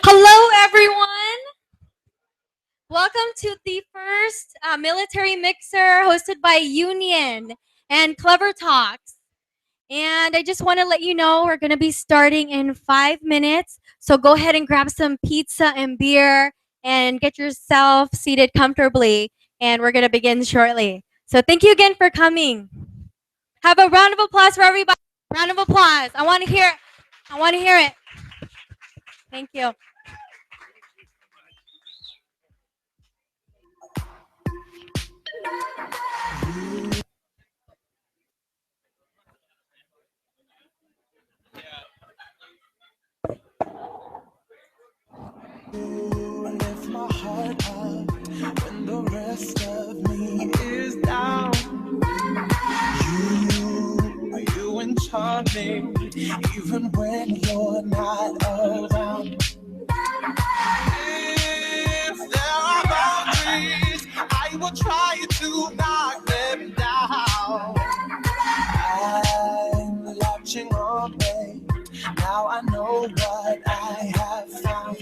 Hello, everyone. Welcome to the first military mixer hosted by Union and Clever Talks. And I just want to let you know we're going to be starting in 5 minutes. So go ahead and grab some pizza and beer and get yourself seated comfortably. And we're going to begin shortly. So thank you again for coming. Have a round of applause for everybody. Round of applause. I want to hear it. I want to hear it. Thank you. Lift my heart up when the rest of me is down. You enchant me even when you're not around. If there are boundaries, I will try to knock them down. I'm latching on, babe. Now I know what I have found.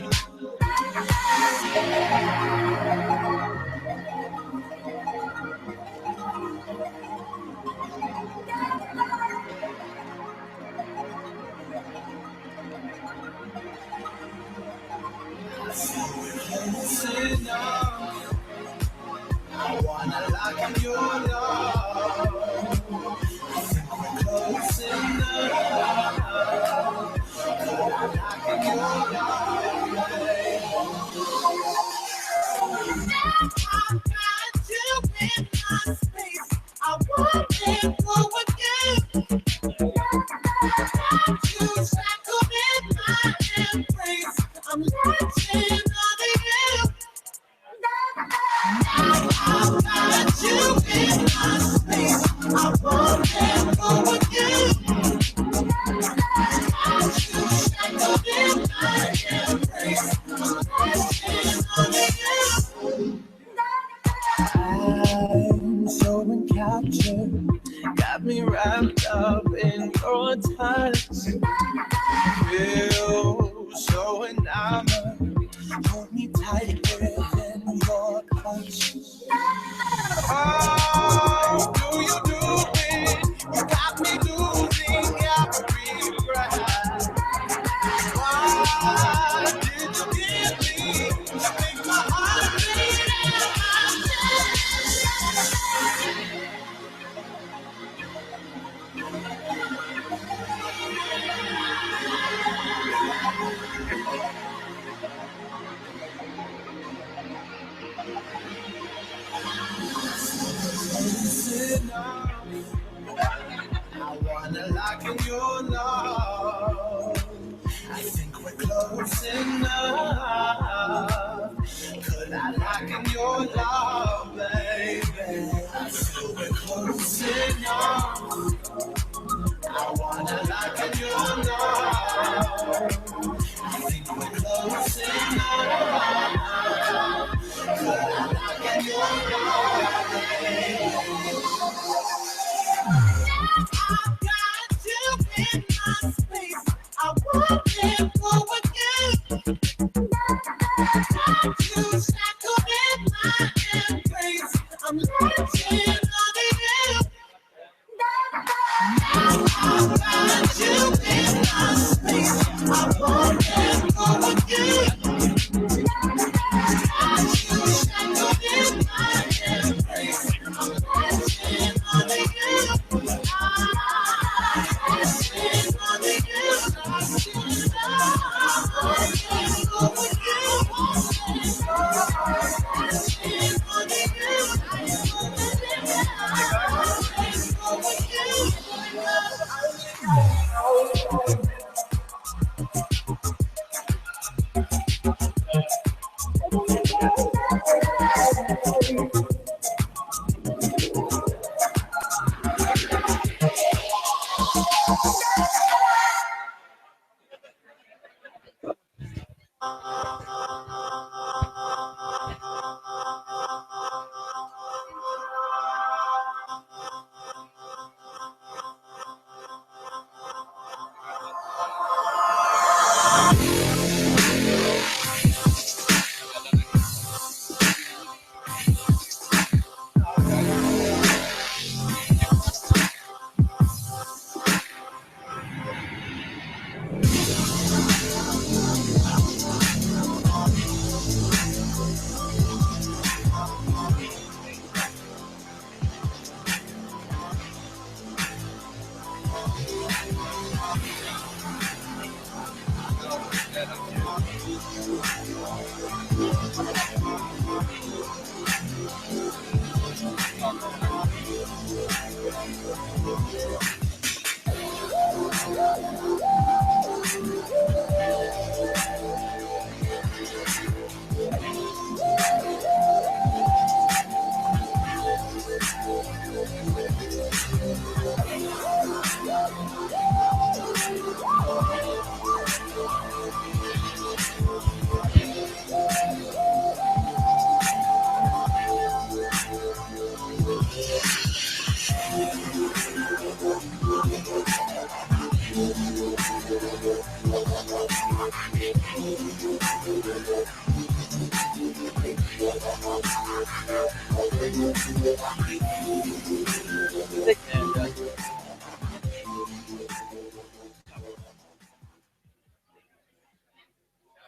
Listen up. I wanna lock in your love. Close enough. Lock in your love. I got you in my space. I want it go again. Got you shackled in my embrace. I'm latching on you. I got you in my space. I want it go again. Got you shackled in my embrace. I'm latching on you. I'm so encaptured, got me wrapped up in your touch. Feel so enamored, hold me tight within your clutch. How do you do it? You got me losing every breath. Why did you give me to make my heart beat in my Listen up. I wanna lock in your love. I think we're close enough. Could I lock in your love, baby? I feel we're close enough. I wanna lock in your love. I think we're close enough. Could I lock in your love, baby? I got you in my space. I want it go again. Got you shackled in my embrace. I'm latching on you. I got you in my space. I want it go again. Got you shackled in my embrace. I'm latching on you.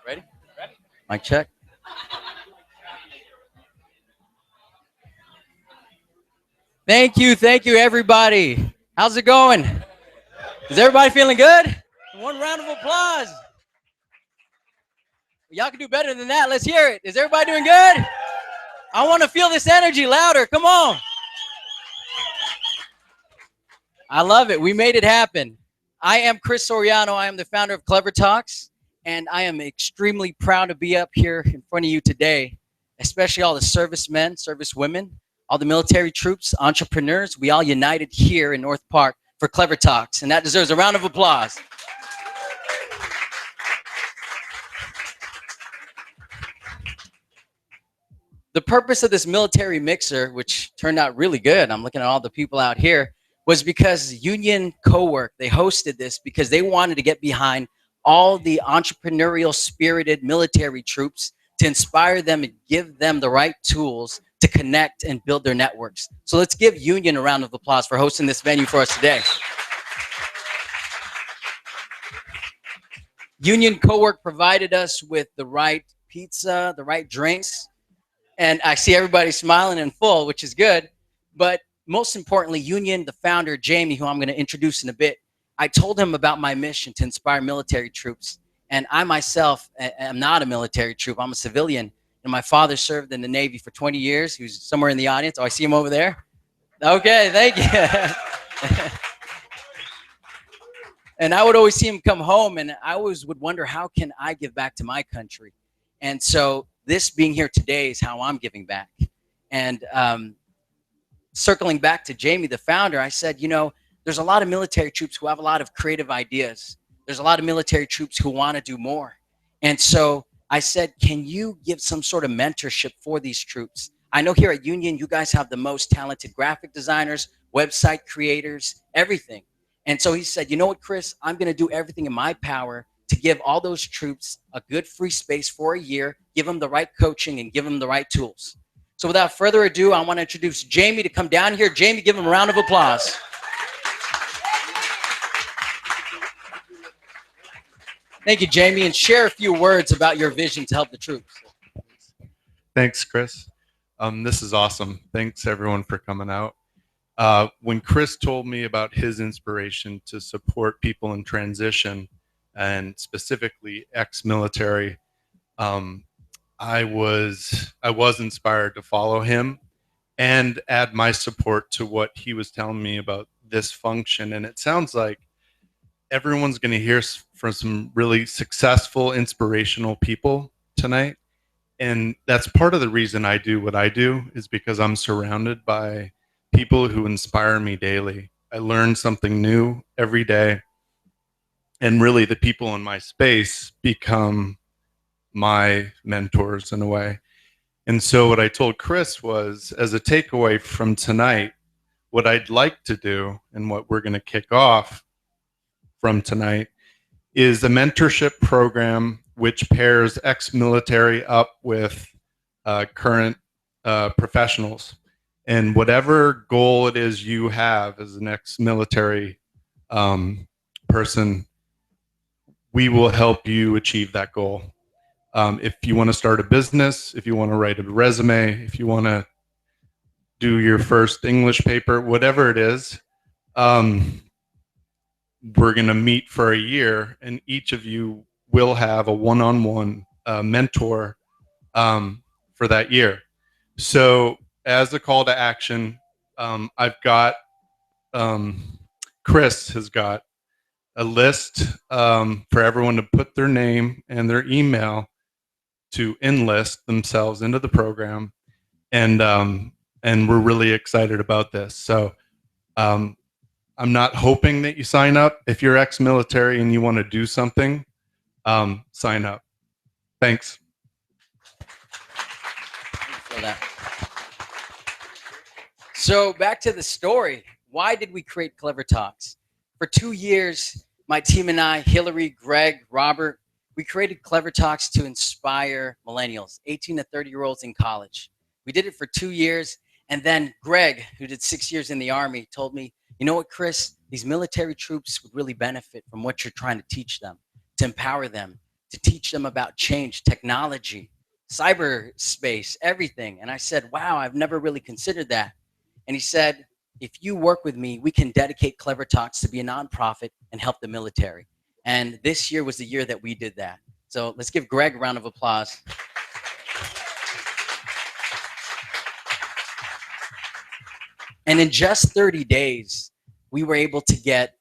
Ready? Mic check. Thank you, everybody. How's it going? Is everybody feeling good? One round of applause. Y'all can do better than that. Let's hear it. Is everybody doing good? I want to feel this energy louder. Come on. I love it. We made it happen. I am Chris Soriano. I am the founder of Clever Talks, and I am extremely proud to be up here in front of you today, especially all the servicemen, servicewomen, all the military troops, entrepreneurs. We all united here in North Park for Clever Talks, and that deserves a round of applause. The purpose of this military mixer, which turned out really good, I'm looking at all the people out here, was because Union Co-work, they hosted this because they wanted to get behind all the entrepreneurial spirited military troops to inspire them and give them the right tools to connect and build their networks. So let's give Union a round of applause for hosting this venue for us today. Union Co-work provided us with the right pizza, the right drinks, and I see everybody smiling and full, which is good. But most importantly, Union, the founder, Jamie, who I'm going to introduce in a bit, I told him about my mission to inspire military troops. And I myself am not a military troop. I'm a civilian. And my father served in the Navy for 20 years. He was somewhere in the audience. Oh, I see him over there. Okay, thank you. And I would always see him come home, and I always would wonder, how can I give back to my country? And so this being here today is how I'm giving back. And circling back to Jamie, the founder, I said, you know, there's a lot of military troops who have a lot of creative ideas. There's a lot of military troops who want to do more. And so I said, can you give some sort of mentorship for these troops? I know here at Union, you guys have the most talented graphic designers, website creators, everything. And so he said, you know what, Chris, I'm going to do everything in my power to give all those troops a good free space for a year, give them the right coaching, and give them the right tools. So without further ado, I want to introduce Jamie to come down here. Jamie, give him a round of applause. Thank you, Jamie, and share a few words about your vision to help the troops. Thanks, Chris. This is awesome. Thanks, everyone, for coming out. When Chris told me about his inspiration to support people in transition, and specifically ex-military, I was inspired to follow him and add my support to what he was telling me about this function. And it sounds like everyone's going to hear from some really successful, inspirational people tonight. And that's part of the reason I do what I do, is because I'm surrounded by people who inspire me daily. I learn something new every day. And really, the people in my space become my mentors in a way. And so what I told Chris was, as a takeaway from tonight, what I'd like to do and what we're going to kick off from tonight is a mentorship program which pairs ex-military up with current professionals. And whatever goal it is you have as an ex-military person, we will help you achieve that goal. If you want to start a business, if you want to write a resume, if you want to do your first English paper, whatever it is, we're going to meet for a year, and each of you will have a one-on-one mentor for that year. So as a call to action, I've got, Chris has got a list for everyone to put their name and their email to enlist themselves into the program. And we're really excited about this. So I'm not hoping that you sign up. If you're ex-military and you want to do something, sign up. Thanks. So back to the story. Why did we create Clever Talks? For 2 years, my team and I, Hillary, Greg, Robert, we created Clever Talks to inspire millennials, 18 to 30-year-olds in college. We did it for 2 years. And then Greg, who did 6 years in the Army, told me, you know what, Chris, these military troops would really benefit from what you're trying to teach them, to empower them, to teach them about change, technology, cyberspace, everything. And I said, wow, I've never really considered that. And he said, if you work with me, we can dedicate Clever Talks to be a nonprofit and help the military. And this year was the year that we did that. So let's give Greg a round of applause. And in just 30 days, we were able to get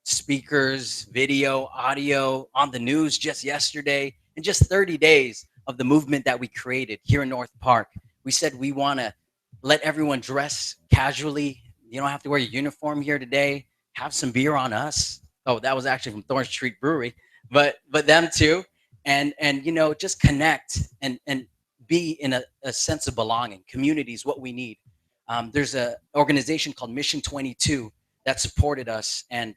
speakers, video, audio on the news just yesterday. In just 30 days of the movement that we created here in North Park, we said we want to let everyone dress casually. You don't have to wear your uniform here today. Have some beer on us. Oh, that was actually from Thorn Street Brewery, but them too. And you know, just connect and be in a sense of belonging. Community is what we need. There's an organization called Mission 22 that supported us. And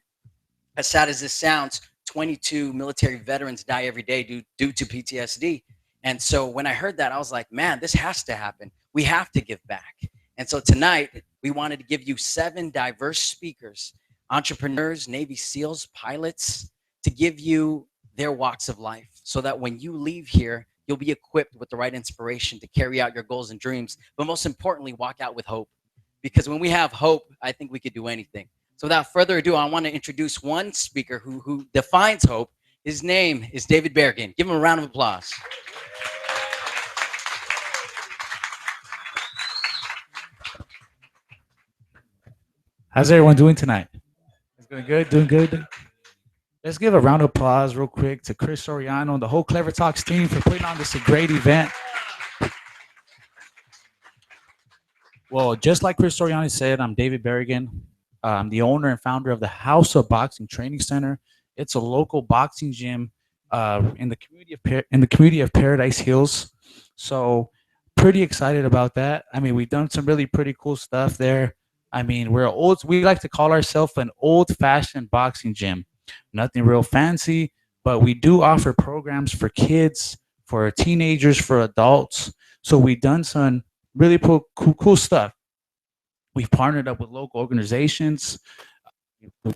as sad as this sounds, 22 military veterans die every day due to PTSD. And so when I heard that, I was like, man, this has to happen. We have to give back. And so tonight, we wanted to give you 7 diverse speakers, entrepreneurs, Navy SEALs, pilots, to give you their walks of life so that when you leave here, you'll be equipped with the right inspiration to carry out your goals and dreams, but most importantly, walk out with hope. Because when we have hope, I think we could do anything. So without further ado, I want to introduce one speaker who defines hope. His name is David Barragan. Give him a round of applause. How's everyone doing tonight? It's doing good, doing good. Let's give a round of applause real quick to Chris Soriano and the whole Clever Talks team for putting on this great event. Well, just like Chris Soriano said, I'm David Barragan. I'm the owner and founder of the House of Boxing Training Center. It's a local boxing gym in the community of Paradise Hills. So pretty excited about that. I mean, we've done some really pretty cool stuff there. I mean, we like to call ourselves an old-fashioned boxing gym. Nothing real fancy, but we do offer programs for kids, for teenagers, for adults. So we've done some really cool stuff. We've partnered up with local organizations.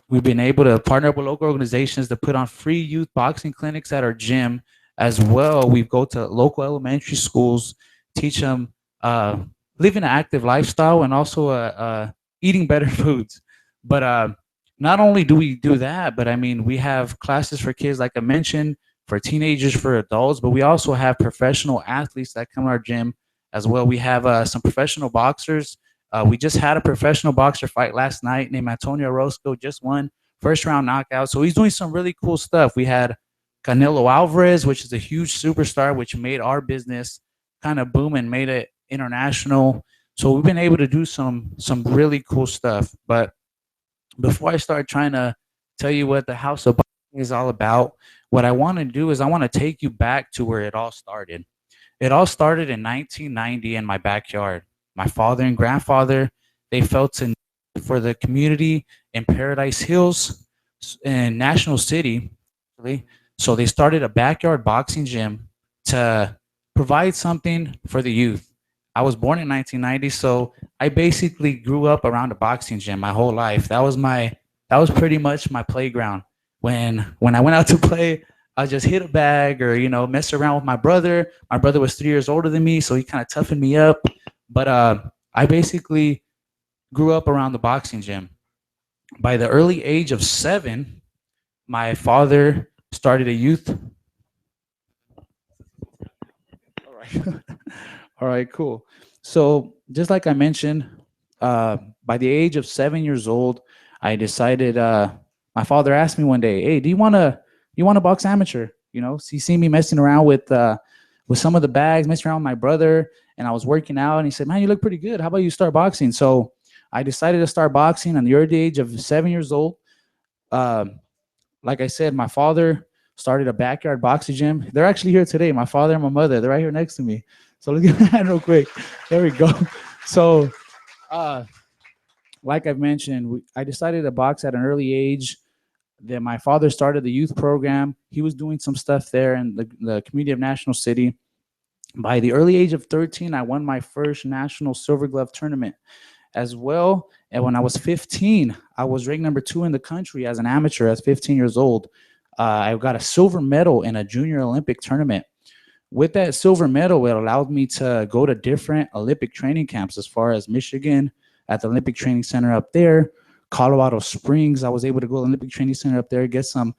We've been able to partner up with local organizations to put on free youth boxing clinics at our gym as well. We go to local elementary schools, teach them living an active lifestyle and also eating better foods. But not only do we do that, but I mean, we have classes for kids, like I mentioned, for teenagers, for adults, but we also have professional athletes that come to our gym as well. We have some professional boxers. We just had a professional boxer fight last night named Antonio Orozco, just won first round knockout. So he's doing some really cool stuff. We had Canelo Alvarez, which is a huge superstar, which made our business kind of boom and made it international. So we've been able to do some really cool stuff. But before I start trying to tell you what the House of Boxing is all about, what I want to do is I want to take you back to where it all started. It all started in 1990 in my backyard. My father and grandfather, they felt a need for the community in Paradise Hills in National City. So they started a backyard boxing gym to provide something for the youth. I was born in 1990, so I basically grew up around a boxing gym my whole life. That was pretty much my playground. When I went out to play, I just hit a bag or, you know, mess around with my brother. My brother was 3 years older than me, so he kind of toughened me up. But I basically grew up around the boxing gym. By the early age of 7, my father started a youth. All right. All right, cool. So just like I mentioned, by the age of 7 years old, I decided, my father asked me one day, hey, do you want to box amateur? You know, so he seen me messing around with some of the bags, messing around with my brother, and I was working out, and he said, man, you look pretty good. How about you start boxing? So I decided to start boxing at the early age of 7 years old. Like I said, my father started a backyard boxing gym. They're actually here today, my father and my mother. They're right here next to me. So look at that real quick. There we go. So like I've mentioned, I decided to box at an early age. Then my father started the youth program. He was doing some stuff there in the community of National City. By the early age of 13, I won my first national silver glove tournament as well. And when I was 15, I was ranked number 2 in the country as an amateur at 15 years old. I got a silver medal in a junior Olympic tournament. With that silver medal, it allowed me to go to different Olympic training camps, as far as Michigan at the Olympic Training Center up there, Colorado Springs. I was able to go to the Olympic Training Center up there, get some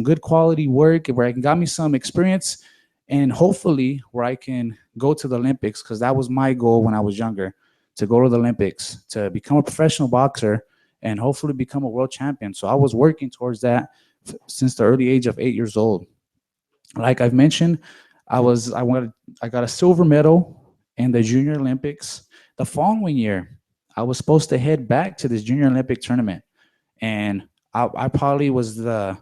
good quality work where I can got me some experience, and hopefully where I can go to the Olympics, because that was my goal when I was younger, to go to the Olympics, to become a professional boxer, and hopefully become a world champion. So I was working towards that since the early age of 8 years old. Like I've mentioned, I got a silver medal in the Junior Olympics. The following year, I was supposed to head back to this Junior Olympic tournament, and I probably was the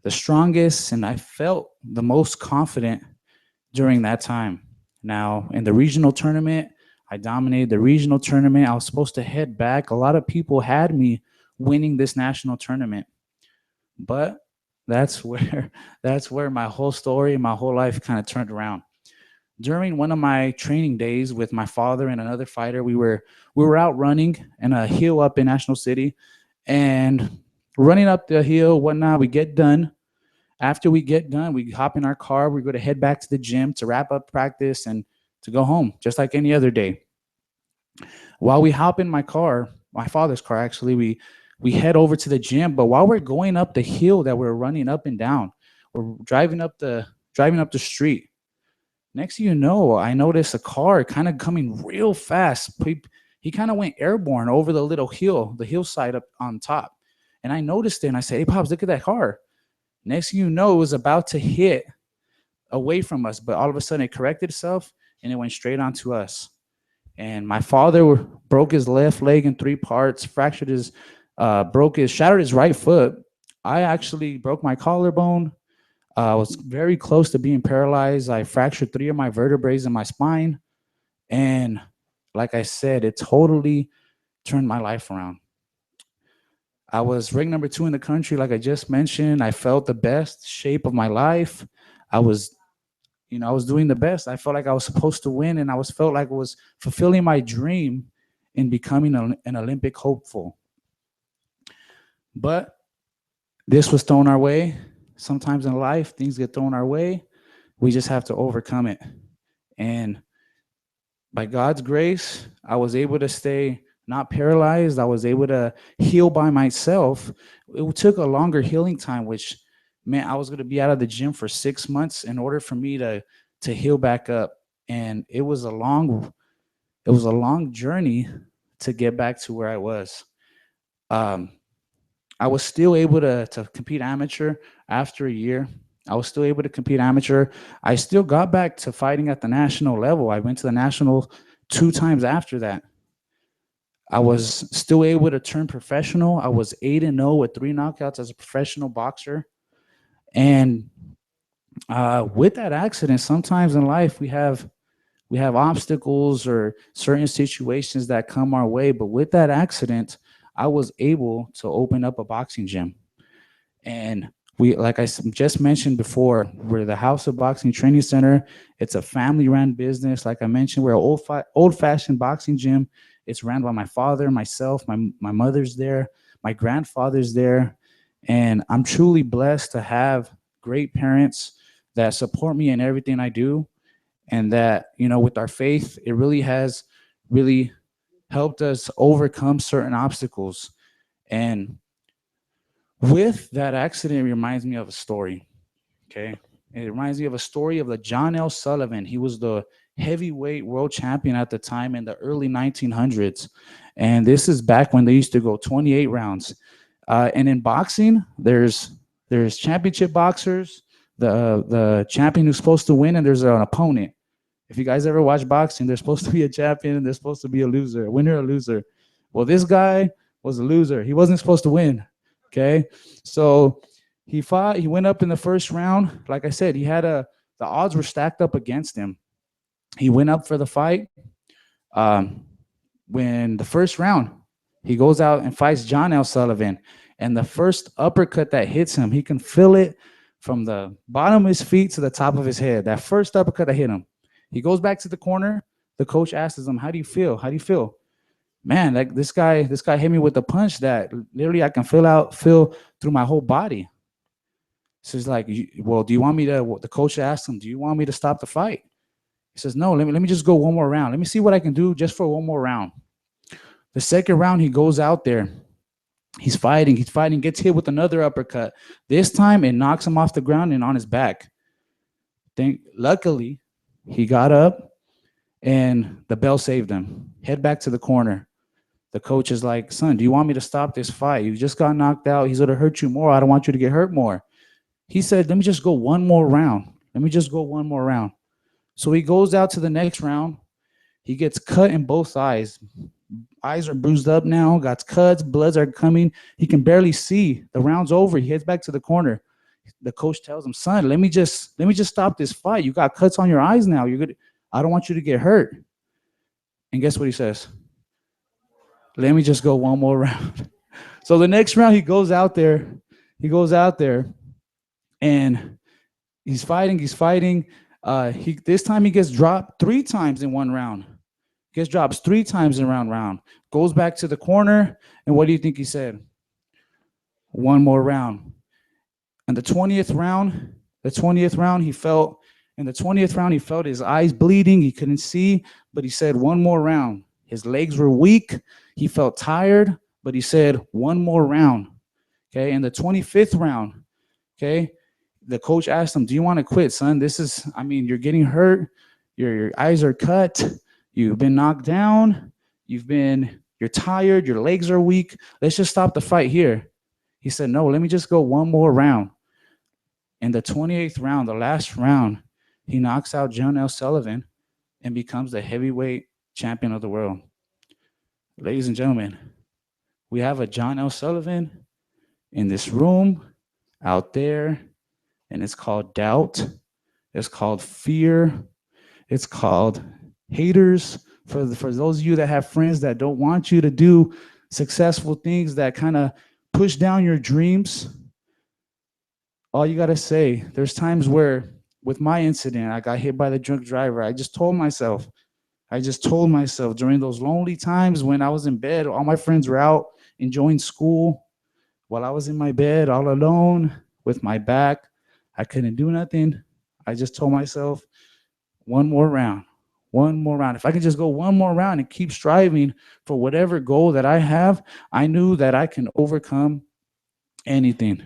strongest, and I felt the most confident during that time. Now, in the regional tournament, I dominated the regional tournament. I was supposed to head back. A lot of people had me winning this national tournament, but that's where my whole story and my whole life kind of turned around. During one of my training days with my father and another fighter, we were out running in a hill up in National City, and running up the hill, whatnot. We get done. After we get done, we hop in our car. We're going to head back to the gym to wrap up practice and to go home, just like any other day. While we hop in my car, my father's car actually, we head over to the gym. But while we're going up the hill that we're running up and down, we're driving up the street. Next thing you know, I noticed a car kind of coming real fast. He kind of went airborne over the little hill, the hillside up on top. And I noticed it, and I said, "Hey, Pops, look at that car." Next thing you know, it was about to hit away from us, but all of a sudden it corrected itself and it went straight onto us. And my father broke his left leg in 3 parts, shattered his right foot. I actually broke my collarbone. I was very close to being paralyzed. I fractured 3 of my vertebrae in my spine. And like I said, it totally turned my life around. I was ranked number 2 in the country, like I just mentioned. I felt the best shape of my life. I was doing the best. I felt like I was supposed to win, and felt like I was fulfilling my dream in becoming an Olympic hopeful. But this was thrown our way. Sometimes in life, things get thrown our way. We just have to overcome it. And by God's grace, I was able to stay not paralyzed. I was able to heal by myself. It took a longer healing time, which meant I was going to be out of the gym for 6 months in order for me to heal back up. And it was a long journey to get back to where I was. I was still able to compete amateur after a year. I was still able to compete amateur. I still got back to fighting at the national level. I went to the national 2 times after that. I was still able to turn professional. I was 8-0 with 3 knockouts as a professional boxer. And with that accident, sometimes in life we have obstacles or certain situations that come our way. But with that accident, I was able to open up a boxing gym. And we, like I just mentioned before, we're the House of Boxing Training Center. It's a family-run business. Like I mentioned, we're an old-fashioned boxing gym. It's ran by my father, myself, my mother's there, my grandfather's there. And I'm truly blessed to have great parents that support me in everything I do. And that, with our faith, it really has helped us overcome certain obstacles. And with that accident, it reminds me of a story. Okay. It reminds me of a story of the John L. Sullivan. He was the heavyweight world champion at the time in the early 1900s. And this is back when they used to go 28 rounds. And in boxing, there's championship boxers, the champion who's supposed to win, and there's an opponent. If you guys ever watch boxing, there's supposed to be a champion and there's supposed to be a loser, a winner or a loser. Well, this guy was a loser. He wasn't supposed to win. Okay. So he fought, he went up in the first round. Like I said, the odds were stacked up against him. He went up for the fight. When the first round, he goes out and fights John L. Sullivan. And the first uppercut that hits him, he can feel it from the bottom of his feet to the top of his head. That first uppercut that hit him. He goes back to the corner. The coach asks him, "How do you feel? How do you feel?" Man, like this guy hit me with a punch that literally I can feel through my whole body. So he's like, well, do you want me to, the coach asked him, do you want me to stop the fight? He says, no, let me just go one more round. Let me see what I can do just for one more round. The second round, he goes out there. He's fighting, gets hit with another uppercut. This time, it knocks him off the ground and on his back. Luckily, he got up and the bell saved him. Head back to the corner. The coach is like, son, do you want me to stop this fight? You just got knocked out. He's going to hurt you more. I don't want you to get hurt more. He said, let me just go one more round. So he goes out to the next round. He gets cut in both eyes. Eyes are bruised up now, got cuts, bloods are coming. He can barely see. The round's over. He heads back to the corner. The coach tells him, son, let me just stop this fight. You got cuts on your eyes now. You're good. I don't want you to get hurt. And guess what he says? Let me just go one more round. So the next round, he goes out there, and he's fighting. This time he gets dropped 3 times in one round. Gets drops 3 times in round. Goes back to the corner, and what do you think he said? One more round. And the 20th round, he felt his eyes bleeding. He couldn't see, but he said one more round. His legs were weak. He felt tired, but he said one more round. Okay, in the 25th round, okay, the coach asked him, do you want to quit, son? You're getting hurt. Your eyes are cut. You've been knocked down. You're tired. Your legs are weak. Let's just stop the fight here. He said, no, let me just go one more round. In the 28th round, the last round, he knocks out John L. Sullivan and becomes the heavyweight champion of the world. Ladies and gentlemen, we have a John L. Sullivan in this room, out there, and it's called doubt. It's called fear. It's called haters. For those of you that have friends that don't want you to do successful things, that kind of push down your dreams, all you got to say, there's times where, with my incident, I got hit by the drunk driver. I just told myself during those lonely times when I was in bed, all my friends were out enjoying school, while I was in my bed all alone with my back. I couldn't do nothing. I just told myself, one more round. If I can just go one more round and keep striving for whatever goal that I have, I knew that I can overcome anything.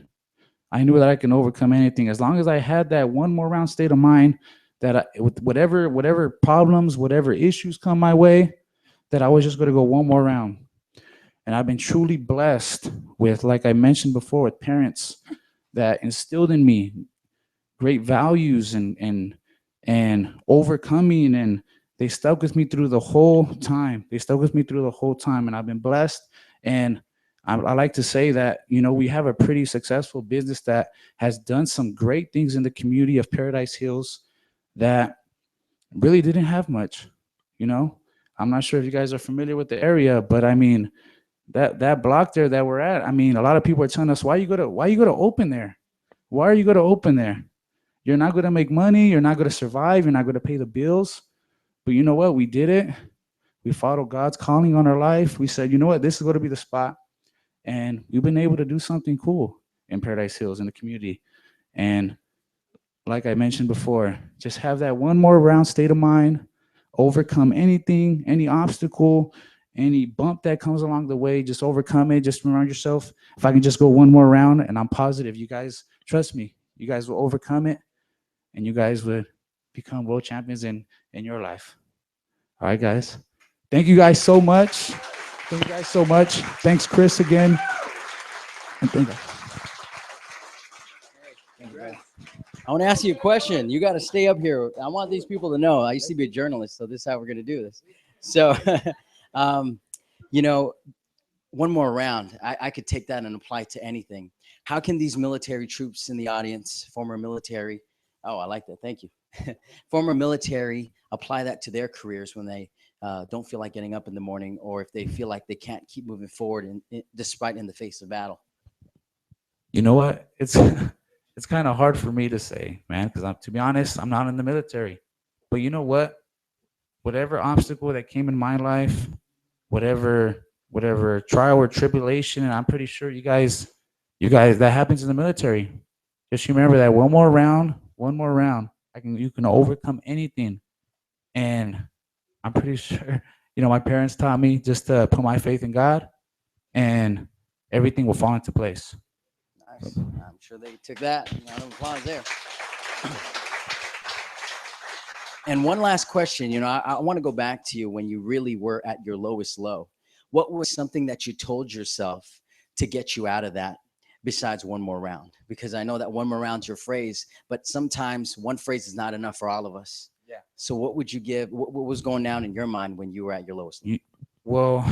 As long as I had that one more round state of mind, that with whatever problems, whatever issues come my way, that I was just going to go one more round. And I've been truly blessed with, like I mentioned before, with parents that instilled in me great values and overcoming, and they stuck with me through the whole time. And I've been blessed. And I like to say that, we have a pretty successful business that has done some great things in the community of Paradise Hills that really didn't have much. I'm not sure if you guys are familiar with the area, but that block there that we're at, a lot of people are telling us, why you go to open there? Why are you going to open there? You're not going to make money. You're not going to survive. You're not going to pay the bills. But you know what? We did it. We followed God's calling on our life. We said, you know what? This is going to be the spot. And we've been able to do something cool in Paradise Hills, in the community. And like I mentioned before, just have that one more round state of mind, overcome anything, any obstacle, any bump that comes along the way, just overcome it. Just remind yourself, if I can just go one more round, and I'm positive you guys, trust me, you guys will overcome it, and you guys would become world champions in your life. All right, guys. Thank you guys so much. Thanks, Chris, again. And thank you. I want to ask you a question. You got to stay up here. I want these people to know. I used to be a journalist, so this is how we're going to do this. So, one more round. I could take that and apply to anything. How can these military troops in the audience, former military, oh, I like that. Thank you. Former military, apply that to their careers when they don't feel like getting up in the morning, or if they feel like they can't keep moving forward despite in the face of battle? You know what? It's kind of hard for me to say, man, because to be honest, I'm not in the military. But you know what? Whatever obstacle that came in my life, whatever trial or tribulation, and I'm pretty sure you guys, that happens in the military. just remember that one more round, you can overcome anything. And I'm pretty sure, my parents taught me just to put my faith in God, and everything will fall into place. Nice. I'm sure they took that. Round of applause there. And one last question, I want to go back to you when you really were at your lowest low. What was something that you told yourself to get you out of that besides one more round? Because I know that one more round's your phrase, but sometimes one phrase is not enough for all of us. Yeah. So what would you give? What was going down in your mind when you were at your lowest low? Well,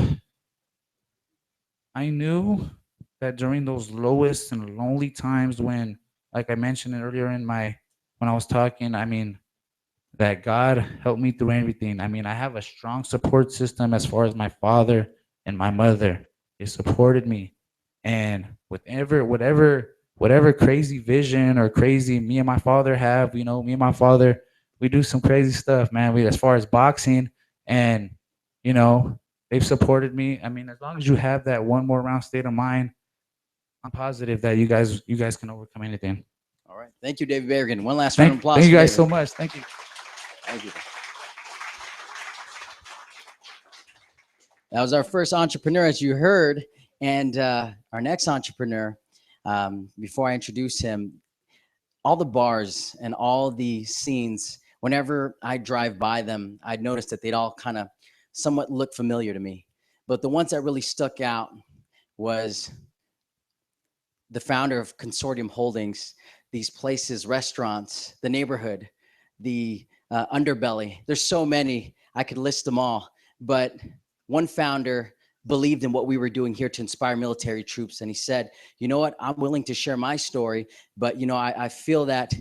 I knew that during those lowest and lonely times when, like I mentioned earlier when I was talking, that God helped me through everything. I have a strong support system as far as my father and my mother. They supported me. And whatever crazy vision or crazy me and my father have, me and my father, we do some crazy stuff, man. As far as boxing, and you know, they've supported me. As long as you have that one more round state of mind, I'm positive that you guys can overcome anything. All right. Thank you, David Barragan. One last round of applause. Thank you for guys David. so much. Thank you. Thank you. That was our first entrepreneur, as you heard. And our next entrepreneur, before I introduce him, all the bars and all the scenes, whenever I drive by them, I'd notice that they'd all kind of somewhat look familiar to me. But the ones that really stuck out was the founder of Consortium Holdings, these places, restaurants, the neighborhood, the underbelly. There's so many, I could list them all. But one founder believed in what we were doing here to inspire military troops. And he said, you know what, I'm willing to share my story, but I feel that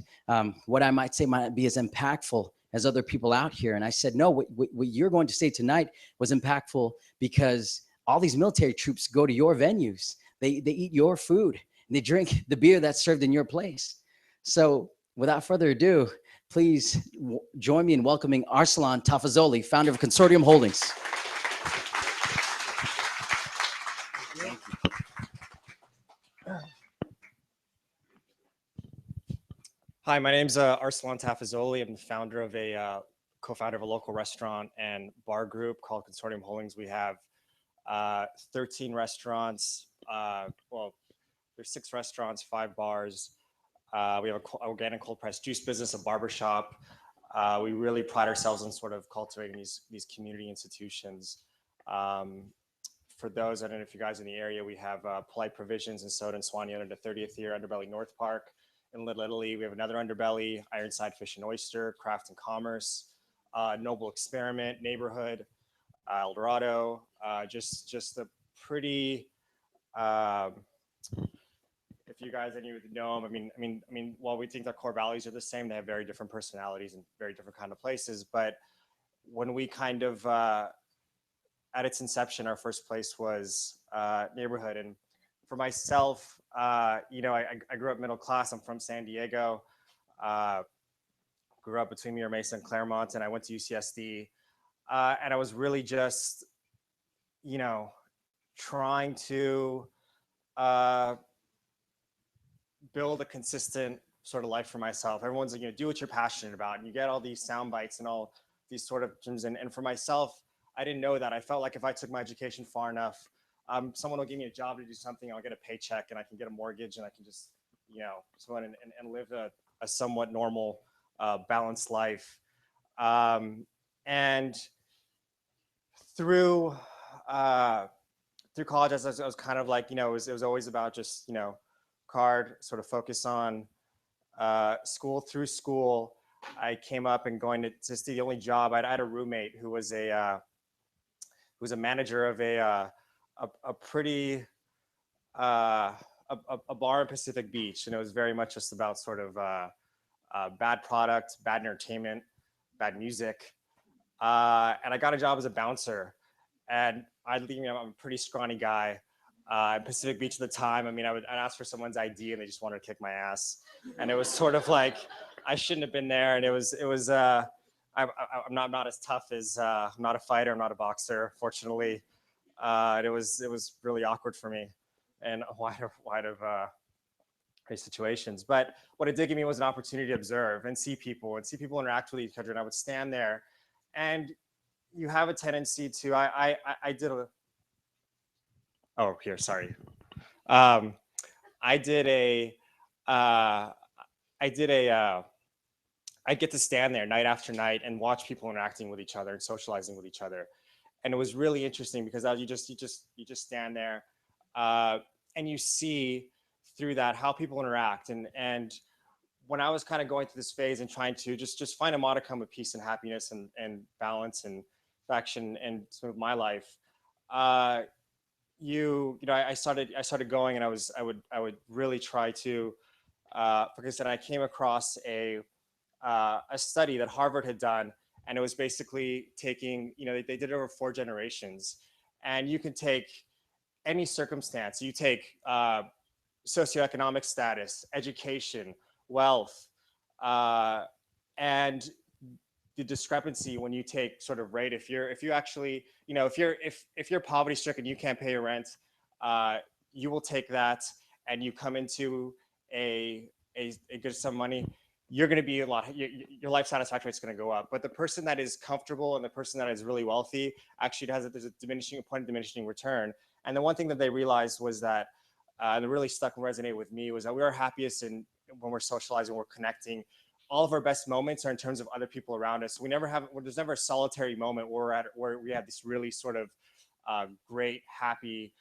what I might say might be as impactful as other people out here. And I said, no, what you're going to say tonight was impactful because all these military troops go to your venues. They eat your food and they drink the beer that's served in your place. So without further ado, please join me in welcoming Arsalun Tafazoli, founder of Consortium Holdings. Hi, my name's Arsalun Tafazoli. I'm the founder of co-founder of a local restaurant and bar group called Consortium Holdings. We have 13 restaurants. There's 6 restaurants, 5 bars. We have an organic cold pressed juice business, a barbershop. We really pride ourselves on sort of cultivating these community institutions. For those, I don't know if you guys are in the area, we have Polite Provisions and Soda and Swan under the 30th year, Underbelly North Park. In Little Italy, we have another Underbelly, Ironside Fish and Oyster, Craft and Commerce, Noble Experiment, Neighborhood, El Dorado, just a pretty, if you guys any would know them, I mean, while we think their core values are the same, they have very different personalities and very different kind of places. But when we kind of, at its inception, our first place was Neighborhood. And for myself, I grew up middle class. I'm from San Diego. Grew up between Mira Mesa and Claremont, and I went to UCSD. And I was really just, trying to build a consistent sort of life for myself. Everyone's like, do what you're passionate about, and you get all these sound bites and all these sort of terms. And for myself, I didn't know that. I felt like if I took my education far enough, someone will give me a job to do something, I'll get a paycheck, and I can get a mortgage, and I can just, go in and live a somewhat normal, balanced life. And through college, I was kind of like, it was always about just, card, sort of focus on school. Through school, I came up and going to just the only job. I had a roommate who was a manager of a pretty a bar in Pacific Beach, and it was very much just about sort of bad product, bad entertainment, bad music, and I got a job as a bouncer. And I'm a pretty scrawny guy in Pacific Beach at the time. I'd ask for someone's ID, and they just wanted to kick my ass, and it was sort of like I shouldn't have been there. And it was. I'm not as tough as I'm not a fighter. I'm not a boxer, fortunately. And it was really awkward for me, and wide of situations. But what it did give me was an opportunity to observe and see people interact with each other. And I would stand there, and you have a tendency to, I did a, oh, here, sorry. I did a, uh, I did a, I get to stand there night after night and watch people interacting with each other and socializing with each other. And it was really interesting because you just stand there, and you see through that how people interact. And when I was kind of going through this phase and trying to just find a modicum of peace and happiness and balance and affection and sort of my life, I started going, and I would really try to because then I came across a study that Harvard had done, and it was basically taking, they did it over 4 generations, and you can take any circumstance. You take socioeconomic status, education, wealth, and the discrepancy when you take sort of rate. If you actually, if you're poverty stricken, you can't pay your rent, you will take that, and you come into a good sum of money, you're going to be your life satisfaction rate is going to go up. But the person that is comfortable and the person that is really wealthy actually there's a point of diminishing return. And the one thing that they realized was that, and it really stuck and resonated with me, was that we are happiest when we're socializing, we're connecting. All of our best moments are in terms of other people around us. There's never a solitary moment where we have this really sort of great, happy.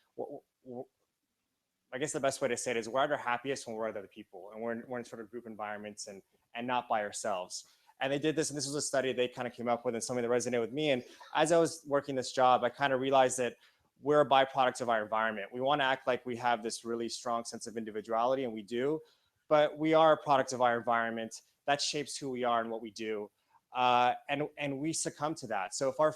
I guess the best way to say it is we're at our happiest when we're with other people, and we're in sort of group environments and not by ourselves. And they did this, and this was a study they kind of came up with, and something that resonated with me. And as I was working this job, I kind of realized that we're a byproduct of our environment. We want to act like we have this really strong sense of individuality, and we do, but we are a product of our environment that shapes who we are and what we do. And we succumb to that. So if our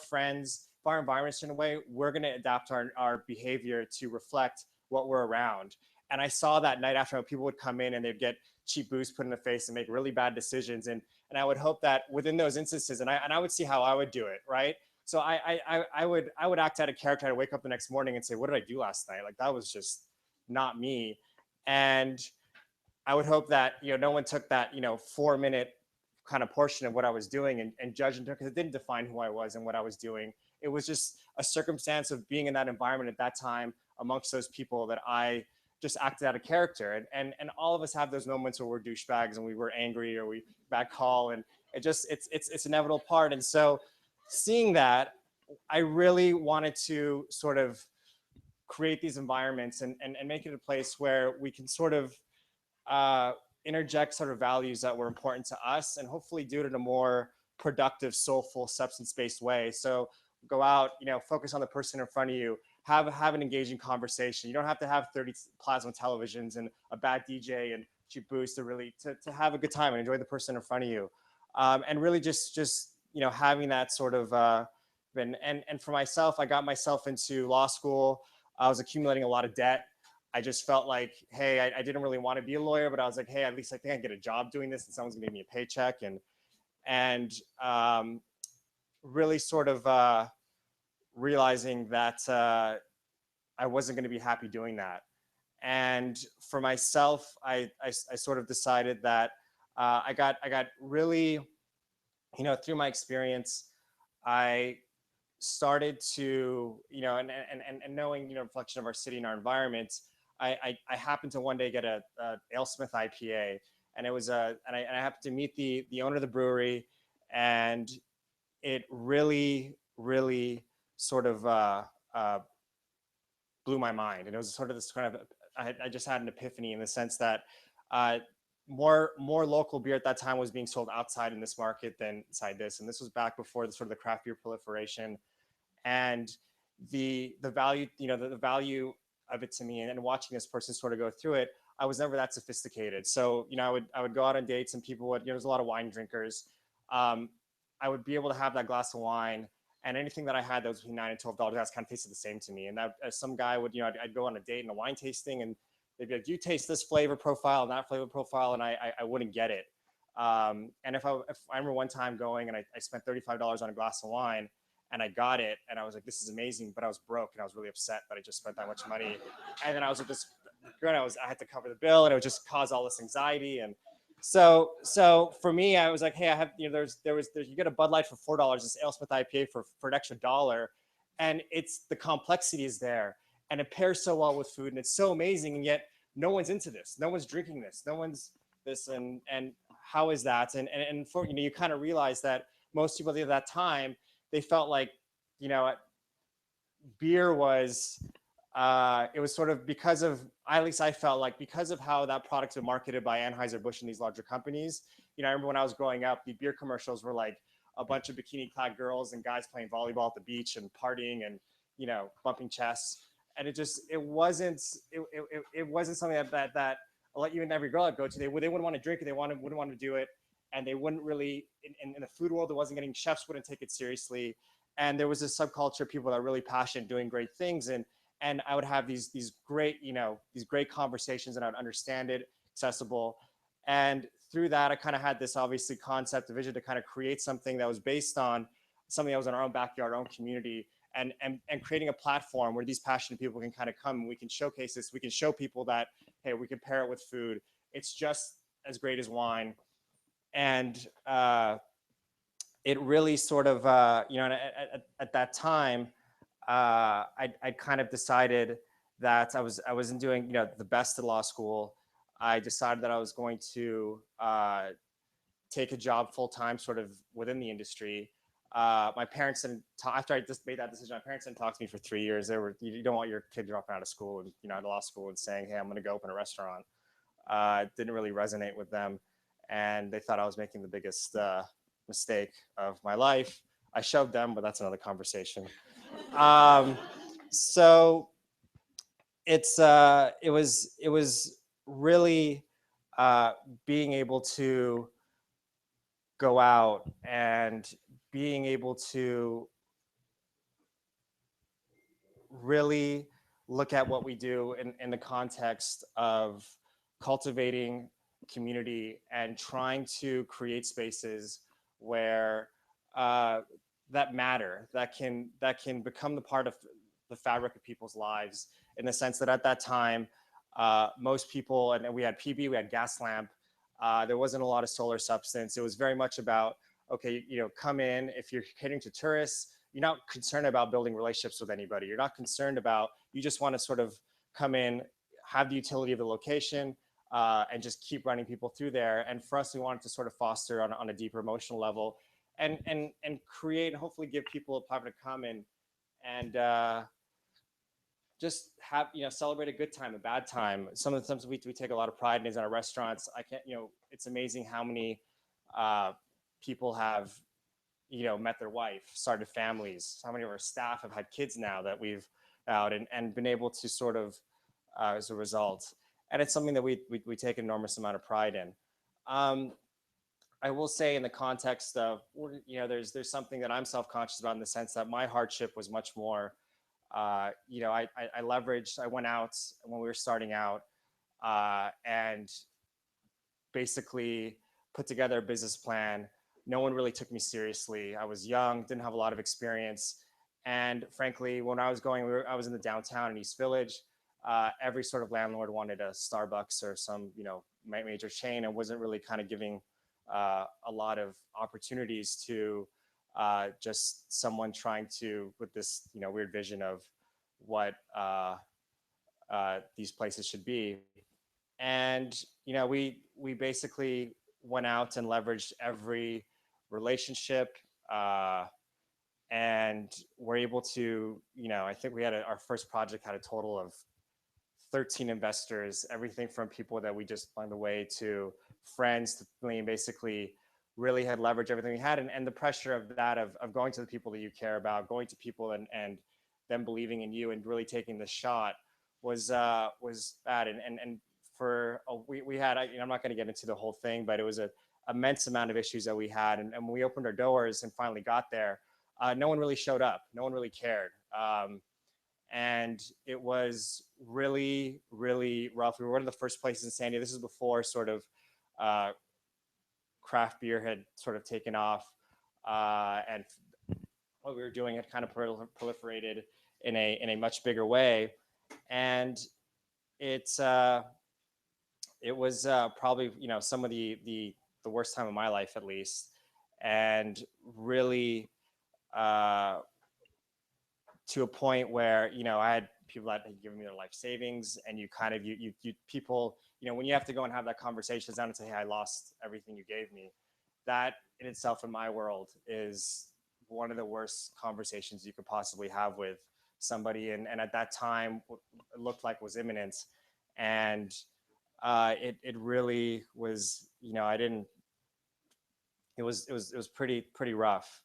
environment's in a way, we're going to adapt our behavior to reflect what we're around. And I saw that night after, people would come in and they'd get cheap booze put in the face and make really bad decisions. And I would hope that within those instances, and I would see how I would do it, right? So I would act out of character. I'd wake up the next morning and say, what did I do last night? Like, that was just not me. And I would hope that, no one took that, 4-minute kind of portion of what I was doing and judged it, because it didn't define who I was and what I was doing. It was just a circumstance of being in that environment at that time amongst those people that I just acted out of character. And all of us have those moments where we're douchebags and we were angry or we bad call, and it's an inevitable part. And so seeing that, I really wanted to sort of create these environments and make it a place where we can sort of interject sort of values that were important to us, and hopefully do it in a more productive, soulful, substance-based way. So go out, focus on the person in front of you, have an engaging conversation. You don't have to have 30 plasma televisions and a bad DJ and cheap booze to have a good time and enjoy the person in front of you. And really just having that sort of and for myself, I got myself into law school. I was accumulating a lot of debt. I just felt like, hey, I didn't really want to be a lawyer, but I was like, hey, at least I think I can get a job doing this and someone's gonna give me a paycheck. And really sort of realizing that I wasn't going to be happy doing that. And for myself, I sort of decided that I got really, through my experience, I started to, and knowing, reflection of our city and our environment, I happened to one day get a AleSmith IPA, and it was and I happened to meet the owner of the brewery, and it really sort of blew my mind. And it was sort of this kind of, I just had an epiphany in the sense that more local beer at that time was being sold outside in this market than inside this. And this was back before the sort of the craft beer proliferation. And the value, the value of it to me, and watching this person sort of go through it, I was never that sophisticated. So, I would go out on dates and people would, there's a lot of wine drinkers. I would be able to have that glass of wine, and anything that I had that was between $9 and $12, that kind of tasted the same to me. And that some guy would, I'd go on a date and a wine tasting, and they'd be like, do you taste this flavor profile and that flavor profile? And I wouldn't get it. And if I remember one time going and I spent $35 on a glass of wine, and I got it, and I was like, this is amazing, but I was broke and I was really upset that I just spent that much money. And then I was with this Grana, I had to cover the bill, and it would just cause all this anxiety. And so for me, I was like, hey, I have, you know, there's you get a Bud Light for $4, this AleSmith IPA for an extra $1, and it's the complexity is there, and it pairs so well with food, and it's so amazing, and yet no one's into this, no one's drinking this, no one's this, and how is that? And for, you know, you kind of realize that most people at that time, they felt like, you know, beer was it was sort of because of, at least I felt like, because of how that product was marketed by Anheuser-Busch and these larger companies. You know, I remember when I was growing up, the beer commercials were like a bunch of bikini-clad girls and guys playing volleyball at the beach and partying and, you know, bumping chests. And it wasn't something that let you and every girl I'd go to, they wouldn't want to drink it, they wouldn't want to do it, and they wouldn't really, in the food world, it wasn't getting, chefs wouldn't take it seriously. And there was this subculture of people that are really passionate, doing great things, and I would have these great, you know, these great conversations, and I would understand it, accessible. And through that, I kind of had this obviously concept, a vision to kind of create something that was based on something that was in our own backyard, our own community, and creating a platform where these passionate people can kind of come and we can showcase this. We can show people that, hey, we can pair it with food. It's just as great as wine. And it really sort of, you know, at that time, I kind of decided that I wasn't doing, you know, the best at law school. I decided that I was going to take a job full time, sort of within the industry. My parents didn't after I just made that decision. My parents didn't talk to me for 3 years. They were, you don't want your kid dropping out of school and, you know, out of law school and saying, hey, I'm going to go open a restaurant. It didn't really resonate with them, and they thought I was making the biggest mistake of my life. I shoved them, but that's another conversation. So it was really being able to go out and being able to really look at what we do in the context of cultivating community and trying to create spaces where that matter, that can become the part of the fabric of people's lives, in the sense that at that time, most people, and we had PB, we had gas lamp, there wasn't a lot of solar substance. It was very much about, okay, you know, come in, if you're catering to tourists, you're not concerned about building relationships with anybody. You're not concerned about, you just want to sort of come in, have the utility of the location, and just keep running people through there. And for us, we wanted to sort of foster on a deeper emotional level, and create, and hopefully give people a platform to come in and just have, you know, celebrate a good time, a bad time. Some of the times we take a lot of pride in is in our restaurants. I can't, you know, it's amazing how many people have, you know, met their wife, started families. How many of our staff have had kids now that we've out and been able to sort of as a result. And it's something that we take an enormous amount of pride in. I will say, in the context of, you know, there's something that I'm self-conscious about, in the sense that my hardship was much more, you know, I leveraged, I went out when we were starting out and basically put together a business plan. No one really took me seriously. I was young, didn't have a lot of experience. And frankly, when I was going, I was in the downtown in East Village. Every sort of landlord wanted a Starbucks or some, you know, major chain, and wasn't really kind of giving a lot of opportunities to just someone trying to, with this, you know, weird vision of what these places should be. And, you know, we basically went out and leveraged every relationship, and were able to, you know, I think we had our first project had a total of 13 investors, everything from people that we just found the way to friends, to basically really had leveraged everything we had. And the pressure of that, of going to the people that you care about, going to people and them believing in you and really taking the shot was bad. And for, we had, you know, I'm not going to get into the whole thing, but it was an immense amount of issues that we had. And when we opened our doors and finally got there, no one really showed up. No one really cared. And it was really, really rough. We were one of the first places in San Diego. This is before sort of craft beer had sort of taken off, and what we were doing had kind of proliferated in a much bigger way. And it's it was probably some of the worst time of my life, at least, and really to a point where I had people that had given me their life savings, and you kind of you people, when you have to go and have that conversation down and say, hey, I lost everything you gave me, that in itself in my world is one of the worst conversations you could possibly have with somebody, and at that time it looked like was imminent, and it really was. I didn't. It was pretty rough.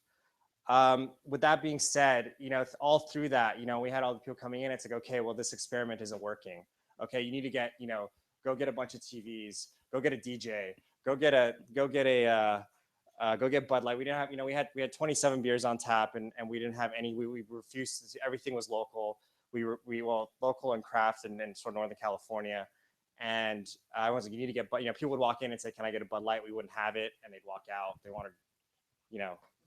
With that being said, all through that, we had all the people coming in. It's like, okay, well, this experiment isn't working. Okay, you need to get, go get a bunch of TVs, go get a DJ, go get Bud Light. We didn't have, we had 27 beers on tap, and we didn't have any. We refused to. Everything was local. Well, local and craft, and sort of Northern California. And I was like, you need to get, people would walk in and say, can I get a Bud Light? We wouldn't have it, and they'd walk out. They wanted,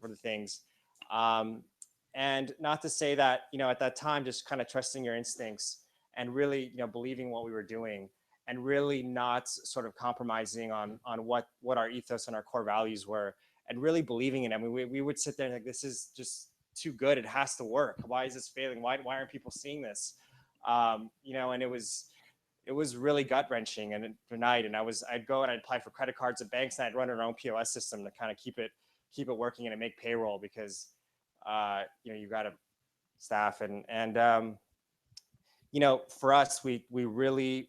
for the things. And not to say that, at that time, just kind of trusting your instincts and really, believing what we were doing, and really not sort of compromising on what our ethos and our core values were, and really believing in it. I mean, we would sit there and like, this is just too good. It has to work. Why is this failing? Why aren't people seeing this? And it was really gut wrenching and tonight. And I'd go and I'd apply for credit cards at banks, and I'd run our own POS system to kind of keep it working and make payroll, because you got to staff, and for us, we really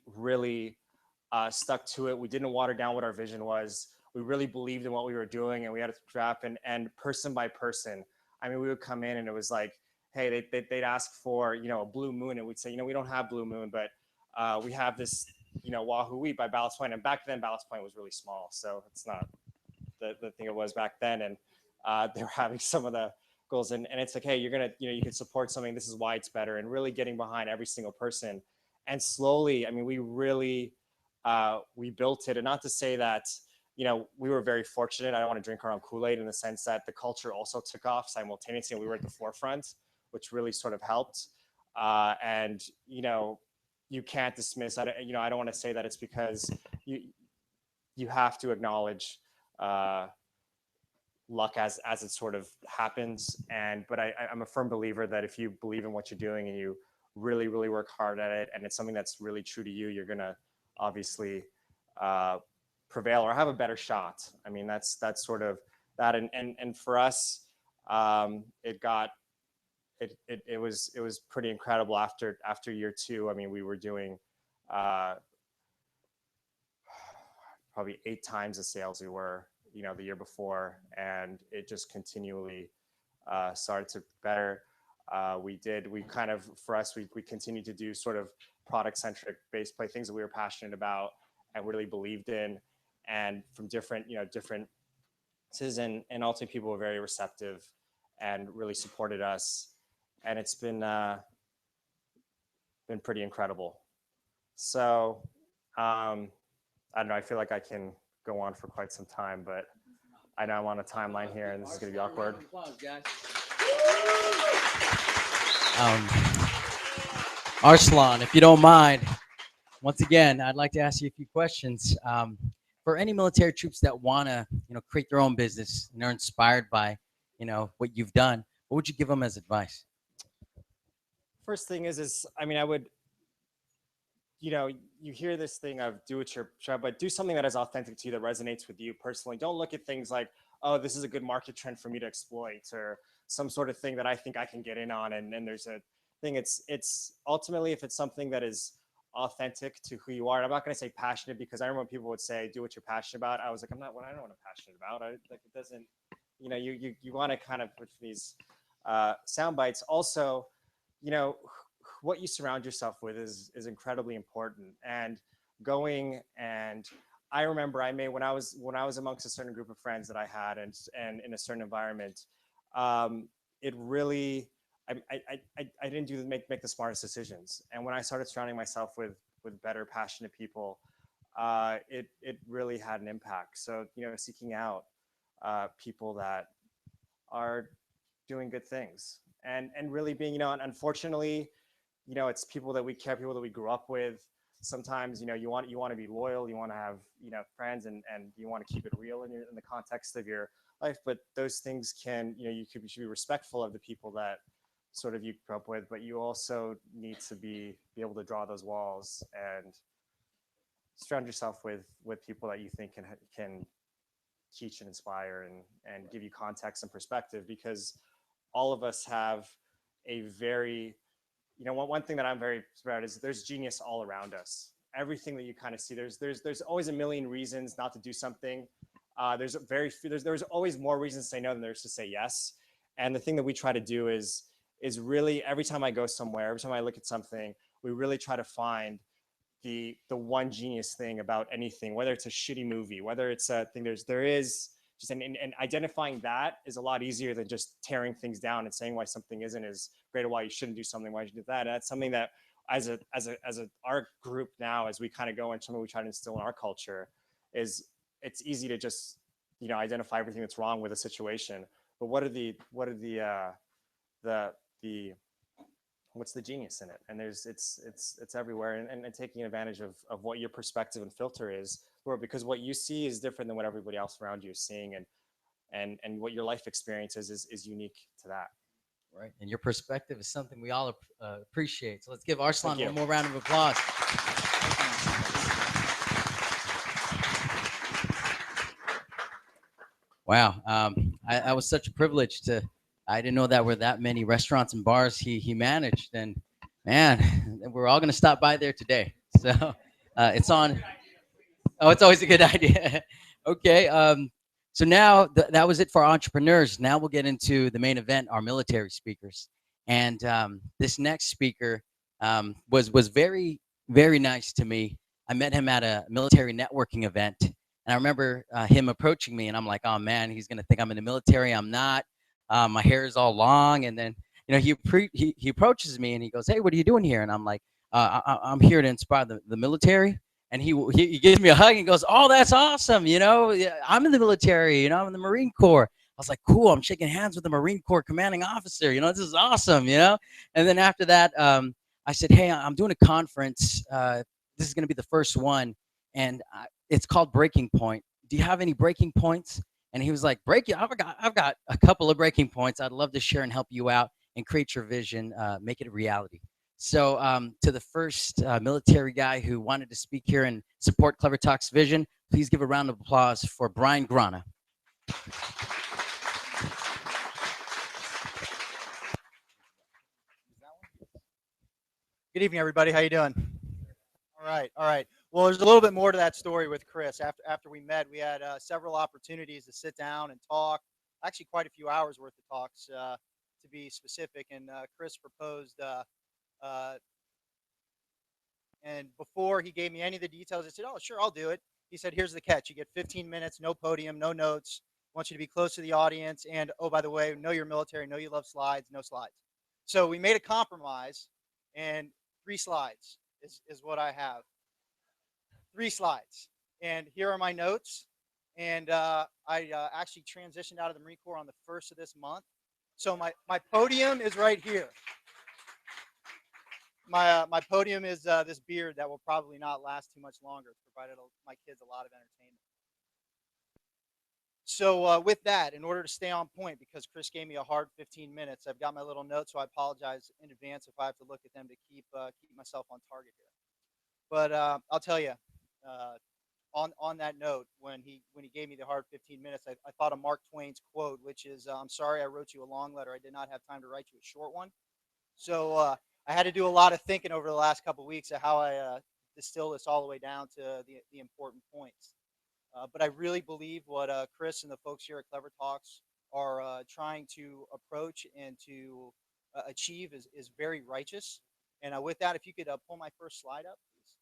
stuck to it. We didn't water down what our vision was. We really believed in what we were doing, and we had to draft, and person by person. I mean, we would come in and it was like, hey, they'd ask for a blue moon, and we'd say, we don't have blue moon, but we have this Wahoo Wheat by Ballast Point, and back then Ballast Point was really small, so it's not the thing it was back then, and they were having some of the goals, and it's like, hey, you're gonna you can support something, this is why it's better, and really getting behind every single person. And slowly, I mean, we really we built it. And not to say that we were very fortunate. I don't want to drink our own Kool-Aid, in the sense that the culture also took off simultaneously, and we were at the forefront, which really sort of helped. And you can't dismiss. I don't want to say that it's because you have to acknowledge luck as it sort of happens. But I'm a firm believer that if you believe in what you're doing and you really work hard at it, and it's something that's really true to you, you're gonna obviously prevail or have a better shot. I mean, that's sort of that. And for us, it was pretty incredible after year two. I mean, we were doing probably 8 times the sales we were the year before, and it just continually started to better. We continued to do sort of product centric base play things that we were passionate about and really believed in, and from different and ultimately people were very receptive and really supported us, and it's been pretty incredible. So I don't know, I feel like I can go on for quite some time, but I know I'm on a timeline here, and this is going to be awkward. Arsalun, if you don't mind, once again, I'd like to ask you a few questions. For any military troops that want to, create their own business and are inspired by, what you've done, what would you give them as advice? First thing is I mean, I would, you hear this thing of do what you're trying, but do something that is authentic to you, that resonates with you personally. Don't look at things like, oh, this is a good market trend for me to exploit, or some sort of thing that I think I can get in on. And there's a thing. It's ultimately, if it's something that is authentic to who you are. And I'm not going to say passionate, because I remember when people would say, do what you're passionate about. I was like, I don't know what I'm passionate about. Like, it doesn't, you want to kind of put these sound bites. Also, what you surround yourself with is incredibly important. And I remember when I was amongst a certain group of friends that I had, and in a certain environment, it really, I didn't make the smartest decisions. And when I started surrounding myself with better, passionate people, it really had an impact. So seeking out people that are doing good things, and really being, unfortunately, it's people that we care, people that we grew up with. sometimes, you want to be loyal, you want to have, friends, and you want to keep it real in the context of your life. But those things can, you should be respectful of the people that sort of you grew up with, but you also need to be able to draw those walls and surround yourself with people that you think can teach and inspire and give you context and perspective, because all of us have a very, one thing that I'm very proud is there's genius all around us. Everything that you kind of see, there's always a million reasons not to do something. There's always more reasons to say no than there's to say yes. And the thing that we try to do is really, every time I go somewhere, every time I look at something, we really try to find the one genius thing about anything, whether it's a shitty movie, whether it's a thing, there is just, and identifying that is a lot easier than just tearing things down and saying why something isn't as great, or why you shouldn't do something, why you should do that. And that's something that as our group now, as we kind of go into something we try to instill in our culture, is it's easy to just, identify everything that's wrong with a situation. But what are the what's the genius in it? And it's everywhere, and taking advantage of what your perspective and filter is, because what you see is different than what everybody else around you is seeing, and what your life experience is unique to that. Right, and your perspective is something we all appreciate. So let's give Arsalun one more round of applause. Wow, I was such a privilege to. I didn't know that were that many restaurants and bars he managed, and man, we're all going to stop by there today. So it's on. Oh, it's always a good idea. Okay, so now that was it for entrepreneurs. Now we'll get into the main event, our military speakers, and this next speaker was very nice to me. I met him at a military networking event, and I remember him approaching me, and I'm like, oh man, he's gonna think I'm in the military. I'm not. My hair is all long, and then he approaches me and he goes, hey, what are you doing here? And I'm like, I'm here to inspire the military. And he gives me a hug and goes, oh, that's awesome. I'm in the military. I'm in the Marine Corps. I was like, cool. I'm shaking hands with the Marine Corps commanding officer. This is awesome. And then after that, I said, hey, I'm doing a conference. This is going to be the first one, and it's called Breakingpoint. Do you have any breaking points? And he was like, I've got a couple of breaking points. I'd love to share and help you out and create your vision, make it a reality. So to the first military guy who wanted to speak here and support Clever Talk's vision, please give a round of applause for Brian Grana. Good evening, everybody. How you doing? All right. Well, there's a little bit more to that story with Chris. After we met, we had several opportunities to sit down and talk. Actually, quite a few hours worth of talks, to be specific. And Chris proposed. And before he gave me any of the details, I said, oh, sure, I'll do it. He said, here's the catch. You get 15 minutes, no podium, no notes. I want you to be close to the audience. And, oh, by the way, know you're military, know you love slides, no slides. So we made a compromise, and 3 slides is what I have. 3 slides. And here are my notes. And I actually transitioned out of the Marine Corps on the 1st of this month. So my podium is right here. My podium is this beard that will probably not last too much longer, provided my kids a lot of entertainment. So with that, in order to stay on point, because Chris gave me a hard 15 minutes, I've got my little notes, so I apologize in advance if I have to look at them to keep myself on target here. But I'll tell you, on that note, when he gave me the hard 15 minutes, I thought of Mark Twain's quote, which is, I'm sorry I wrote you a long letter. I did not have time to write you a short one. So I had to do a lot of thinking over the last couple of weeks of how I distill this all the way down to the important points. But I really believe what Chris and the folks here at Clever Talks are trying to approach and to achieve is very righteous. And with that, if you could pull my first slide up, please.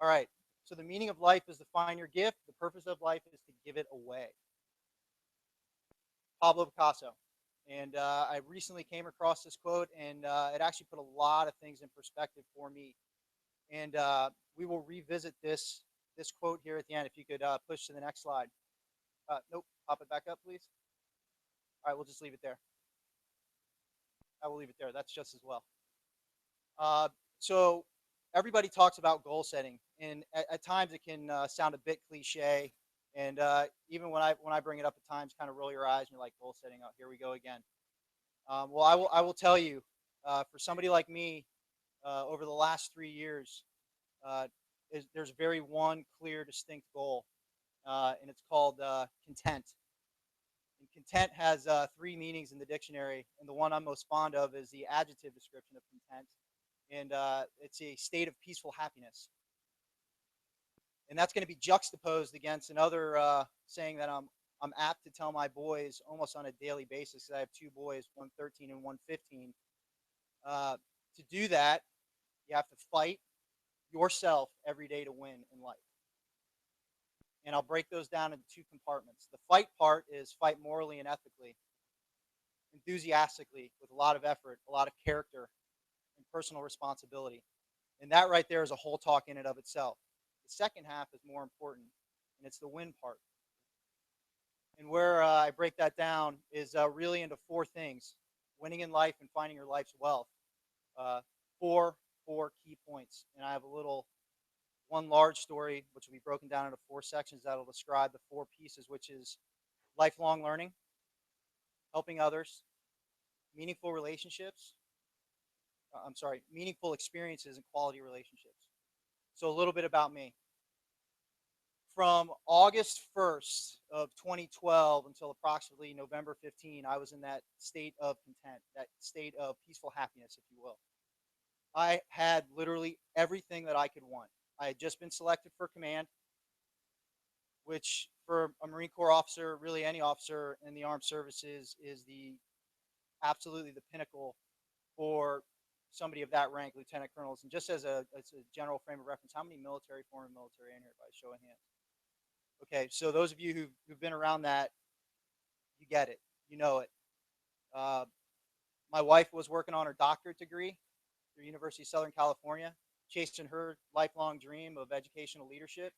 All right. So the meaning of life is to find your gift. The purpose of life is to give it away. Pablo Picasso. And I recently came across this quote, and it actually put a lot of things in perspective for me. And we will revisit this quote here at the end. If you could push to the next slide. Nope, pop it back up, please. All right, we'll just leave it there. I will leave it there. That's just as well. So everybody talks about goal setting, and at times it can sound a bit cliche. And even when I bring it up at times, kind of roll your eyes and you're like, goal setting, oh, here we go again. Well, I will tell you, for somebody like me, over the last 3 years, uh, there's very one clear, distinct goal, and it's called content. And content has 3 meanings in the dictionary, and the one I'm most fond of is the adjective description of content, and it's a state of peaceful happiness. And that's going to be juxtaposed against another saying that I'm apt to tell my boys almost on a daily basis. I have 2 boys, one 13 and one 15. To do that, you have to fight yourself every day to win in life. And I'll break those down into 2 compartments. The fight part is fight morally and ethically, enthusiastically, with a lot of effort, a lot of character, and personal responsibility. And that right there is a whole talk in and of itself. The second half is more important, and it's the win part. And where I break that down is really into 4 things: winning in life and finding your life's wealth. Uh, four key points. And I have one large story, which will be broken down into 4 sections that'll describe the 4 pieces, which is lifelong learning, helping others, meaningful relationships, meaningful experiences and quality relationships. So a little bit about me. From August 1st of 2012 until approximately November 15, I was in that state of content, that state of peaceful happiness, if you will. I had literally everything that I could want. I had just been selected for command, which for a Marine Corps officer, really any officer in the armed services, is absolutely the pinnacle for somebody of that rank, lieutenant colonels. And just as a general frame of reference, how many military, former military in here by show of hands? Okay, so those of you who've been around that, you get it, you know it. My wife was working on her doctorate degree through University of Southern California, chasing her lifelong dream of educational leadership.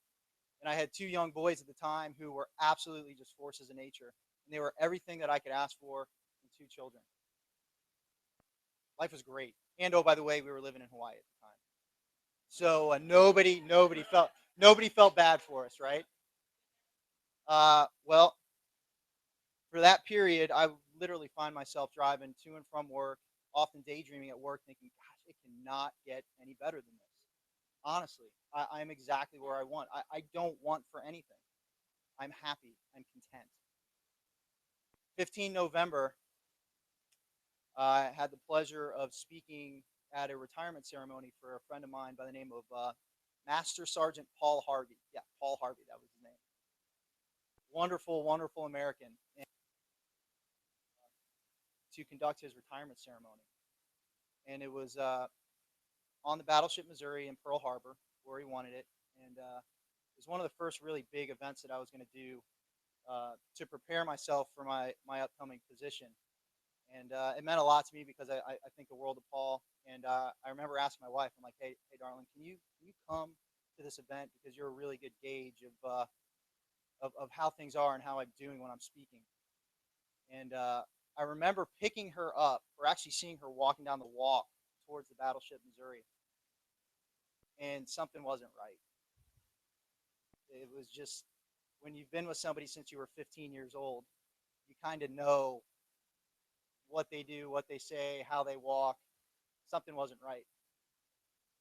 And I had 2 young boys at the time who were absolutely just forces of nature. And they were everything that I could ask for in 2 children. Life was great. And oh, by the way, we were living in Hawaii at the time. So nobody felt bad for us, right? Well, for that period, I literally find myself driving to and from work, often daydreaming at work, thinking, gosh, it cannot get any better than this. Honestly, I'm exactly where I want. I don't want for anything. I'm happy. I'm content. 15 November, I had the pleasure of speaking at a retirement ceremony for a friend of mine by the name of Master Sergeant Paul Harvey. Yeah, Paul Harvey, that was his name. Wonderful, wonderful American. And to conduct his retirement ceremony. And it was on the battleship Missouri in Pearl Harbor, where he wanted it. And it was one of the first really big events that I was going to do to prepare myself for my upcoming position. And it meant a lot to me because I think the world of Paul. And I remember asking my wife, I'm like, hey, darling, can you come to this event, because you're a really good gauge of how things are and how I'm doing when I'm speaking. And I remember picking her up, or actually seeing her walking down the walk towards the battleship Missouri, and something wasn't right. It was just, when you've been with somebody since you were 15 years old, you kind of know what they do, what they say, how they walk. Something wasn't right.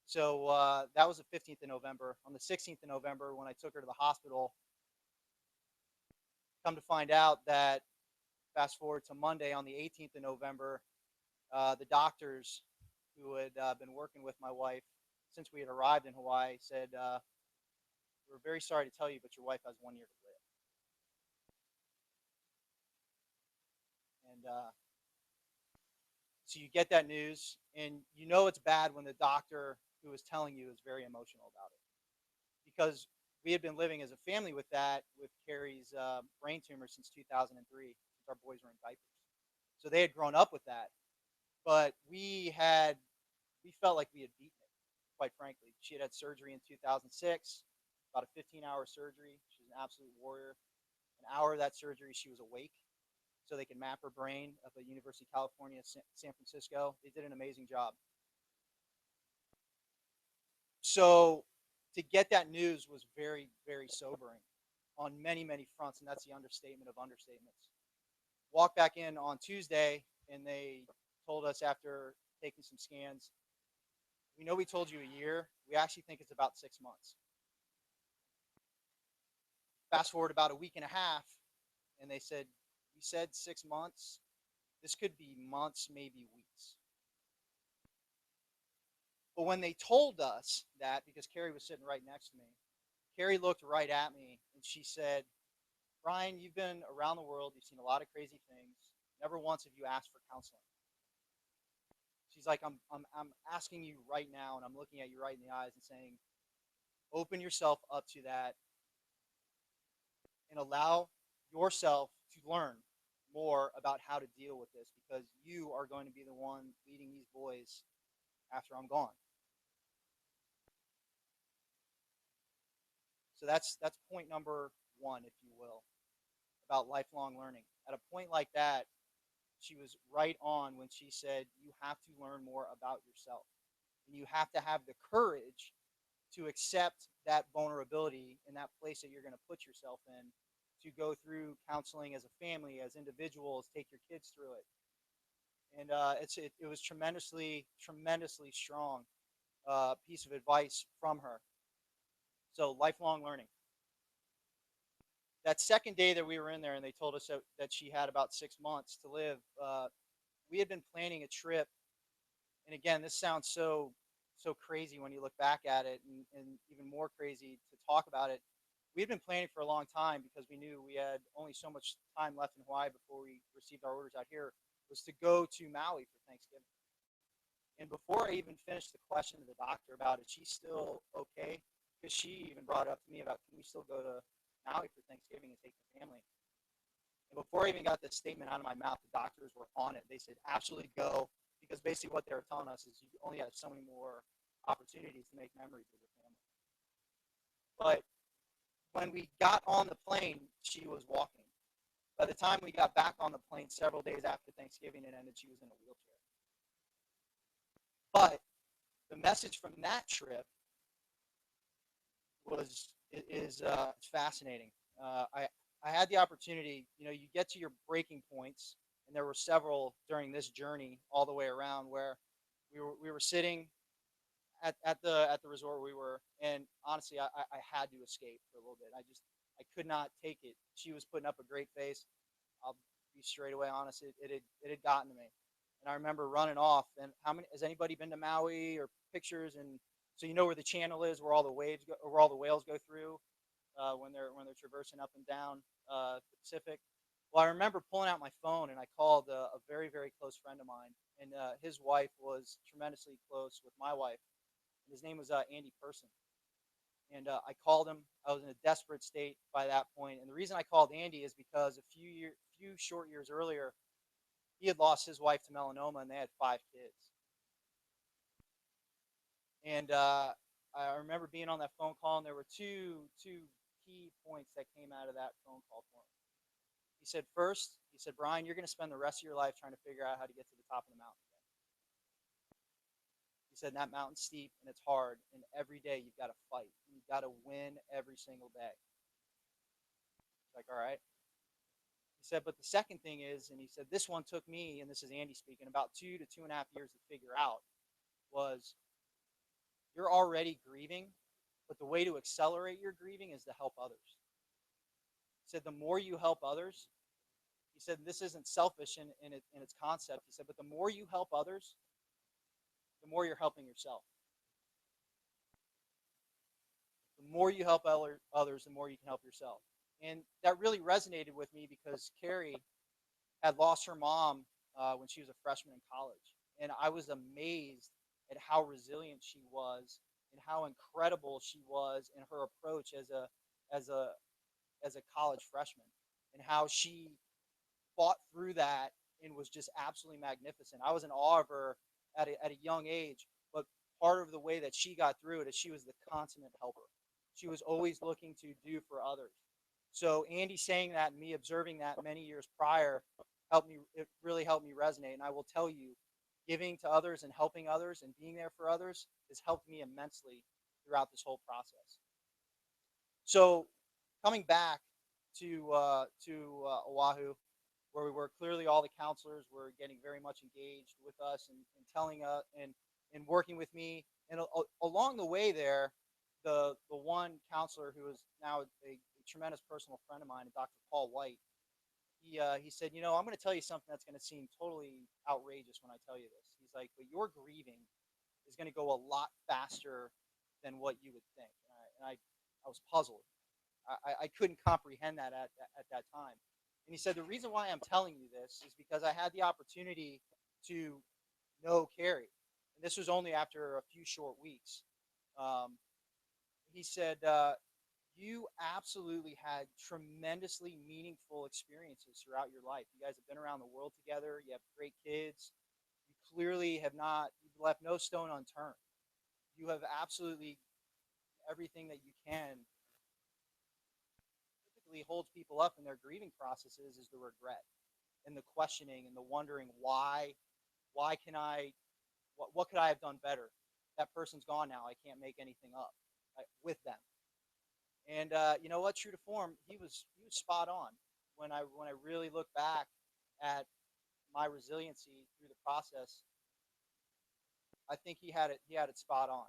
So that was the 15th of November. On the 16th of November, when I took her to the hospital, come to find out that, fast forward to Monday, on the 18th of November, the doctors who had been working with my wife since we had arrived in Hawaii said, we're very sorry to tell you, but your wife has 1 year to live. And so you get that news, and you know it's bad when the doctor who is telling you is very emotional about it. Because we had been living as a family with Carrie's brain tumor since 2003, since our boys were in diapers. So they had grown up with that. But we felt like we had beaten it, quite frankly. She had had surgery in 2006, about a 15-hour surgery. She's an absolute warrior. An hour of that surgery, she was awake, so they could map her brain up at University of California, San Francisco. They did an amazing job. So to get that news was very, very sobering on many, many fronts, and that's the understatement of understatements. Walked back in on Tuesday, and they told us after taking some scans, we know we told you a year. We actually think it's about 6 months. Fast forward about a week and a half, and they said, we said 6 months. This could be months, maybe weeks. But when they told us that, because Carrie was sitting right next to me, Carrie looked right at me and she said, Brian, you've been around the world. You've seen a lot of crazy things. Never once have you asked for counseling. She's like, I'm asking you right now, and I'm looking at you right in the eyes and saying, open yourself up to that and allow yourself to learn more about how to deal with this, because you are going to be the one leading these boys after I'm gone. So that's point number one, if you will, about lifelong learning. At a point like that, she was right on when she said, you have to learn more about yourself. And you have to have the courage to accept that vulnerability in that place that you're going to put yourself in, to go through counseling as a family, as individuals, take your kids through it. And it was tremendously, tremendously strong piece of advice from her. So lifelong learning. That second day that we were in there and they told us that she had about 6 months to live, we had been planning a trip. And again, this sounds so crazy when you look back at it, and even more crazy to talk about it. We had been planning for a long time because we knew we had only so much time left in Hawaii before we received our orders out here, was to go to Maui for Thanksgiving. And before I even finished the question to the doctor about it, she's still okay, because she even brought it up to me about, can we still go to Maui for Thanksgiving and take the family? And before I even got this statement out of my mouth, the doctors were on it. They said, absolutely go, because basically what they were telling us is you only have so many more opportunities to make memories with your family. But when we got on the plane, she was walking. By the time we got back on the plane several days after Thanksgiving it ended, she was in a wheelchair. But the message from that trip is fascinating. I had the opportunity, you get to your breaking points, and there were several during this journey all the way around, where we were sitting at the resort we were, and honestly, I had to escape for a little bit. I could not take it. She was putting up a great face. I'll be straight away honest. It had gotten to me, and I remember running off. And has anybody been to Maui or pictures? And so where the channel is, where all the waves go, or where all the whales go through when they're traversing up and down the Pacific. Well, I remember pulling out my phone and I called a very, very close friend of mine, and his wife was tremendously close with my wife. His name was Andy Person. And I called him. I was in a desperate state by that point. And the reason I called Andy is because a few short years earlier, he had lost his wife to melanoma, and they had 5 kids. And I remember being on that phone call, and there were two key points that came out of that phone call for him. He said, first, Brian, you're going to spend the rest of your life trying to figure out how to get to the top of the mountain. He said, that mountain's steep and it's hard, and every day you've got to fight. You've got to win every single day. Like, all right. He said, but the second thing is, and he said, this one took me, and this is Andy speaking, about 2 to 2.5 years to figure out, was you're already grieving, but the way to accelerate your grieving is to help others. He said, the more you help others, he said, this isn't selfish in its concept. He said, but the more you help others, the more you're helping yourself. The more you help others, the more you can help yourself. And that really resonated with me because Carrie had lost her mom when she was a freshman in college. And I was amazed at how resilient she was and how incredible she was in her approach as a college freshman, and how she fought through that and was just absolutely magnificent. I was in awe of her at a young age, but part of the way that she got through it is she was the consummate helper. She was always looking to do for others. So Andy saying that and me observing that many years prior it really helped me resonate. And I will tell you, giving to others and helping others and being there for others has helped me immensely throughout this whole process. So coming back to Oahu, where we were, clearly all the counselors were getting very much engaged with us and telling us and working with me. And along the way there, the one counselor who is now a tremendous personal friend of mine, Dr. Paul White, he said, you know, I'm going to tell you something that's going to seem totally outrageous when I tell you this. He's like, but your grieving is going to go a lot faster than what you would think. I was puzzled. I couldn't comprehend that at that time. And he said, the reason why I'm telling you this is because I had the opportunity to know Carrie. And this was only after a few short weeks. He said, you absolutely had tremendously meaningful experiences throughout your life. You guys have been around the world together. You have great kids. You clearly have not, you've left no stone unturned. You have absolutely everything that you can. Typically holds people up in their grieving processes is the regret and the questioning and the wondering why can I, what could I have done better? That person's gone now. I can't make anything up with them. And you know what? True to form, he was spot on. When I really look back at my resiliency through the process, I think he had it spot on.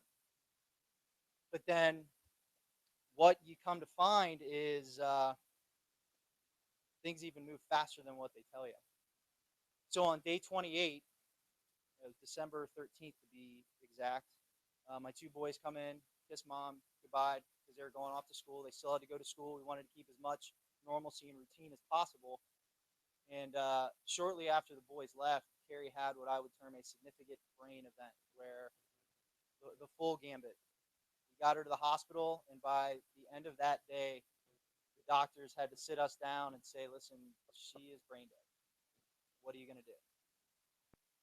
But then, what you come to find is things even move faster than what they tell you. So on day 28, December 13th to be exact, my two boys come in, kiss mom goodbye because they were going off to school. They still had to go to school. We wanted to keep as much normalcy and routine as possible. And shortly after the boys left, Carrie had what I would term a significant brain event, where the full gambit. We got her to the hospital, and by the end of that day, the doctors had to sit us down and say, listen, she is brain dead. What are you going to do?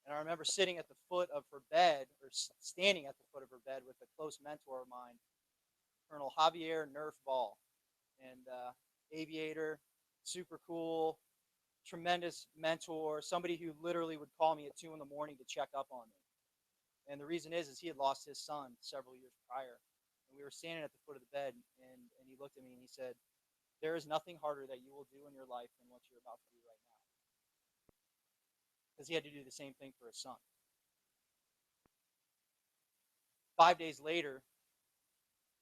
And I remember sitting at the foot of her bed, or standing at the foot of her bed with a close mentor of mine, Colonel Javier Nerf Ball, and aviator, super cool, tremendous mentor, somebody who literally would call me at 2 a.m. to check up on me. And the reason is he had lost his son several years prior. And we were standing at the foot of the bed, and he looked at me and he said, there is nothing harder that you will do in your life than what you're about to do right now. Because he had to do the same thing for his son. 5 days later,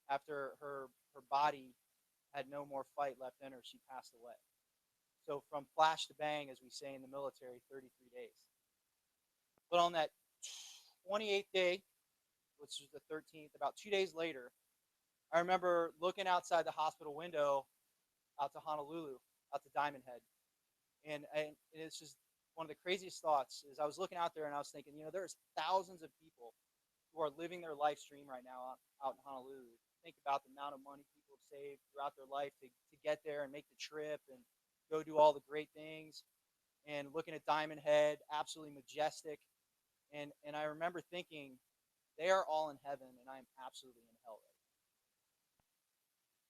after her body had no more fight left in her, she passed away. So from flash to bang, as we say in the military, 33 days. But on that 28th day, which was the 13th, about 2 days later, I remember looking outside the hospital window out to Honolulu, out to Diamond Head. And it's just one of the craziest thoughts is I was looking out there and I was thinking, you know, there's thousands of people who are living their life stream right now out in Honolulu. Think about the amount of money people have saved throughout their life to get there and make the trip and go do all the great things. And looking at Diamond Head, absolutely majestic. And I remember thinking, they are all in heaven and I am absolutely in hell right now.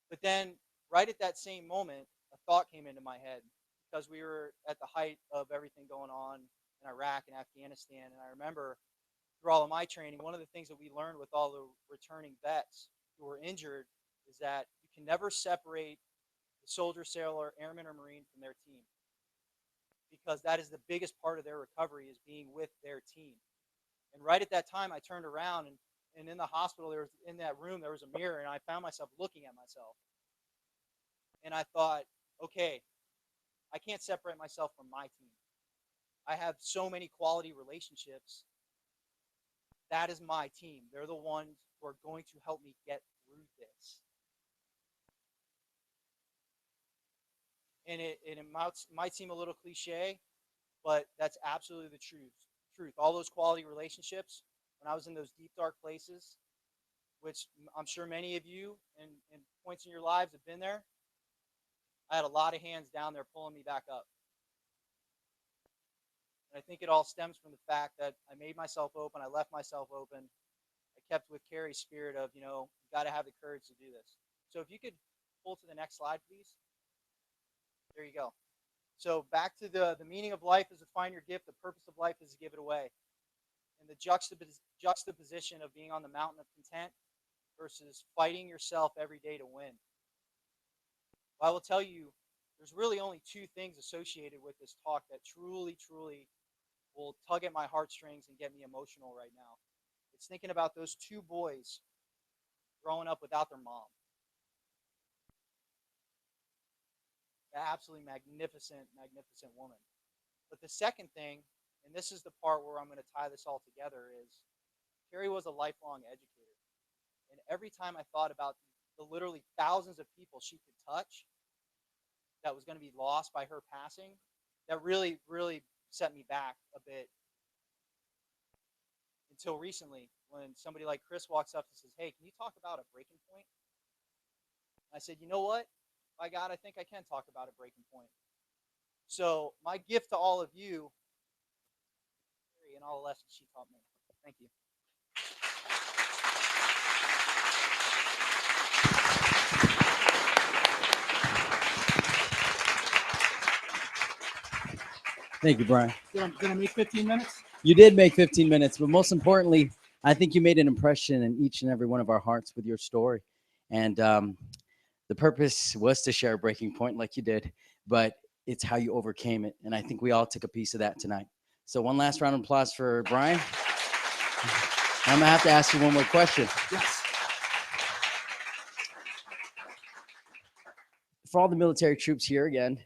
But then, right at that same moment, a thought came into my head because we were at the height of everything going on in Iraq and Afghanistan. And I remember through all of my training, one of the things that we learned with all the returning vets who were injured is that you can never separate the soldier, sailor, airman, or Marine from their team, because that is the biggest part of their recovery, is being with their team. And right at that time, I turned around and in the hospital, in that room, there was a mirror, and I found myself looking at myself. And I thought, okay, I can't separate myself from my team. I have so many quality relationships. That is my team. They're the ones who are going to help me get through this. And it might seem a little cliche, but that's absolutely the truth. All those quality relationships, when I was in those deep, dark places, which I'm sure many of you in points in your lives have been there, I had a lot of hands down there pulling me back up. And I think it all stems from the fact that I made myself open. I left myself open. I kept with Carrie's spirit of, you know, you got to have the courage to do this. So if you could pull to the next slide, please. There you go. So back to the meaning of life is to find your gift. The purpose of life is to give it away. And the juxtaposition of being on the mountain of content versus fighting yourself every day to win? Well, I will tell you, there's really only two things associated with this talk that truly, truly will tug at my heartstrings and get me emotional right now. It's thinking about those two boys growing up without their mom. An absolutely magnificent, magnificent woman. But the second thing, and this is the part where I'm going to tie this all together, is Carrie was a lifelong educator. And every time I thought about the literally thousands of people she could touch that was going to be lost by her passing, that really, really set me back a bit. Until recently, when somebody like Chris walks up and says, "Hey, can you talk about a breaking point?" I said, "You know what? By God, I think I can talk about a breaking point." So my gift to all of you, and all the lessons she taught me. Thank you. Thank you, Brian. Did I make 15 minutes? You did make 15 minutes, but most importantly, I think you made an impression in each and every one of our hearts with your story. And the purpose was to share a breaking point like you did, but it's how you overcame it. And I think we all took a piece of that tonight. So one last round of applause for Brian. I'm gonna have to ask you one more question. Yes. For all the military troops here again,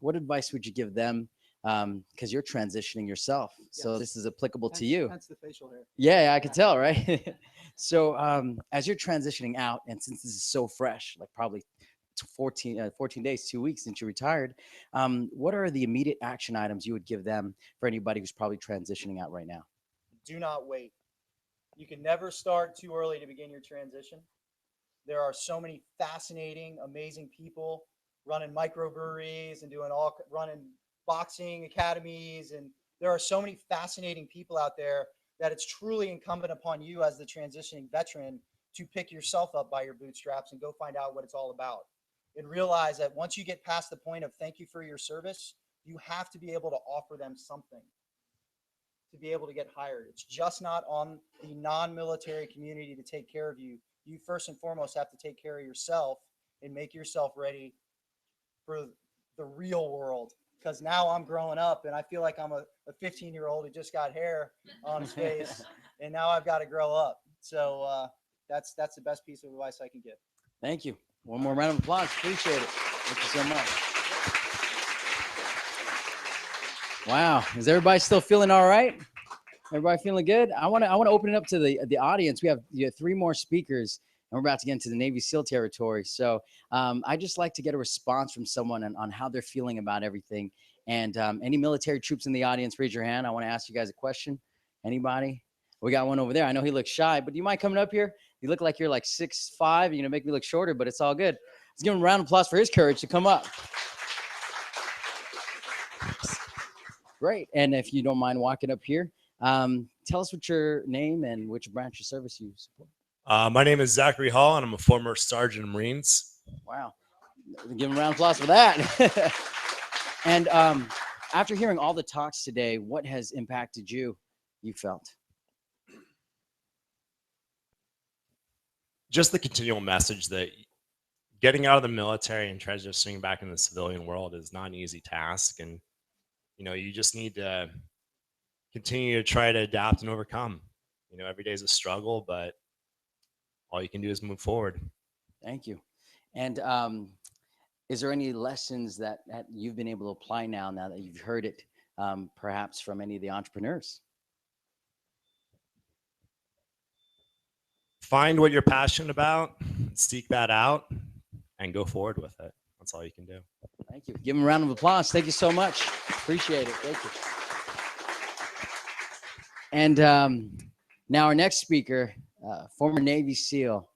what advice would you give them? Because you're transitioning yourself, so Yes. this is applicable to you. Hence the facial hair. Yeah, I could tell, right? So as you're transitioning out, and since this is so fresh, like probably 14 days, 2 weeks since you retired, what are the immediate action items you would give them for anybody who's probably transitioning out right now? Do not wait. You can never start too early to begin your transition. There are so many fascinating, amazing people running microbreweries and running boxing academies. And there are so many fascinating people out there that it's truly incumbent upon you as the transitioning veteran to pick yourself up by your bootstraps and go find out what it's all about. And realize that once you get past the point of thank you for your service, you have to be able to offer them something to be able to get hired. It's just not on the non-military community to take care of you. You first and foremost have to take care of yourself and make yourself ready for the real world. Because now I'm growing up and I feel like I'm a 15-year-old who just got hair on his face, and now I've got to grow up. So that's the best piece of advice I can give. Thank you. One more round of applause. Appreciate it. Thank you so much. Wow. Is everybody still feeling all right? Everybody feeling good? I want to open it up to the audience. We have 3 more speakers, and we're about to get into the Navy SEAL territory. So I just like to get a response from someone on how they're feeling about everything. And any military troops in the audience, raise your hand. I want to ask you guys a question. Anybody? We got one over there. I know he looks shy, but do you mind coming up here? You look like you're like 6'5". You're going to make me look shorter, but it's all good. Let's give him a round of applause for his courage to come up. Great. And if you don't mind walking up here, tell us what your name and which branch of service you support. My name is Zachary Hall, and I'm a former Sergeant in Marines. Wow. Give him a round of applause for that. And after hearing all the talks today, what has impacted you felt? Just the continual message that getting out of the military and transitioning back into the civilian world is not an easy task. And, you just need to continue to try to adapt and overcome. Every day is a struggle, but all you can do is move forward. Thank you. And is there any lessons that you've been able to apply now that you've heard it, perhaps from any of the entrepreneurs? Find what you're passionate about, seek that out, and go forward with it. That's all you can do. Thank you. Give him a round of applause. Thank you so much. Appreciate it. Thank you. And now our next speaker, former Navy SEAL.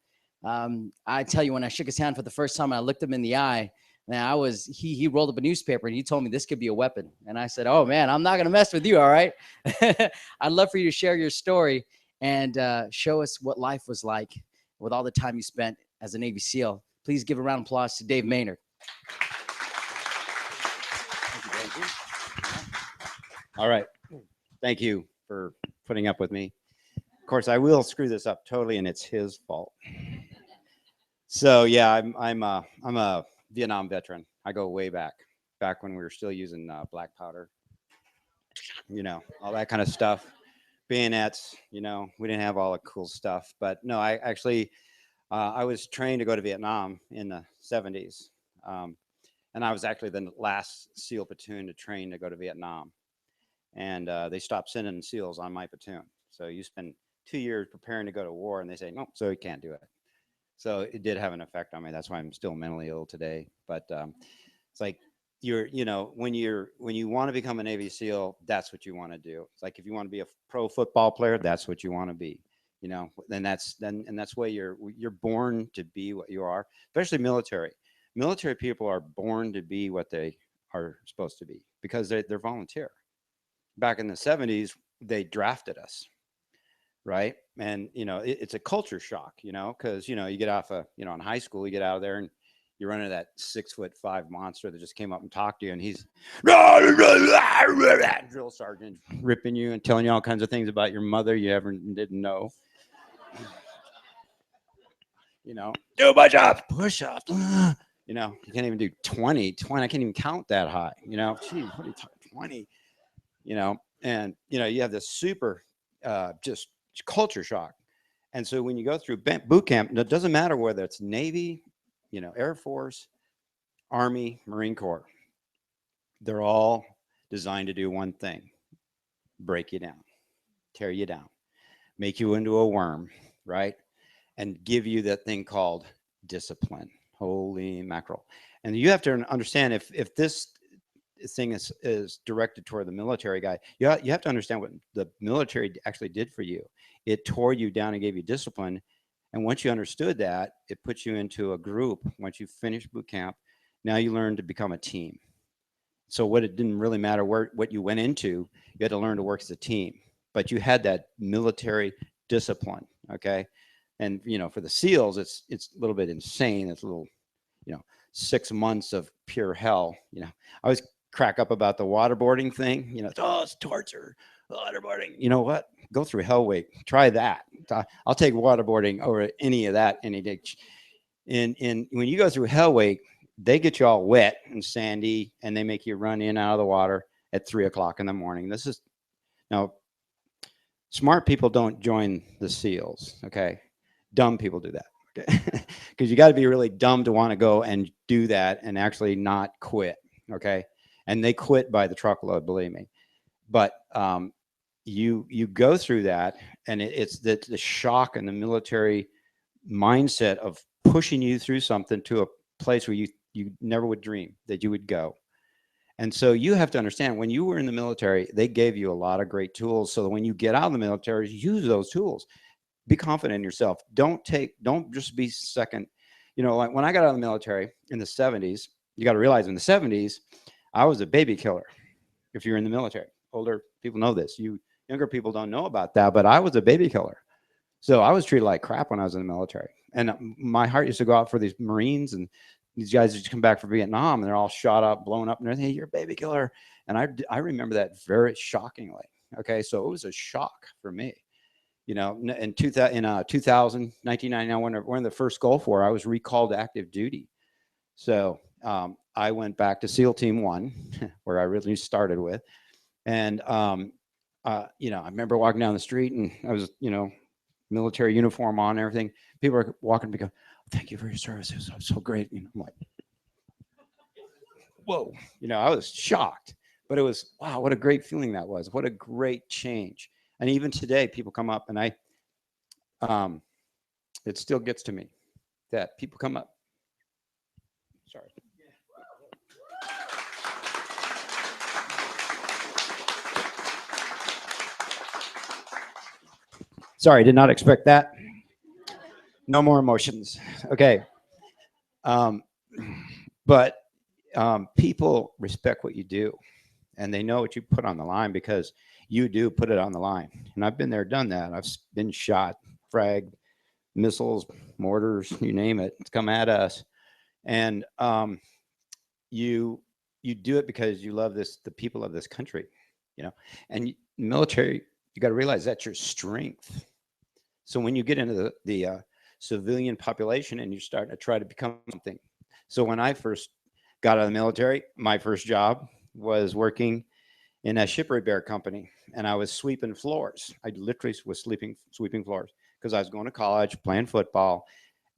I tell you, when I shook his hand for the first time, and I looked him in the eye, man, he rolled up a newspaper and he told me this could be a weapon. And I said, oh man, I'm not going to mess with you. All right. I'd love for you to share your story and show us what life was like with all the time you spent as a Navy SEAL. Please give a round of applause to Dave Maynard. All right. Thank you for putting up with me. course, I will screw this up totally, and it's his fault. So yeah, I'm a Vietnam veteran. I go way back when we were still using black powder, all that kind of stuff. Bayonets, we didn't have all the cool stuff. But no, I actually, I was trained to go to Vietnam in the 70s. And I was actually the last SEAL platoon to train to go to Vietnam. And they stopped sending SEALs on my platoon. So you spend 2 years preparing to go to war, and they say, no, so you can't do it. So it did have an effect on me. That's why I'm still mentally ill today. But it's like, when you want to become a Navy SEAL, that's what you want to do. It's like if you want to be a pro football player, that's what you want to be. Then that's why you're born to be what you are. Especially military. Military people are born to be what they are supposed to be because they're volunteer. Back in the 70s, they drafted us, right? And it's a culture shock, because you get off in high school, you get out of there and you run into that 6'5" monster that just came up and talked to you, and he's drill sergeant ripping you and telling you all kinds of things about your mother you ever didn't know. Do push-ups. You can't even do 20. I can't even count that high. Geez, what are you talking 20? And you have this super just culture shock. And so when you go through boot camp, it doesn't matter whether it's Navy, Air Force, Army, Marine Corps. They're all designed to do one thing: break you down, tear you down, make you into a worm, right? And give you that thing called discipline. Holy mackerel. And you have to understand if this thing is directed toward the military guy, you have to understand what the military actually did for you. It tore you down and gave you discipline. And once you understood that, it puts you into a group. Once you finish boot camp, now you learn to become a team. So it didn't really matter what you went into, you had to learn to work as a team. But you had that military discipline, okay? And for the SEALs, it's a little bit insane. It's a little, 6 months of pure hell. I always crack up about the waterboarding thing. It's torture, waterboarding. You know what? Go through Hell Week. Try that. I'll take waterboarding over any of that any day. And when you go through Hell Week, they get you all wet and sandy, and they make you run in and out of the water at 3 o'clock in the morning. Now, smart people don't join the SEALs. Okay. Dumb people do that, okay? Because you got to be really dumb to want to go and do that and actually not quit, okay? And they quit by the truckload, believe me. But you go through that, and it's the shock and the military mindset of pushing you through something to a place where you never would dream that you would go. And so you have to understand, when you were in the military, they gave you a lot of great tools so that when you get out of the military, use those tools. Be confident in yourself. Don't just be second. Like when I got out of the military in the 70s, you got to realize in the 70s, I was a baby killer. If you're in the military, older people know this. You younger people don't know about that, but I was a baby killer. So I was treated like crap when I was in the military. And my heart used to go out for these Marines and these guys just come back from Vietnam and they're all shot up, blown up, and everything. Hey, you're a baby killer. And I remember that very shockingly. Okay, so it was a shock for me. In 1999, when the first Gulf War, I was recalled to active duty. So I went back to SEAL Team 1, where I really started with. And, I remember walking down the street and I was, military uniform on and everything. People are walking and go, thank you for your service. It was so great. I'm like, whoa. I was shocked. But it was, wow, what a great feeling that was. What a great change. And even today, people come up and it still gets to me that people come up. Sorry. Sorry, did not expect that. No more emotions. Okay. But people respect what you do. And they know what you put on the line because you do put it on the line. And I've been there, done that. I've been shot, fragged, missiles, mortars, you name it. It's come at us. And you do it because you love the people of this country, And military, you got to realize that's your strength. So when you get into the civilian population and you start to try to become something. So when I first got out of the military, my first job was working in a ship repair company, and I was sweeping floors. I literally was sweeping floors because I was going to college, playing football,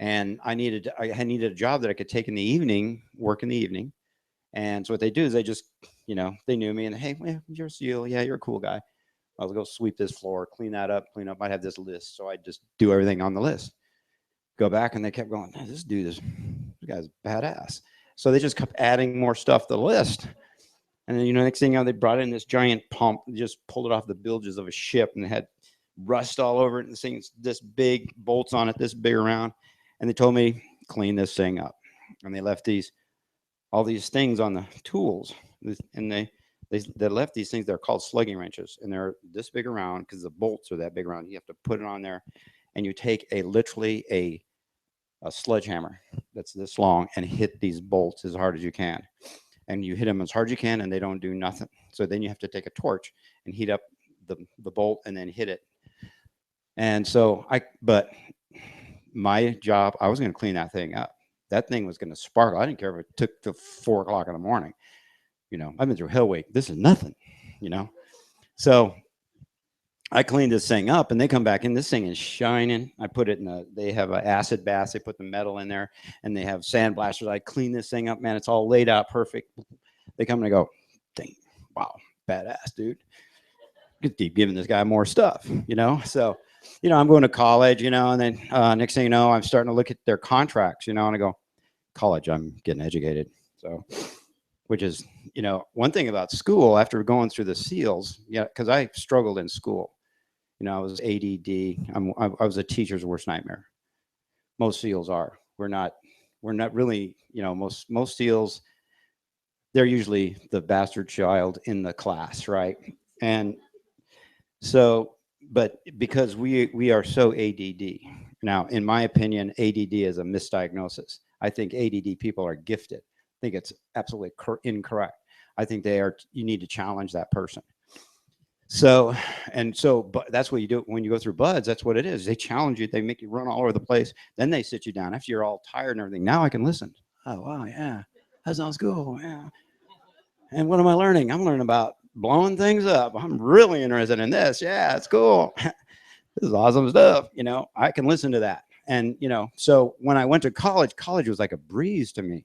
and I needed a job that I could take in the evening, work in the evening. And so what they do is they just, they knew me and, hey, well, you're a SEAL. Yeah, you're a cool guy. I'll go sweep this floor, clean that up, clean up. I'd have this list. So I'd just do everything on the list. Go back, and they kept going, this guy's badass. So they just kept adding more stuff to the list. And then, next thing you know, they brought in this giant pump, just pulled it off the bilges of a ship, and it had rust all over it. And this big bolts on it, this big around. And they told me, clean this thing up. And they left all these things on the tools. And they left these things. They're called slugging wrenches. And they're this big around because the bolts are that big around. You have to put it on there. And you take literally a sledgehammer that's this long and hit these bolts as hard as you can. And you hit them as hard as you can, and they don't do nothing. So then you have to take a torch and heat up the bolt and then hit it. And so but my job, I was going to clean that thing up. That thing was going to sparkle. I didn't care if it took till 4 o'clock in the morning. I've been through hell week. This is nothing, So I cleaned this thing up, and they come back in. This thing is shining. I put it they have an acid bath. They put the metal in there, and they have sandblasters. I clean this thing up, man. It's all laid out perfect. They come and I go, dang, wow, badass, dude. Keep giving this guy more stuff, So, I'm going to college, and then next thing you know, I'm starting to look at their contracts, and I go, college, I'm getting educated. So, which is, one thing about school after going through the SEALs, because I struggled in school. I was ADD. I was a teacher's worst nightmare. Most SEALs are. We're not really, most SEALs, they're usually the bastard child in the class, right? And so, but because we are so ADD. Now, in my opinion, ADD is a misdiagnosis. I think ADD people are gifted. I think it's absolutely incorrect. I think you need to challenge that person. So, but that's what you do when you go through BUDS. That's what it is. They challenge you. They make you run all over the place. Then they sit you down after you're all tired and everything. Now I can listen. Oh, wow. Yeah. That sounds cool. Yeah. And what am I learning? I'm learning about blowing things up. I'm really interested in this. Yeah, it's cool. This is awesome stuff. I can listen to that. And, so when I went to college was like a breeze to me.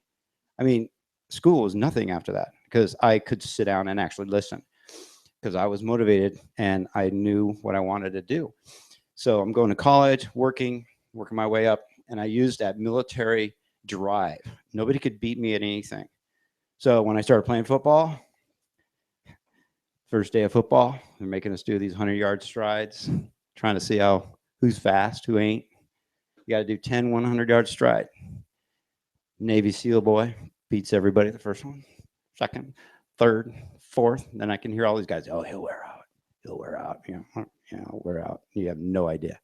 I mean, school was nothing after that because I could sit down and actually listen. Because I was motivated and I knew what I wanted to do. So I'm going to college, working my way up, and I used that military drive. Nobody could beat me at anything. So when I started playing football, first day of football, they're making us do these 100-yard strides, trying to see who's fast, who ain't. You got to do 10 100-yard stride. Navy SEAL boy beats everybody the first one, second, third, fourth. Then I can hear all these guys, oh, he'll wear out. He'll wear out. Wear out. You have no idea.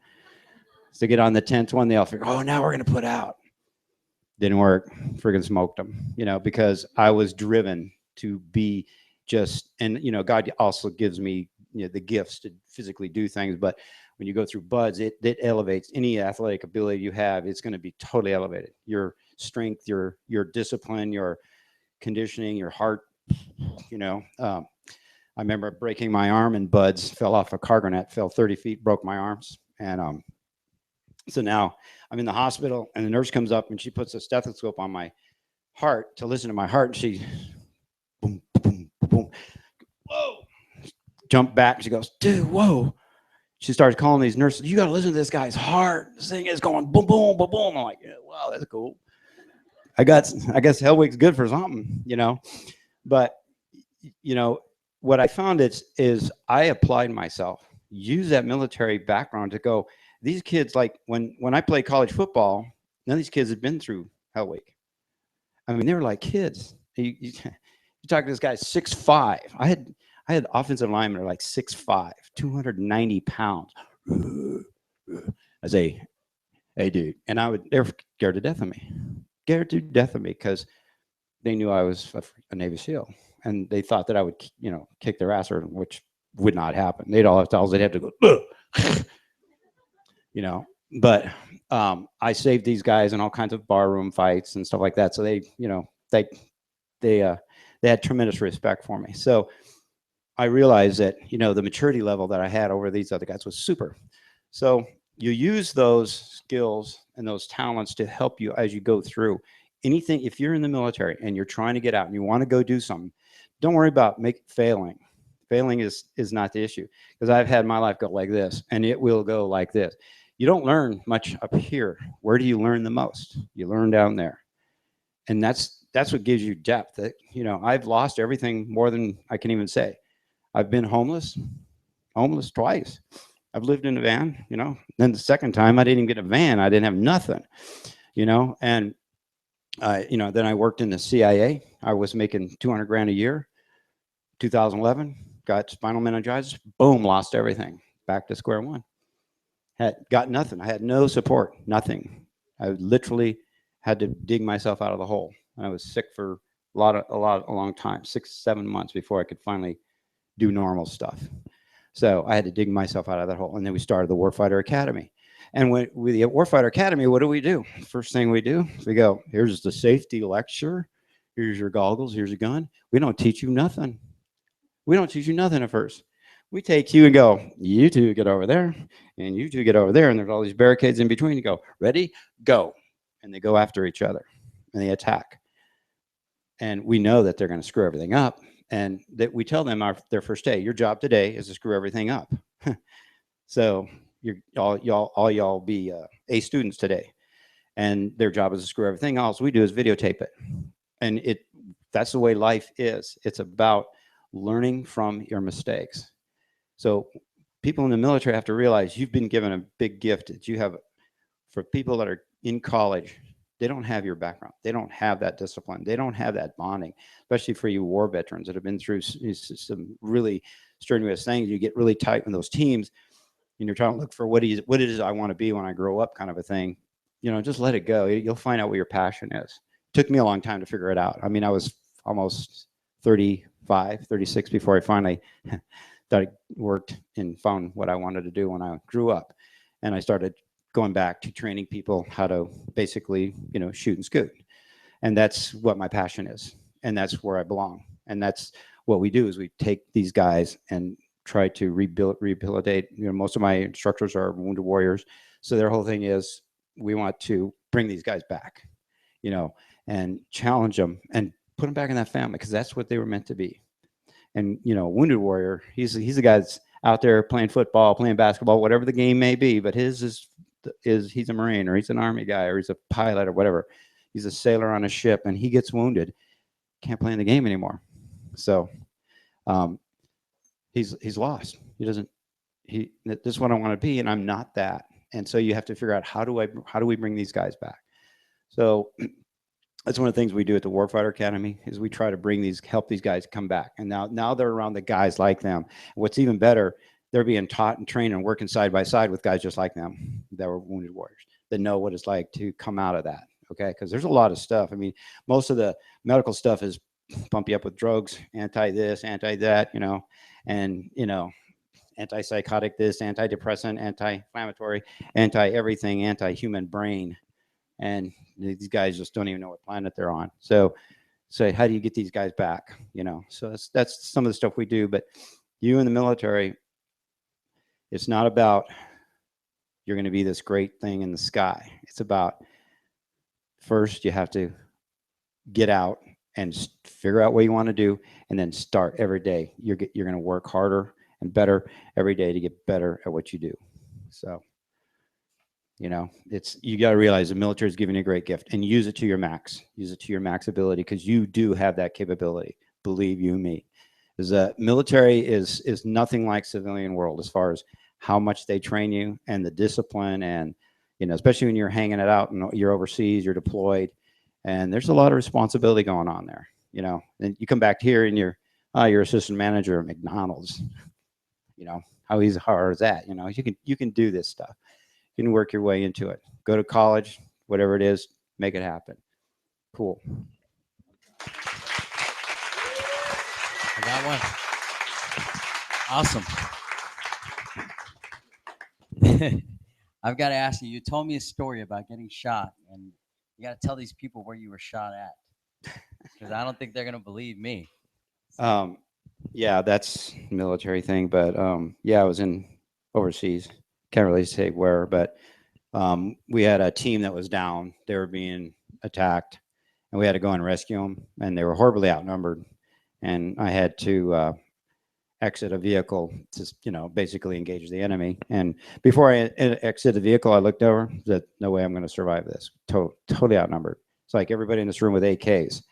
So get on the 10th one, they all figure, oh, now we're going to put out. Didn't work. Friggin' smoked them, because I was driven to be and God also gives me the gifts to physically do things. But when you go through BUDS, it elevates any athletic ability you have. It's going to be totally elevated. Your strength, your discipline, your conditioning, your heart. I remember breaking my arm in BUDS, fell off a cargo net, fell 30 feet, broke my arms. And so now I'm in the hospital, and the nurse comes up and she puts a stethoscope on my heart to listen to my heart. And she, boom, boom, boom, whoa, jumped back. She goes, dude, whoa. She starts calling these nurses. You got to listen to this guy's heart. This thing is going boom, boom, boom, boom. I'm like, yeah, wow, that's cool. I guess Hell Week's good for something, But, what I found is I applied myself, use that military background to go, these kids, like when I played college football, none of these kids had been through Hell Week. I mean, they were like kids. You talk to this guy 6'5". I had offensive linemen that are like 6'5", 290 pounds. I say, hey, dude. And they were scared to death of me. Scared to death of me because they knew I was a Navy SEAL. And they thought that I would, kick their ass, which would not happen. They'd have to go, ugh. you know. But I saved these guys in all kinds of barroom fights and stuff like that. So they, you know, they had tremendous respect for me. So I realized that, you know, the maturity level that I had over these other guys was super. So you use those skills and those talents to help you as you go through anything. If you're in the military and you're trying to get out and you want to go do something, don't worry about failing. Failing is not the issue, because I've had my life go like this and it will go like this. You don't learn much up here. Where do you learn the most? You learn down there. And that's what gives you depth. That, you know, I've lost everything more than I can even say. I've been homeless twice. I've lived in a van, you know. Then the second time I didn't even get a van. I didn't have nothing, you know. And you know, then I worked in the CIA. I was making 200 grand a year. 2011, got spinal meningitis. Boom, lost everything. Back to square one. Had got nothing. I had no support, nothing. I literally had to dig myself out of the hole. I was sick for a long time, 6-7 months before I could finally do normal stuff. So I had to dig myself out of that hole. And then we started the Warfighter Academy. And with the Warfighter Academy, what do? First thing we do is we go, here's the safety lecture. Here's your goggles. Here's your gun. We don't teach you nothing. We don't teach you nothing at first. We take you and go, you two get over there, and you two get over there, and there's all these barricades in between. You go, ready, go. And they go after each other, and they attack. And we know that they're going to screw everything up, and that we tell them their first day, your job today is to screw everything up. So y'all be A students today, and their job is to screw everything. All we do is videotape it, and that's the way life is. It's about learning from your mistakes. So people in the military have to realize you've been given a big gift that you have. For people that are in college, they don't have your background. They don't have that discipline. They don't have that bonding, especially for you war veterans that have been through some really strenuous things. You get really tight in those teams, and you're trying to look for what it is I want to be when I grow up, kind of a thing. You know, just let it go. You'll find out what your passion is. It took me a long time to figure it out. I mean, I was almost 35, 36 before I finally that I worked and found what I wanted to do when I grew up. And I started going back to training people how to basically, you know, shoot and scoot. And that's what my passion is. And that's where I belong. And that's what we do is we take these guys and try to rehabilitate. You know, most of my instructors are wounded warriors. So their whole thing is we want to bring these guys back, you know, and challenge them and put them back in that family, because that's what they were meant to be. And, you know, wounded warrior, he's a guy that's out there playing football, playing basketball, whatever the game may be, but his is he's a Marine, or he's an Army guy, or he's a pilot, or whatever. He's a sailor on a ship, and he gets wounded, can't play in the game anymore. So he's lost. This is what I want to be, and I'm not that. And so you have to figure out how do we bring these guys back. So that's one of the things we do at the Warfighter Academy is we try to help these guys come back. And now they're around the guys like them. What's even better, they're being taught and trained and working side by side with guys just like them that were wounded warriors that know what it's like to come out of that. Okay, because there's a lot of stuff. I mean, most of the medical stuff is pump you up with drugs, anti this, anti that, you know, and you know, antipsychotic this, antidepressant, anti-inflammatory, anti-everything, anti-human brain. And these guys just don't even know what planet they're on. So how do you get these guys back? You know, so that's some of the stuff we do. But you in the military, it's not about you're going to be this great thing in the sky. It's about first you have to get out and figure out what you want to do, and then start every day. You're going to work harder and better every day to get better at what you do. So, you know, you got to realize the military is giving you a great gift, and use it to your max. Use it to your max ability, because you do have that capability. Believe you me. Because the military is nothing like civilian world as far as how much they train you and the discipline, and you know, especially when you're hanging it out and you're overseas, you're deployed, and there's a lot of responsibility going on there. You know, and you come back here and you're assistant manager at McDonald's. You know, how hard is that? You know, you can do this stuff. You can work your way into it. Go to college, whatever it is, make it happen. Cool. I got one. Awesome. I've got to ask you. You told me a story about getting shot, and you got to tell these people where you were shot at, because I don't think they're gonna believe me. Yeah, that's a military thing, but yeah, I was in overseas. Can't really say where, but we had a team that was down. They were being attacked, and we had to go and rescue them. And they were horribly outnumbered. And I had to exit a vehicle to, basically engage the enemy. And before I exit the vehicle, I looked over. Said, "No way, I'm going to survive this. Totally outnumbered." It's like everybody in this room with AKs.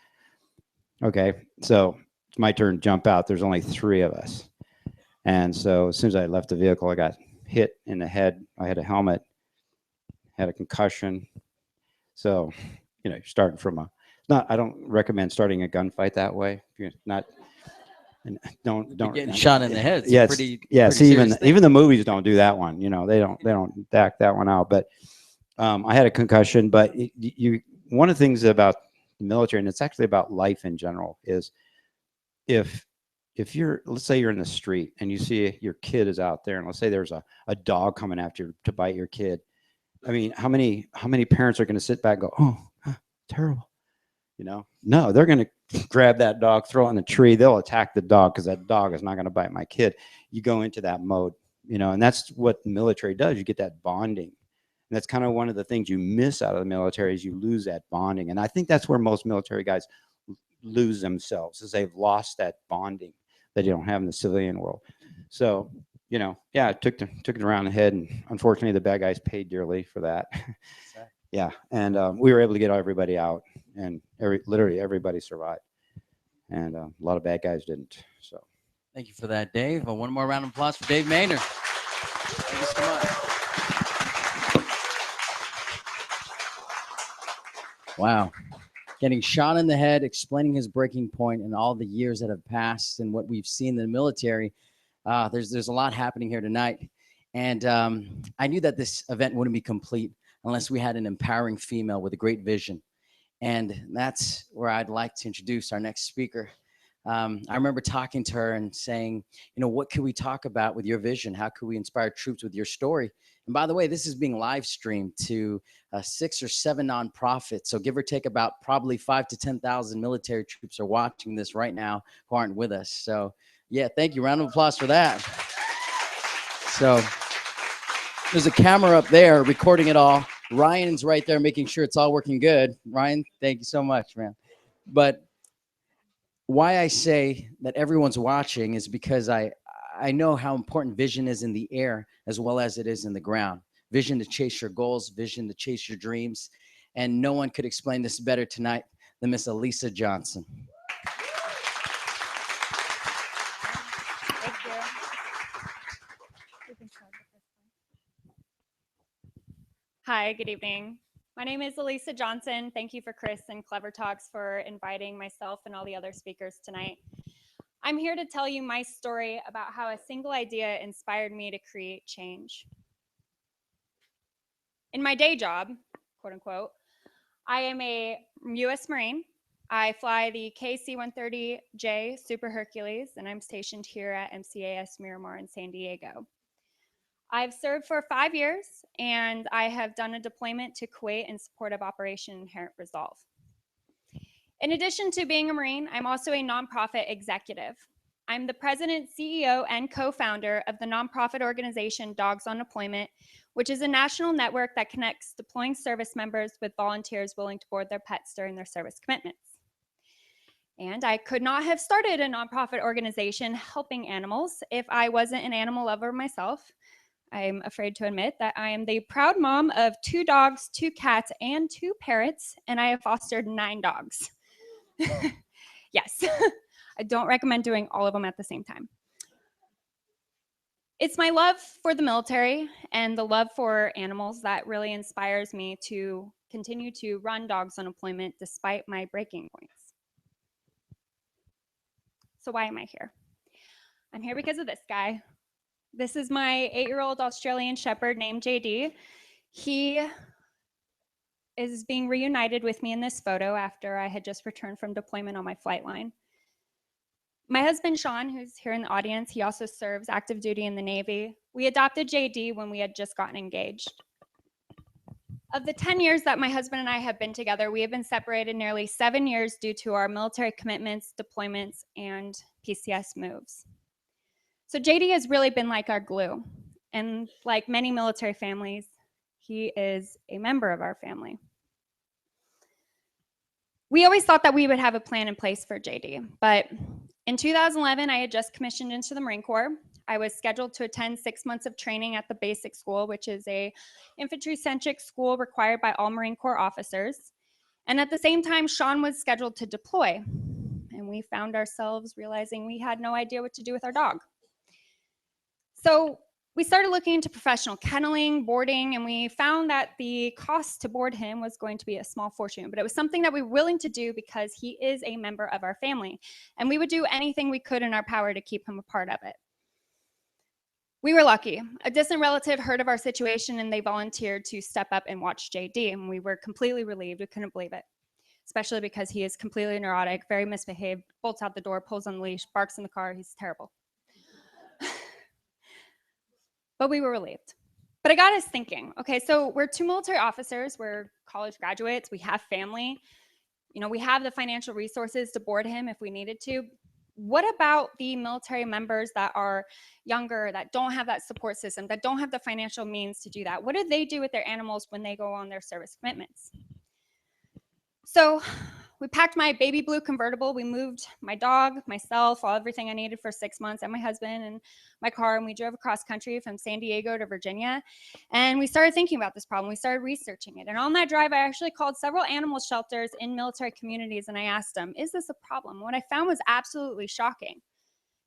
Okay, so it's my turn to jump out. There's only 3 of us. And so as soon as I left the vehicle, I got hit in the head. I had a helmet, had a concussion. So, you're starting from I don't recommend starting a gunfight that way. If you're not, don't Getting shot in the head. Yeah, pretty see, serious thing. even the movies don't do that one. They don't act that one out. But I had a concussion. But one of the things about the military, and it's actually about life in general, is if let's say you're in the street and you see your kid is out there, and let's say there's a dog coming after you to bite your kid. I mean, how many parents are going to sit back and go, "Oh, terrible"? No, they're going to grab that dog, throw it in the tree. They'll attack the dog because that dog is not going to bite my kid. You go into that mode, and that's what the military does. You get that bonding. And that's kind of one of the things you miss out of the military is you lose that bonding. And I think that's where most military guys lose themselves, is they've lost that bonding that you don't have in the civilian world. So, yeah, I took it around the head, and unfortunately the bad guys paid dearly for that. Yeah, and we were able to get everybody out, and literally everybody survived, and a lot of bad guys didn't. So, thank you for that, Dave. One more round of applause for Dave Maynard. Thank you so much. Wow, getting shot in the head, explaining his breaking point, and all the years that have passed, and what we've seen in the military. There's a lot happening here tonight, and I knew that this event wouldn't be complete unless we had an empowering female with a great vision. And that's where I'd like to introduce our next speaker. I remember talking to her and saying, what could we talk about with your vision? How could we inspire troops with your story? And by the way, this is being live streamed to 6 or 7 nonprofits. So give or take about probably 5,000 to 10,000 military troops are watching this right now who aren't with us. So yeah, thank you. Round of applause for that. So there's a camera up there recording it all. Ryan's right there making sure it's all working good. Ryan, thank you so much, man. But why I say that everyone's watching is because I know how important vision is in the air as well as it is in the ground. Vision to chase your goals, vision to chase your dreams. And no one could explain this better tonight than Miss Alisa Johnson. Thank you. Hi, good evening. My name is Alisa Johnson. Thank you for Chris and Clever Talks for inviting myself and all the other speakers tonight. I'm here to tell you my story about how a single idea inspired me to create change. In my day job, quote unquote, I am a U.S. Marine. I fly the KC-130J Super Hercules, and I'm stationed here at MCAS Miramar in San Diego. I've served for 5 years, and I have done a deployment to Kuwait in support of Operation Inherent Resolve. In addition to being a Marine, I'm also a nonprofit executive. I'm the president, CEO, and co-founder of the nonprofit organization Dogs on Deployment, which is a national network that connects deploying service members with volunteers willing to board their pets during their service commitments. And I could not have started a nonprofit organization helping animals if I wasn't an animal lover myself. I'm afraid to admit that I am the proud mom of 2 dogs, 2 cats, and 2 parrots, and I have fostered 9 dogs. Yes, I don't recommend doing all of them at the same time. It's my love for the military and the love for animals that really inspires me to continue to run Dogs on Deployment despite my breaking points. So why am I here? I'm here because of this guy. This is my 8-year-old Australian Shepherd named JD. He is being reunited with me in this photo after I had just returned from deployment on my flight line. My husband, Sean, who's here in the audience, he also serves active duty in the Navy. We adopted JD when we had just gotten engaged. Of the 10 years that my husband and I have been together, we have been separated nearly 7 years due to our military commitments, deployments, and PCS moves. So JD has really been like our glue. And like many military families, he is a member of our family. We always thought that we would have a plan in place for JD, but in 2011, I had just commissioned into the Marine Corps. I was scheduled to attend 6 months of training at the basic school, which is a infantry-centric school required by all Marine Corps officers. And at the same time, Sean was scheduled to deploy. And we found ourselves realizing we had no idea what to do with our dog. So we started looking into professional kenneling, boarding, and we found that the cost to board him was going to be a small fortune, but it was something that we were willing to do because he is a member of our family, and we would do anything we could in our power to keep him a part of it. We were lucky. A distant relative heard of our situation and they volunteered to step up and watch JD, and we were completely relieved. We couldn't believe it, especially because he is completely neurotic, very misbehaved, bolts out the door, pulls on the leash, barks in the car. He's terrible. But we were relieved. But it got us thinking, okay, so we're 2 military officers, we're college graduates, we have family, you know, we have the financial resources to board him if we needed to. What about the military members that are younger, that don't have that support system, that don't have the financial means to do that? What do they do with their animals when they go on their service commitments? So we packed my baby blue convertible. We moved my dog, myself, everything I needed for 6 months, and my husband and my car, and we drove across country from San Diego to Virginia. And we started thinking about this problem. We started researching it. And on that drive, I actually called several animal shelters in military communities, and I asked them, is this a problem? What I found was absolutely shocking.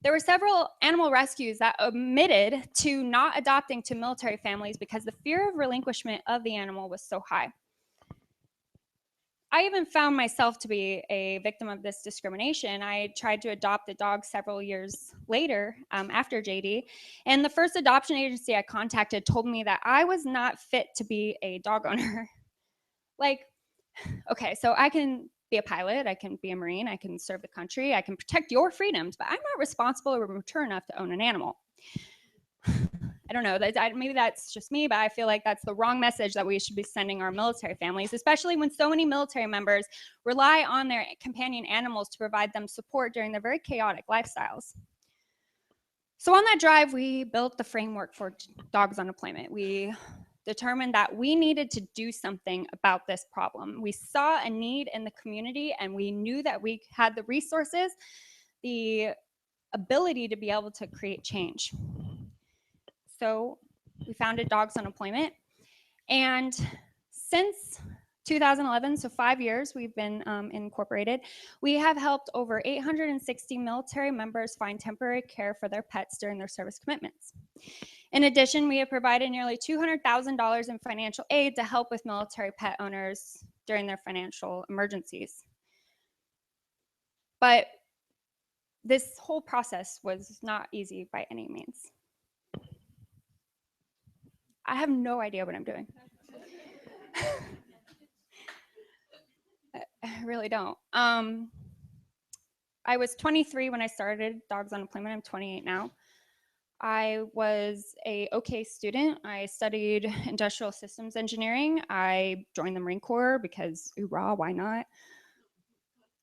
There were several animal rescues that admitted to not adopting to military families because the fear of relinquishment of the animal was so high. I even found myself to be a victim of this discrimination. I tried to adopt a dog several years later after JD, and the first adoption agency I contacted told me that I was not fit to be a dog owner. Like, okay, so I can be a pilot, I can be a Marine, I can serve the country, I can protect your freedoms, but I'm not responsible or mature enough to own an animal. I don't know, maybe that's just me, but I feel like that's the wrong message that we should be sending our military families, especially when so many military members rely on their companion animals to provide them support during their very chaotic lifestyles. So on that drive, we built the framework for dogs on deployment. We determined that we needed to do something about this problem. We saw a need in the community, and we knew that we had the resources, the ability to be able to create change. So we founded Dogs on Deployment, and since 2011, so 5 years we've been incorporated, we have helped over 860 military members find temporary care for their pets during their service commitments. In addition, we have provided nearly $200,000 in financial aid to help with military pet owners during their financial emergencies. But this whole process was not easy by any means. I have no idea what I'm doing. I really don't. I was 23 when I started Dogs on Deployment. I'm 28 now. I was a OK student. I studied industrial systems engineering. I joined the Marine Corps because, hoorah, why not?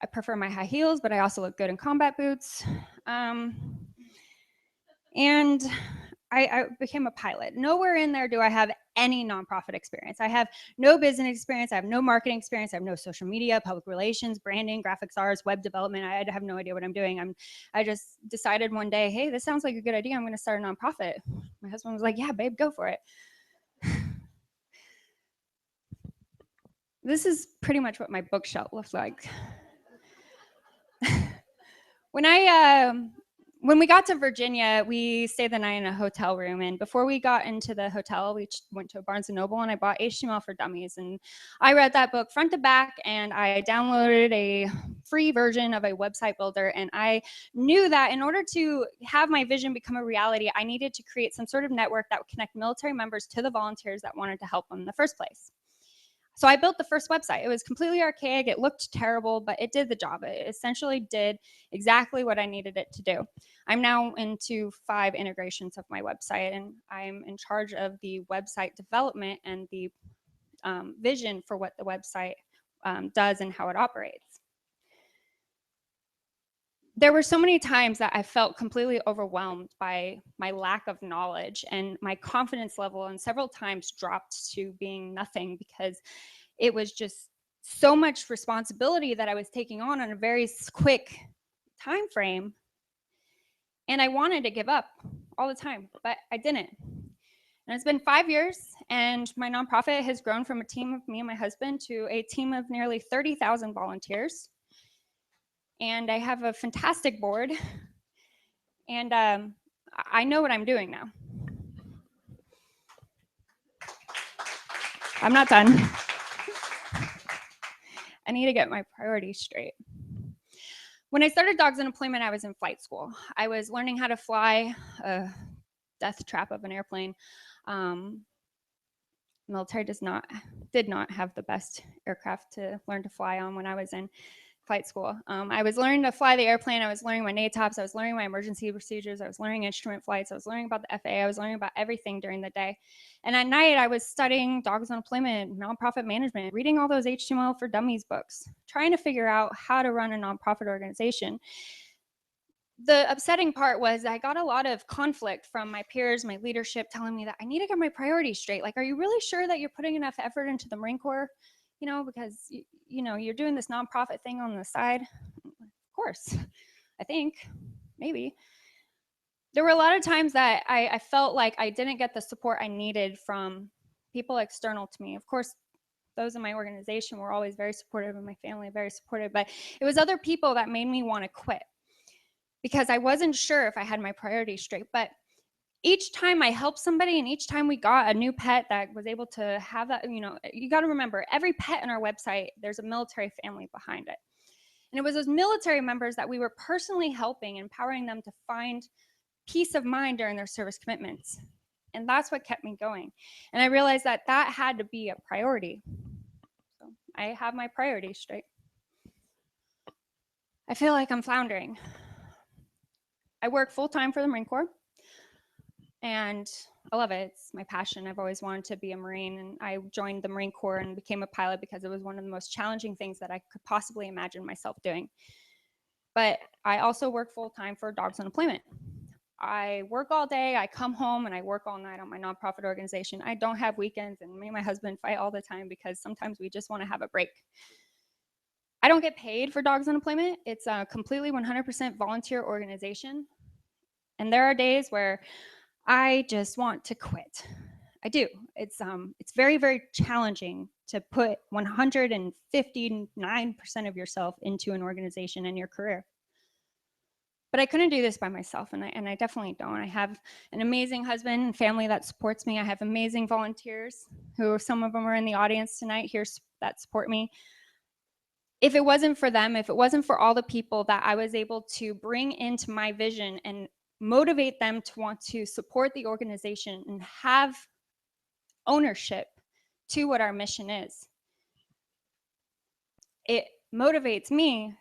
I prefer my high heels, but I also look good in combat boots. And I became a pilot. Nowhere in there do I have any nonprofit experience. I have no business experience. I have no marketing experience. I have no social media, public relations, branding, graphics arts, web development. I have no idea what I'm doing. I just decided one day, hey, this sounds like a good idea. I'm going to start a nonprofit. My husband was like, yeah, babe, go for it. This is pretty much what my bookshelf looks like. When we got to Virginia, we stayed the night in a hotel room, and before we got into the hotel, we went to a Barnes & Noble, and I bought HTML for Dummies, and I read that book front to back, and I downloaded a free version of a website builder, and I knew that in order to have my vision become a reality, I needed to create some sort of network that would connect military members to the volunteers that wanted to help them in the first place. So I built the first website. It was completely archaic. It looked terrible, but it did the job. It essentially did exactly what I needed it to do. I'm now into 5 integrations of my website, and I'm in charge of the website development and the vision for what the website does and how it operates. There were so many times that I felt completely overwhelmed by my lack of knowledge, and my confidence level and several times dropped to being nothing because it was just so much responsibility that I was taking on a very quick time frame. And I wanted to give up all the time, but I didn't. And it's been 5 years, and my nonprofit has grown from a team of me and my husband to a team of nearly 30,000 volunteers. And I have a fantastic board, and I know what I'm doing now. I'm not done. I need to get my priorities straight. When I started Dogs in Employment, I was in flight school. I was learning how to fly a death trap of an airplane. Military did not have the best aircraft to learn to fly on when I was in flight school. I was learning to fly the airplane. I was learning my NATOPS. I was learning my emergency procedures. I was learning instrument flights. I was learning about the FAA. I was learning about everything during the day. And at night, I was studying Dogs on Employment, nonprofit management, reading all those HTML for Dummies books, trying to figure out how to run a nonprofit organization. The upsetting part was I got a lot of conflict from my peers, my leadership, telling me that I need to get my priorities straight. Like, are you really sure that you're putting enough effort into the Marine Corps? You know, because, you know, you're doing this nonprofit thing on the side. Of course, I think, maybe. There were a lot of times that I felt like I didn't get the support I needed from people external to me. Of course, those in my organization were always very supportive, and my family very supportive, but it was other people that made me want to quit because I wasn't sure if I had my priorities straight. But each time I helped somebody, and each time we got a new pet that was able to have that, you know, you got to remember, every pet in our website, there's a military family behind it. And it was those military members that we were personally helping, empowering them to find peace of mind during their service commitments. And that's what kept me going. And I realized that that had to be a priority. So I have my priorities straight. I feel like I'm floundering. I work full-time for the Marine Corps. And I love it. It's my passion. I've always wanted to be a Marine, and I joined the Marine Corps and became a pilot because it was one of the most challenging things that I could possibly imagine myself doing. But I also work full-time for Dogs on Employment. I work all day, I come home, and I work all night on my nonprofit organization. I don't have weekends, and me and my husband fight all the time because sometimes we just want to have a break. I don't get paid for Dogs on Employment. It's a completely 100% volunteer organization. And there are days where I just want to quit. I do. It's very, very challenging to put 159% of yourself into an organization and your career. But I couldn't do this by myself, and I definitely don't. I have an amazing husband and family that supports me. I have amazing volunteers who, some of them are in the audience tonight here, that support me. If it wasn't for them, if it wasn't for all the people that I was able to bring into my vision and motivate them to want to support the organization and have ownership to what our mission is, it motivates me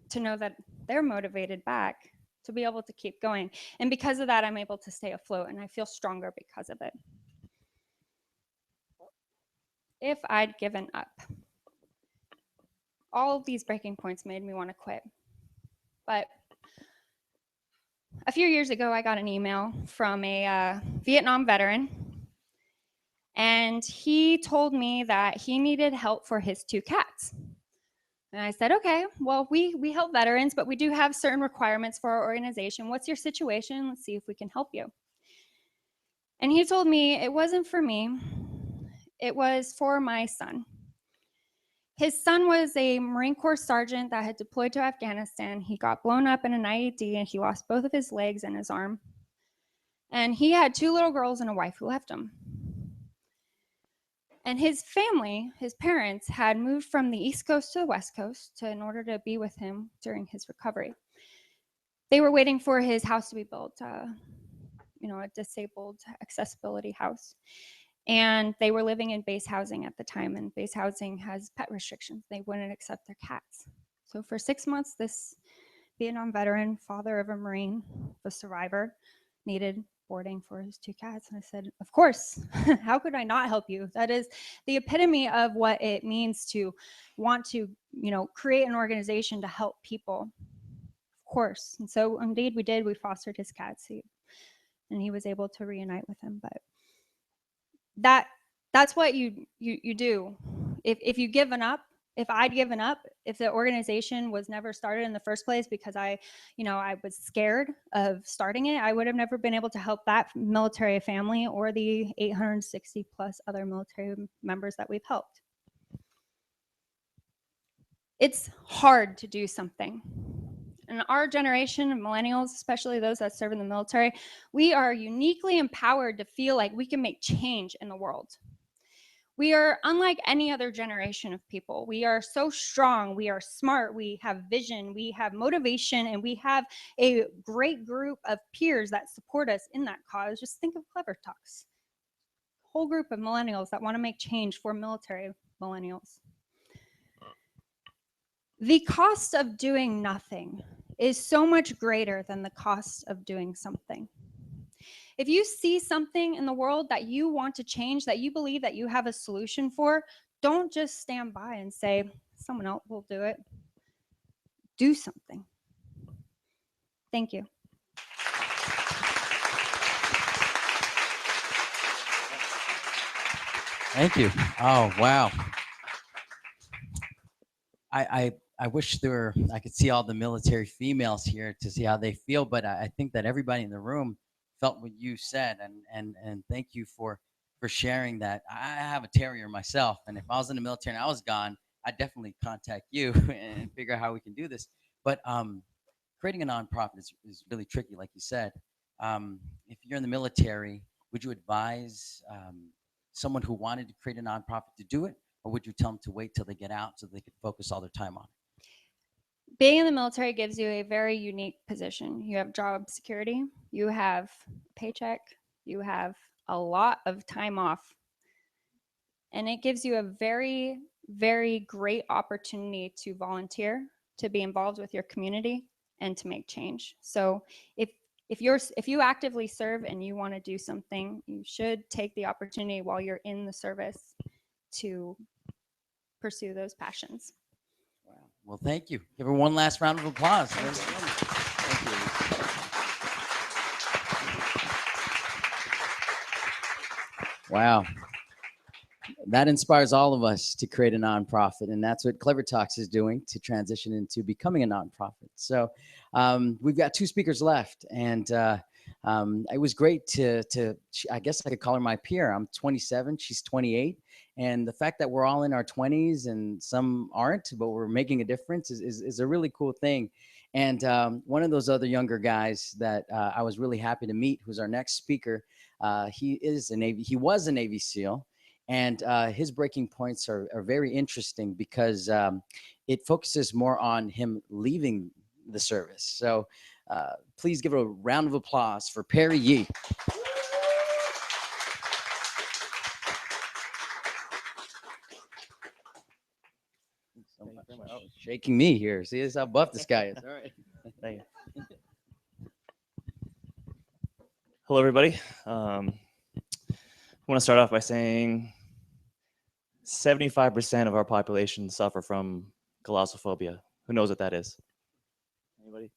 to know that they're motivated back to be able to keep going. And because of that, I'm able to stay afloat, and I feel stronger because of it. If I'd given up, all of these breaking points made me want to quit. But a few years ago, I got an email from a Vietnam veteran, and he told me that he needed help for his 2 cats. And I said, okay, well, we help veterans, but we do have certain requirements for our organization. What's your situation? Let's see if we can help you. And he told me it wasn't for me. It was for my son. His son was a Marine Corps sergeant that had deployed to Afghanistan. He got blown up in an IED, and he lost both of his legs and his arm. And he had 2 little girls and a wife who left him. And his family, his parents, had moved from the East Coast to the West Coast in order to be with him during his recovery. They were waiting for his house to be built, a disabled accessibility house. And they were living in base housing at the time, and base housing has pet restrictions. They wouldn't accept their cats. So for 6 months, this Vietnam veteran, father of a Marine, the survivor, needed boarding for his 2 cats. And I said, of course, how could I not help you? That is the epitome of what it means to want to, create an organization to help people. Of course. And so indeed we did. We fostered his cats and he was able to reunite with him. But that's what you do. If you've given up, if I'd given up, if the organization was never started in the first place because I was scared of starting it, I would have never been able to help that military family or the 860 plus other military members that we've helped. It's hard to do something. In our generation of millennials, especially those that serve in the military, we are uniquely empowered to feel like we can make change in the world. We are unlike any other generation of people. We are so strong, we are smart, we have vision, we have motivation, and we have a great group of peers that support us in that cause. Just think of Clever Talks. Whole group of millennials that want to make change for military millennials. The cost of doing nothing is so much greater than the cost of doing something. If you see something in the world that you want to change, that you believe that you have a solution for, don't just stand by and say, someone else will do it. Do something. Thank you. Thank you. Oh, wow. I wish I could see all the military females here to see how they feel, but I think that everybody in the room felt what you said, and thank you for sharing that. I have a terrier myself, and if I was in the military and I was gone, I'd definitely contact you and figure out how we can do this. But creating a nonprofit is really tricky, like you said. If you're in the military, would you advise someone who wanted to create a nonprofit to do it, or would you tell them to wait till they get out so they could focus all their time on it? Being in the military gives you a very unique position. You have job security, you have paycheck, you have a lot of time off. And it gives you a very, very great opportunity to volunteer, to be involved with your community, and to make change. So if you actively serve and you want to do something, you should take the opportunity while you're in the service to pursue those passions. Wow. Well, thank you. Give her one last round of applause. Thank you. Wow. That inspires all of us to create a nonprofit, and that's what Clever Talks is doing to transition into becoming a nonprofit. So we've got 2 speakers left, and it was great to I guess I could call her my peer. I'm 27, she's 28, and the fact that we're all in our 20s and some aren't, but we're making a difference is a really cool thing. And one of those other younger guys that I was really happy to meet, who's our next speaker, he was a Navy SEAL. And his breaking points are very interesting because it focuses more on him leaving the service. So please give a round of applause for Perry Yee. Oh, shaking me here. See, this is how buff this guy is. All right. Thank you. Hello, everybody. I want to start off by saying 75% of our population suffer from glossophobia. Who knows what that is? Anybody?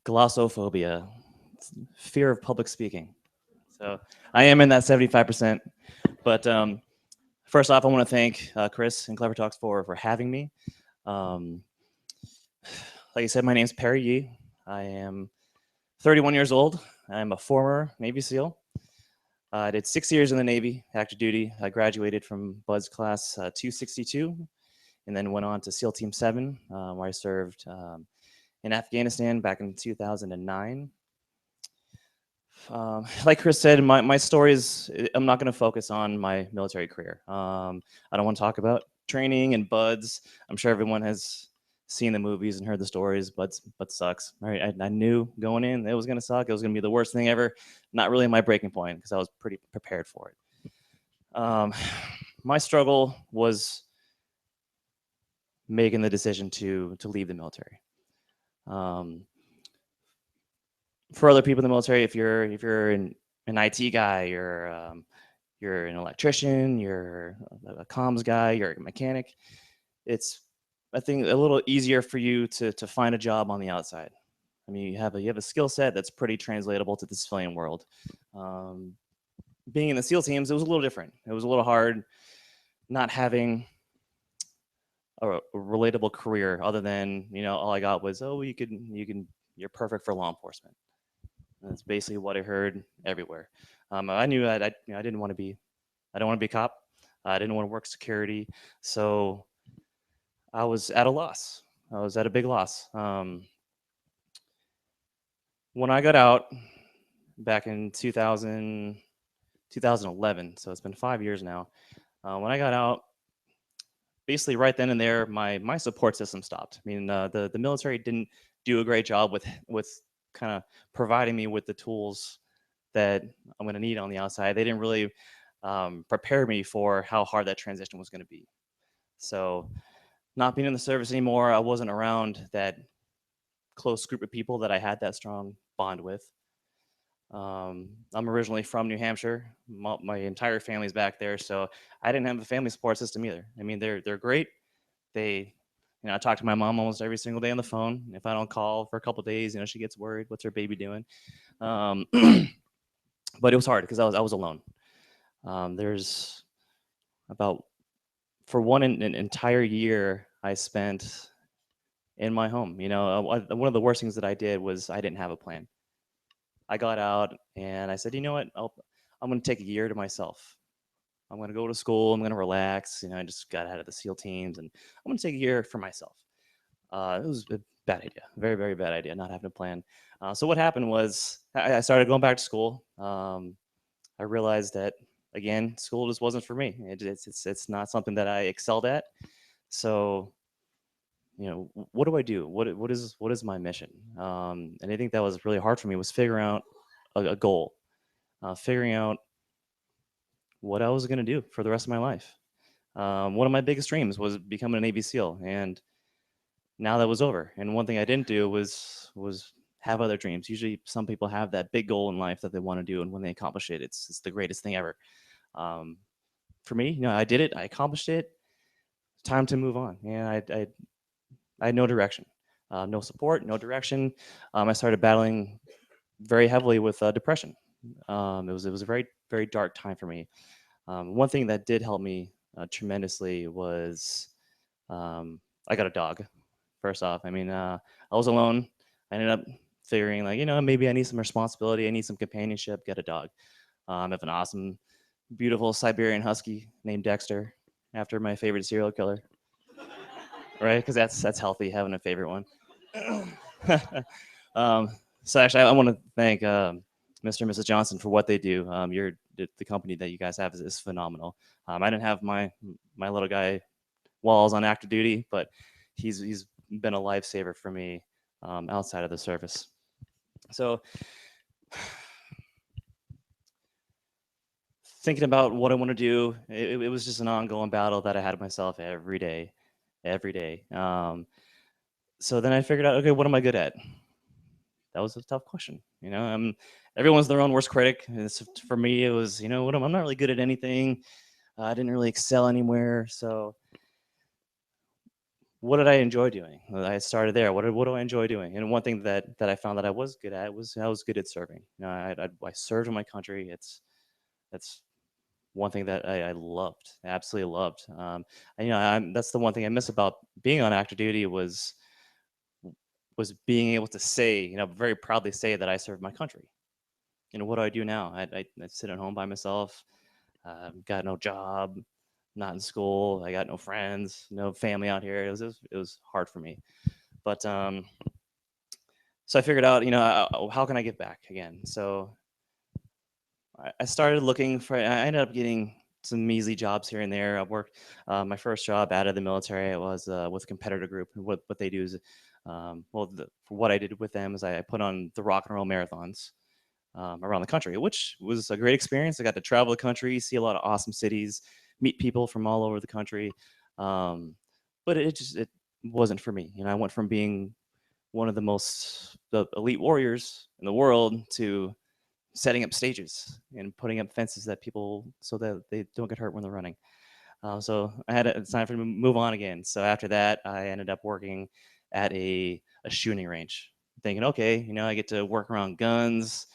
Glossophobia, fear of public speaking. So I am in that 75%. But first off, I want to thank Chris and Clever Talks for having me. Like I said, my name is Perry Yee. I am 31 years old. I'm a former Navy SEAL. I did 6 years in the Navy, active duty. I graduated from BUDS class 262 and then went on to SEAL Team 7, where I served in Afghanistan back in 2009. Like Chris said, my story is, I'm not going to focus on my military career. I don't want to talk about training and BUDS. I'm sure everyone has seen the movies and heard the stories. BUDS sucks. Right? I knew going in it was going to suck. It was going to be the worst thing ever. Not really my breaking point because I was pretty prepared for it. My struggle was making the decision to leave the military. for other people in the military, if you're an IT guy, you're an electrician, you're a comms guy, you're a mechanic, it's, I think, a little easier for you to find a job on the outside. I mean, you have a skill set that's pretty translatable to the civilian world. Being in the SEAL teams, it was a little different. It was a little hard not having a relatable career other than, all I got was, oh, you're perfect for law enforcement. That's basically what I heard everywhere. I knew that I didn't want to be, I don't want to be a cop. I didn't want to work security. So I was at a loss. I was at a big loss. When I got out back in 2011, so it's been 5 years now. When I got out, basically right then and there, my support system stopped. I mean, the military didn't do a great job with kind of providing me with the tools that I'm going to need on the outside. They didn't really prepare me for how hard that transition was going to be. So not being in the service anymore, I wasn't around that close group of people that I had that strong bond with. I'm originally from New Hampshire. My entire family's back there, so I didn't have a family support system either. I mean, they're great. They, I talk to my mom almost every single day on the phone. If I don't call for a couple of days, she gets worried. What's her baby doing? But it was hard because I was alone. There's about, for an entire year, I spent in my home. One of the worst things that I did was I didn't have a plan. I got out and I said, you know what? I'm going to take a year to myself. I'm going to go to school. I'm going to relax. I just got out of the SEAL teams and I'm going to take a year for myself. It was a bad idea, very, very bad idea, not having a plan. So what happened was I started going back to school. I realized that, again, school just wasn't for me. It's not something that I excelled at. So, what do I do? What is my mission? And I think that was really hard for me, was figuring out a goal, figuring out what I was going to do for the rest of my life. One of my biggest dreams was becoming a Navy SEAL, and now that was over. And one thing I didn't do was have other dreams. Usually some people have that big goal in life that they want to do, and when they accomplish it, it's the greatest thing ever. For me, I did it. I accomplished it. Time to move on. And I had no direction, no support, no direction. I started battling very heavily with depression. It was a very, very dark time for me. One thing that did help me tremendously was I got a dog. First off, I mean, I was alone. I ended up figuring maybe I need some responsibility. I need some companionship. Get a dog. I have an awesome, beautiful Siberian Husky named Dexter, after my favorite serial killer. Right? Because that's healthy, having a favorite one. So actually, I want to thank Mr. and Mrs. Johnson for what they do. The company that you guys have is phenomenal. I didn't have my little guy while I was on active duty, but he's been a lifesaver for me outside of the service. So thinking about what I want to do, it was just an ongoing battle that I had with myself every day. So then I figured out, okay, what am I good at? That was a tough question. Everyone's their own worst critic. For me, it was, I'm not really good at anything. I didn't really excel anywhere. So what did I enjoy doing? I started there. What do I enjoy doing? And one thing that I found that I was good at was I was good at serving. I served in my country. That's one thing that I loved, absolutely loved. That's the one thing I miss about being on active duty was being able to say, very proudly say that I served my country. What do I do now? I sit at home by myself, got no job, not in school. I got no friends, no family out here. It was hard for me. But so I figured out, how can I give back again? So I started looking for, I ended up getting some measly jobs here and there. I worked, my first job out of the military, I was with a competitor group. And what they do is, what I did with them is I put on the rock and roll marathons around the country, which was a great experience. I got to travel the country, see a lot of awesome cities, meet people from all over the country. But it wasn't for me. I went from being one of the elite warriors in the world to setting up stages and putting up fences that people so that they don't get hurt when they're running. So I had it's time for me to move on again. So after that, I ended up working at a shooting range, thinking, okay, you know, I get to work around guns,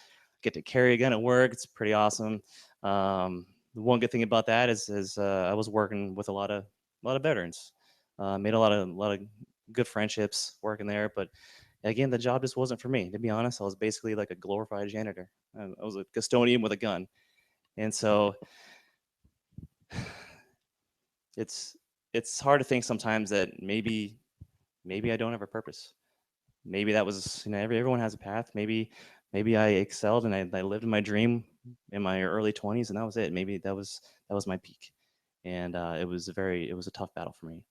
get to carry a gun at work. It's pretty awesome. The one good thing about that is I was working with a lot of veterans, made a lot of good friendships working there. But again, the job just wasn't for me. To be honest, I was basically like a glorified janitor. I was a custodian with a gun, and so it's hard to think sometimes that maybe I don't have a purpose. Maybe that was, you know, everyone has a path. Maybe I excelled and I lived my dream in my early 20s, and that was it. Maybe that was my peak, and it was a tough battle for me.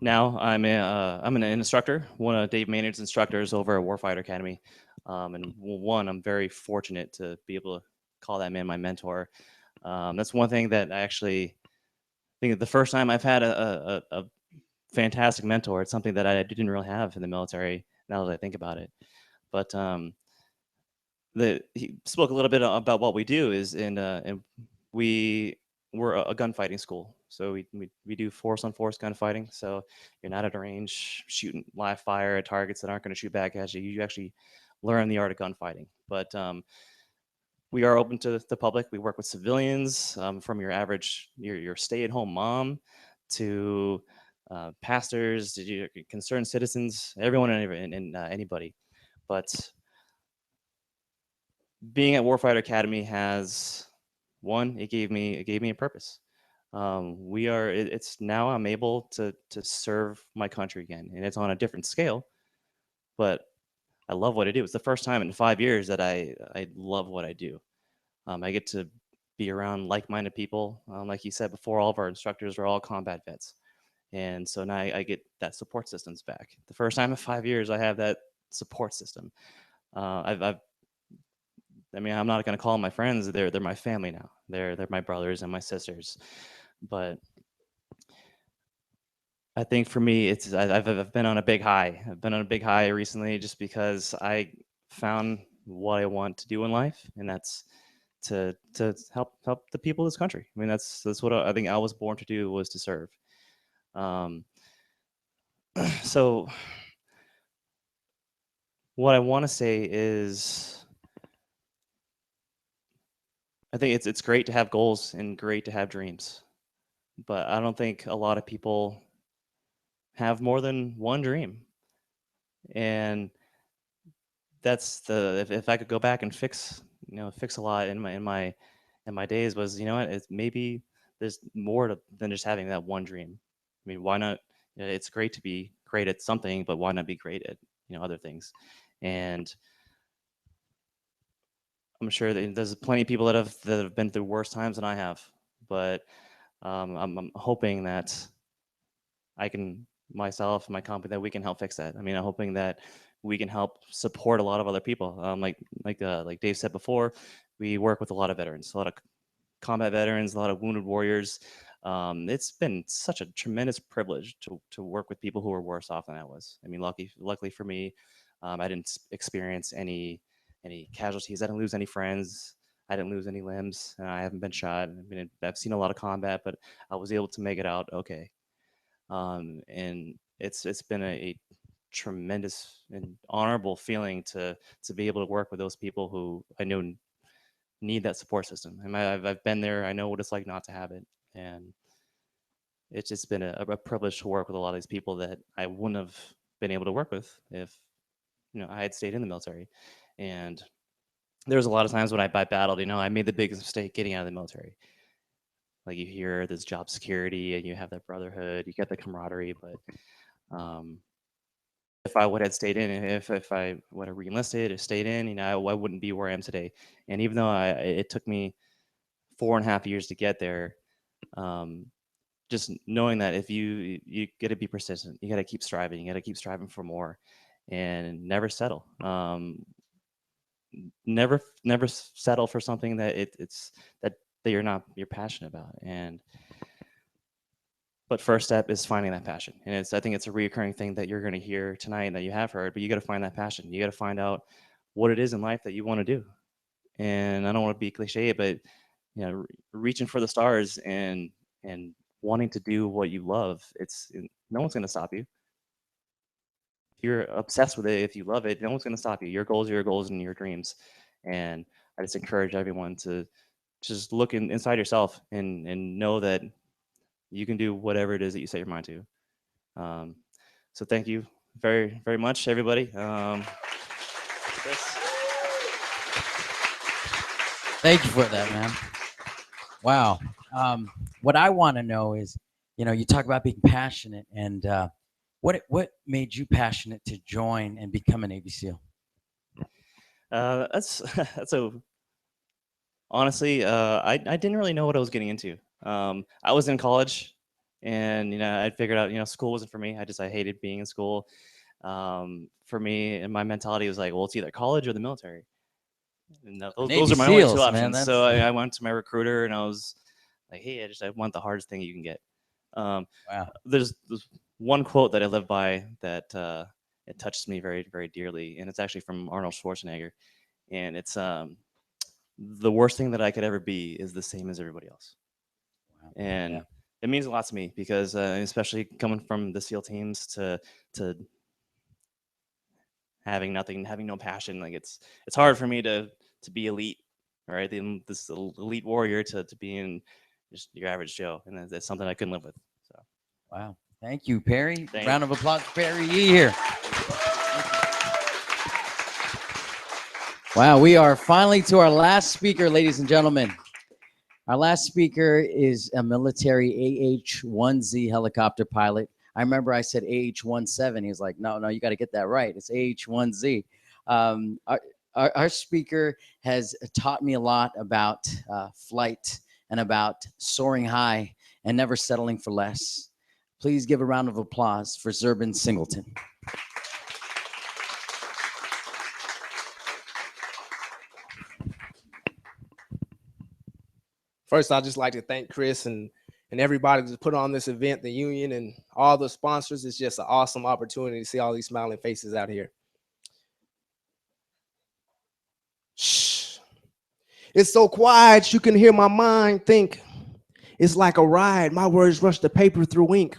Now I'm an instructor, one of Dave Maynard's instructors over at Warfighter Academy, and I'm very fortunate to be able to call that man my mentor. That's one thing that I actually think the first time I've had a fantastic mentor. It's something that I didn't really have in the military. Now that I think about it, but he spoke a little bit about what we do and we're a gunfighting school. So we do force on force gunfighting. So you're not at a range shooting live fire at targets that aren't going to shoot back at you. You actually learn the art of gunfighting. But we are open to the public. We work with civilians, from your average your stay-at-home mom to pastors, to your concerned citizens, everyone and anybody. But being at Warfighter Academy has it gave me a purpose. It's now I'm able to serve my country again, and it's on a different scale, but I love what I do. It's the first time in 5 years that I love what I do. I get to be around like-minded people. Like you said before, all of our instructors are all combat vets, and so now I get that support systems back. The first time in 5 years I have that support system. I mean, I'm not going to call them my friends. They're my family now. They're my brothers and my sisters. But I think for me, I've been on a big high. I've been on a big high recently just because I found what I want to do in life, and that's to help the people of this country. I mean, that's what I think I was born to do, was to serve. So what I want to say is, I think it's great to have goals and great to have dreams, but I don't think a lot of people have more than one dream. And that's if I could go back and fix a lot in my days, was, you know what, it's maybe there's more than just having that one dream. I mean, why not? It's great to be great at something, but why not be great at other things? And I'm sure that there's plenty of people that have been through worse times than I have, but I'm hoping that I can, myself and my company, that we can help fix that. I mean, I'm hoping that we can help support a lot of other people. Like Dave said before, we work with a lot of veterans, a lot of combat veterans, a lot of wounded warriors. It's been such a tremendous privilege to work with people who are worse off than I was. I mean, luckily for me, I didn't experience any casualties. I didn't lose any friends. I didn't lose any limbs. I haven't been shot. I mean, I've seen a lot of combat, but I was able to make it out okay. And it's been a tremendous and honorable feeling to be able to work with those people who I know need that support system. And I've been there. I know what it's like not to have it, and it's just been a privilege to work with a lot of these people that I wouldn't have been able to work with if I had stayed in the military. And there was a lot of times when I battled. I made the biggest mistake getting out of the military. Like, you hear this job security and you have that brotherhood, you get the camaraderie, but if I would have stayed in, if I would have re-enlisted or stayed in, I wouldn't be where I am today. And even though it took me 4.5 years to get there, just knowing that if you got to be persistent, you got to keep striving, you got to keep striving for more, and never settle. Never settle for something that you're passionate about. And But first step is finding that passion. And I think it's a reoccurring thing that you're going to hear tonight and that you have heard, but you got to find that passion. You got to find out what it is in life that you want to do. And I don't want to be cliche, but reaching for the stars and wanting to do what you love, no one's going to stop you. If you're obsessed with it, if you love it, no one's going to stop you. Your goals are your goals and your dreams. And I just encourage everyone to just look inside yourself and know that you can do whatever it is that you set your mind to. So thank you very, very much, everybody. Thank you for that, man. Wow. What I want to know is, you talk about being passionate, and what made you passionate to join and become a Navy SEAL? Honestly, I didn't really know what I was getting into. I was in college, and I figured out school wasn't for me. I hated being in school. For me, and my mentality was like, well, it's either college or the military. And those are my only two options. Man, so I went to my recruiter and I was like, hey, I want the hardest thing you can get. Wow. There's one quote that I live by that it touches me very, very dearly, and it's actually from Arnold Schwarzenegger, and it's the worst thing that I could ever be is the same as everybody else. Wow. And it means a lot to me because especially coming from the SEAL teams to having no passion, like it's hard for me to be elite, right? This elite warrior to being just your average Joe, and that's something I couldn't live with. So, wow, thank you, Perry. Round of applause for Perry Yee here. Wow, we are finally to our last speaker, ladies and gentlemen. Our last speaker is a military AH-1Z helicopter pilot. I remember I said AH-17. He was like, no, you got to get that right. It's AH-1Z. Our speaker has taught me a lot about flight and about soaring high and never settling for less. Please give a round of applause for Zerbin Singleton. First, I'd just like to thank Chris and everybody to put on this event, the union and all the sponsors. It's just an awesome opportunity to see all these smiling faces out here. Shh. It's so quiet you can hear my mind think. It's like a ride. My words rush the paper through ink.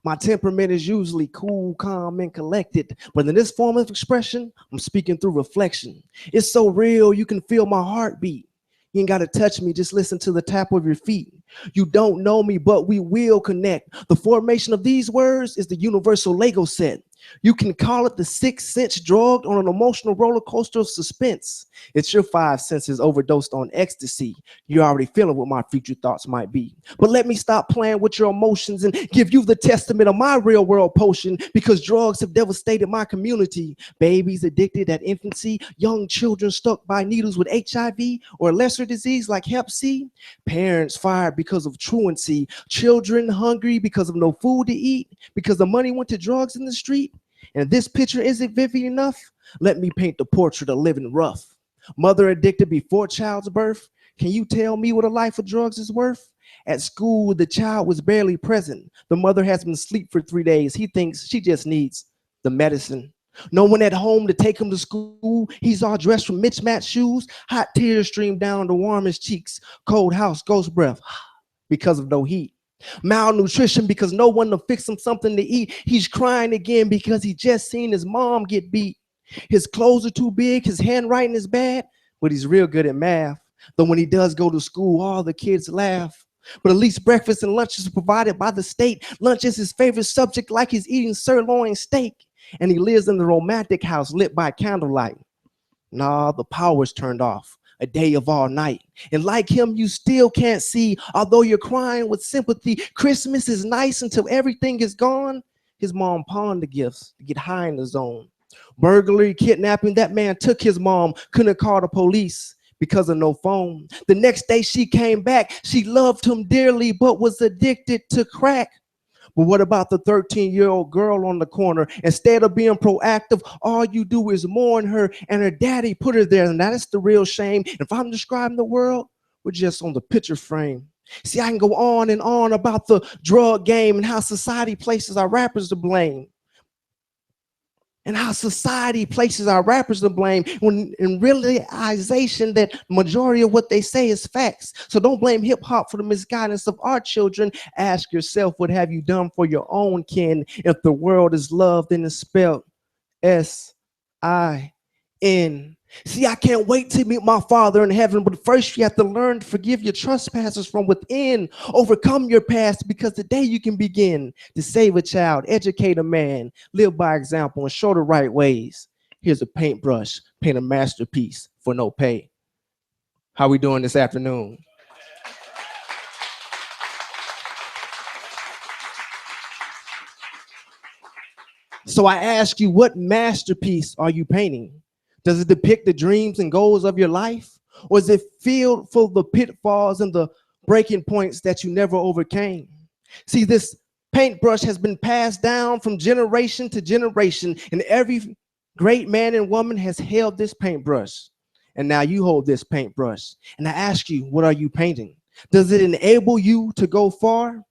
My temperament is usually cool, calm, and collected. But in this form of expression, I'm speaking through reflection. It's so real, you can feel my heartbeat. You ain't got to touch me, just listen to the tap of your feet. You don't know me, but we will connect. The formation of these words is the universal Lego set. You can call it the 6th sense drugged on an emotional roller coaster of suspense. It's your 5 senses overdosed on ecstasy. You're already feeling what my future thoughts might be. But let me stop playing with your emotions and give you the testament of my real world potion, because drugs have devastated my community. Babies addicted at infancy, young children stuck by needles with HIV or a lesser disease like Hep C, parents fired because of truancy, children hungry because of no food to eat, because the money went to drugs in the street. And if this picture isn't vivid enough, let me paint the portrait of living rough. Mother addicted before child's birth. Can you tell me what a life of drugs is worth? At school, the child was barely present. The mother has been asleep for 3 days. He thinks she just needs the medicine. No one at home to take him to school. He's all dressed from mismatched shoes. Hot tears stream down to warm his cheeks. Cold house, ghost breath because of no heat. Malnutrition because no one to fix him something to eat. He's crying again because he just seen his mom get beat. His clothes are too big, his handwriting is bad, but he's real good at math. Though when he does go to school, all the kids laugh. But at least breakfast and lunch is provided by the state. Lunch is his favorite subject, like he's eating sirloin steak. And he lives in the romantic house lit by candlelight. Nah, the power's turned off. A day of all night. And like him, you still can't see, although you're crying with sympathy. Christmas is nice until everything is gone. His mom pawned the gifts to get high in the zone. Burglary, kidnapping, that man took his mom, couldn't call the police because of no phone. The next day she came back, she loved him dearly, but was addicted to crack. But what about the 13-year-old girl on the corner? Instead of being proactive, all you do is mourn her, and her daddy put her there, and that is the real shame. If I'm describing the world, we're just on the picture frame. See, I can go on and on about the drug game and how society places our rappers to blame. And how society places our rappers to blame when in realization that majority of what they say is facts. So don't blame hip hop for the misguidance of our children. Ask yourself, what have you done for your own kin? If the world is love, then it's spelled S-I-N. See, I can't wait to meet my Father in heaven, but first you have to learn to forgive your trespasses from within, overcome your past, because today you can begin to save a child, educate a man, live by example, and show the right ways. Here's a paintbrush, paint a masterpiece for no pay. How we doing this afternoon? So I ask you, what masterpiece are you painting? Does it depict the dreams and goals of your life? Or is it filled full of the pitfalls and the breaking points that you never overcame? See, this paintbrush has been passed down from generation to generation, and every great man and woman has held this paintbrush. And now you hold this paintbrush. And I ask you, what are you painting? Does it enable you to go far?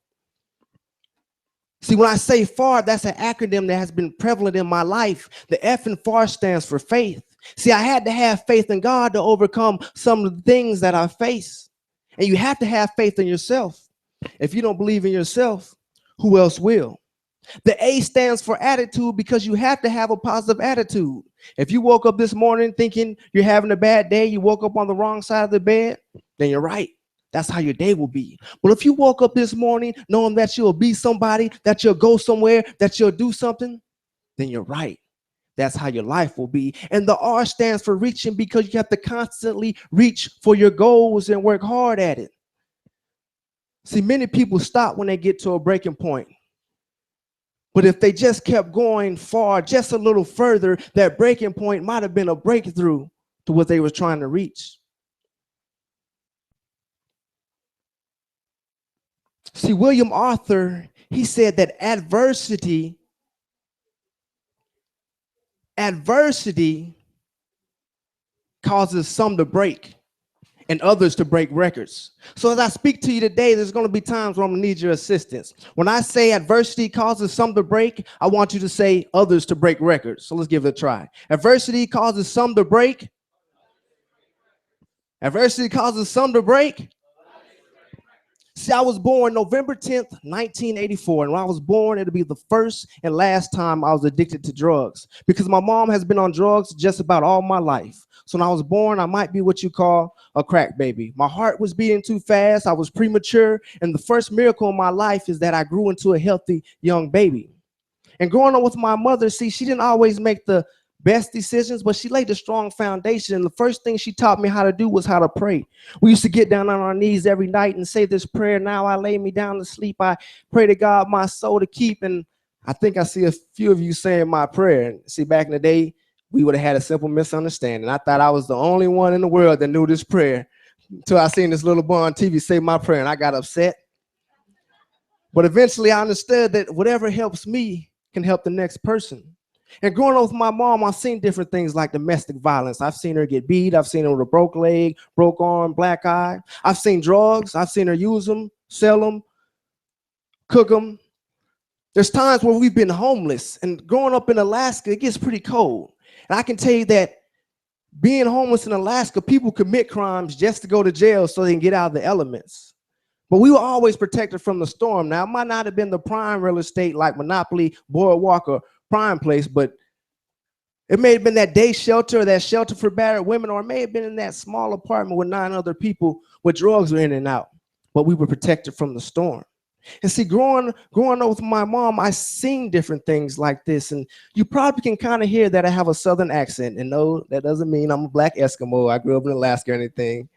See, when I say FAR, that's an acronym that has been prevalent in my life. The F in FAR stands for faith. See, I had to have faith in God to overcome some of the things that I face. And you have to have faith in yourself. If you don't believe in yourself, who else will? The A stands for attitude, because you have to have a positive attitude. If you woke up this morning thinking you're having a bad day, you woke up on the wrong side of the bed, then you're right. That's how your day will be. But if you woke up this morning knowing that you'll be somebody, that you'll go somewhere, that you'll do something, then you're right. That's how your life will be. And the R stands for reaching, because you have to constantly reach for your goals and work hard at it. See, many people stop when they get to a breaking point. But if they just kept going far, just a little further, that breaking point might have been a breakthrough to what they were trying to reach. See, William Arthur, he said that adversity causes some to break and others to break records. So as I speak to you today, there's going to be times where I'm going to need your assistance. When I say adversity causes some to break, I want you to say others to break records. So let's give it a try. Adversity causes some to break. Adversity causes some to break. See, I was born November 10th, 1984. And when I was born, it'll be the first and last time I was addicted to drugs, because my mom has been on drugs just about all my life. So when I was born, I might be what you call a crack baby. My heart was beating too fast. I was premature. And the first miracle in my life is that I grew into a healthy young baby. And growing up with my mother, see, she didn't always make the best decisions, but she laid a strong foundation. And the first thing she taught me how to do was how to pray. We used to get down on our knees every night and say this prayer: now I lay me down to sleep, I pray to God my soul to keep. And I think I see a few of you saying my prayer. And see, back in the day, we would have had a simple misunderstanding. I thought I was the only one in the world that knew this prayer until I seen this little boy on TV say my prayer, and I got upset. But eventually I understood that whatever helps me can help the next person. And growing up with my mom, I've seen different things like domestic violence. I've seen her get beat. I've seen her with a broke leg, broke arm, black eye. I've seen drugs. I've seen her use them, sell them, cook them. There's times where we've been homeless. And growing up in Alaska, it gets pretty cold. And I can tell you that being homeless in Alaska, people commit crimes just to go to jail so they can get out of the elements. But we were always protected from the storm. Now, it might not have been the prime real estate like Monopoly, Boardwalk, or Prime Place, but it may have been that day shelter, or that shelter for battered women, or it may have been in that small apartment with 9 other people with drugs were in and out. But we were protected from the storm. And see, growing up with my mom, I seen different things like this. And you probably can kind of hear that I have a Southern accent. And no, that doesn't mean I'm a black Eskimo. I grew up in Alaska or anything.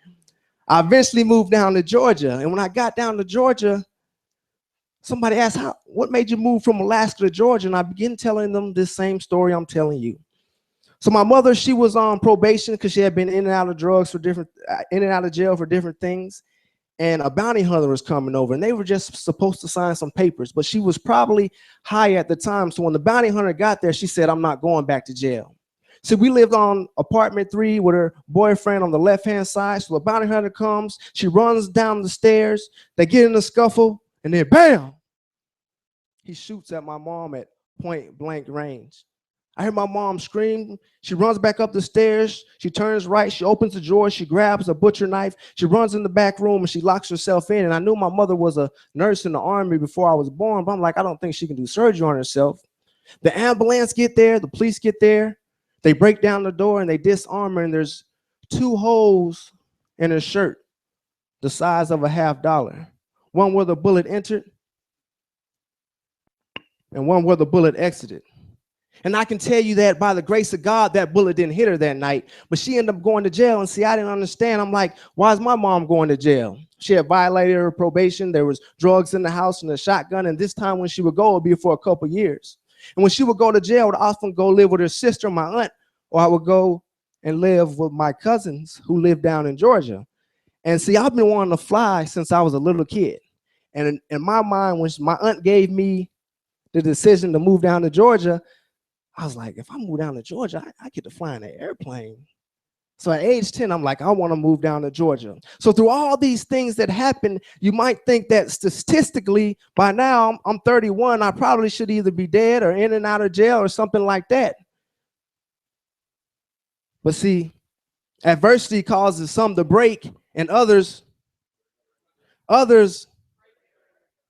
I eventually moved down to Georgia. And when I got down to Georgia, somebody asked, what made you move from Alaska to Georgia? And I began telling them this same story I'm telling you. So my mother, she was on probation because she had been in and out of drugs for different, in and out of jail for different things. And a bounty hunter was coming over, and they were just supposed to sign some papers, but she was probably high at the time. So when the bounty hunter got there, she said, I'm not going back to jail. See, we lived on apartment 3 with her boyfriend on the left-hand side. So the bounty hunter comes, she runs down the stairs, they get in a scuffle, and then bam, he shoots at my mom at point blank range. I hear my mom scream. She runs back up the stairs. She turns right. She opens the drawer. She grabs a butcher knife. She runs in the back room and she locks herself in. And I knew my mother was a nurse in the Army before I was born, but I'm like, I don't think she can do surgery on herself. The ambulance get there. The police get there. They break down the door and they disarm her. And there's 2 holes in her shirt the size of a $50. One where the bullet entered and one where the bullet exited. And I can tell you that by the grace of God, that bullet didn't hit her that night, but she ended up going to jail. And see, I didn't understand. I'm like, why is my mom going to jail? She had violated her probation. There was drugs in the house and a shotgun. And this time when she would go, it would be for a couple years. And when she would go to jail, I would often go live with her sister, my aunt, or I would go and live with my cousins who lived down in Georgia. And see, I've been wanting to fly since I was a little kid. And in my mind, when my aunt gave me the decision to move down to Georgia, I was like, if I move down to Georgia, I get to fly in an airplane. So at age 10, I'm like, I want to move down to Georgia. So through all these things that happen, you might think that statistically, by now, I'm 31, I probably should either be dead or in and out of jail or something like that. But see, adversity causes some to break and others.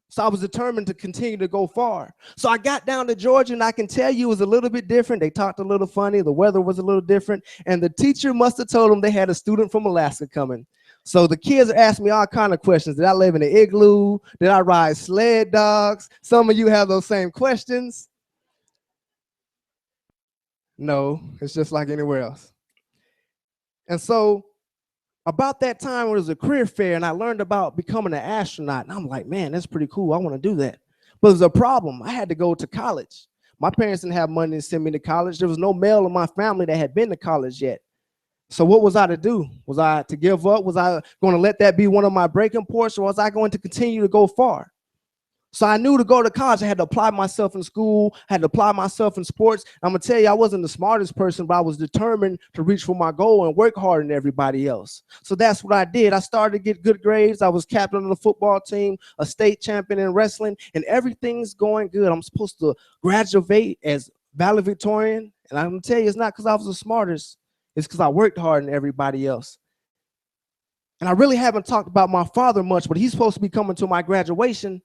So I was determined to continue to go far. So I got down to Georgia, and I can tell you it was a little bit different. They talked a little funny. The weather was a little different. And the teacher must have told them they had a student from Alaska coming. So the kids are asking me all kinds of questions. Did I live in an igloo? Did I ride sled dogs? Some of you have those same questions. No, it's just like anywhere else. And so about that time, it was a career fair, and I learned about becoming an astronaut. And I'm like, man, that's pretty cool. I want to do that. But there's a problem. I had to go to college. My parents didn't have money to send me to college. There was no male in my family that had been to college yet. So what was I to do? Was I to give up? Was I going to let that be one of my breaking points, or was I going to continue to go far? So I knew to go to college, I had to apply myself in school, I had to apply myself in sports. I'm going to tell you, I wasn't the smartest person, but I was determined to reach for my goal and work harder than everybody else. So that's what I did. I started to get good grades. I was captain of the football team, a state champion in wrestling, and everything's going good. I'm supposed to graduate as valedictorian. And I'm going to tell you, it's not because I was the smartest. It's because I worked harder than everybody else. And I really haven't talked about my father much, but he's supposed to be coming to my graduation.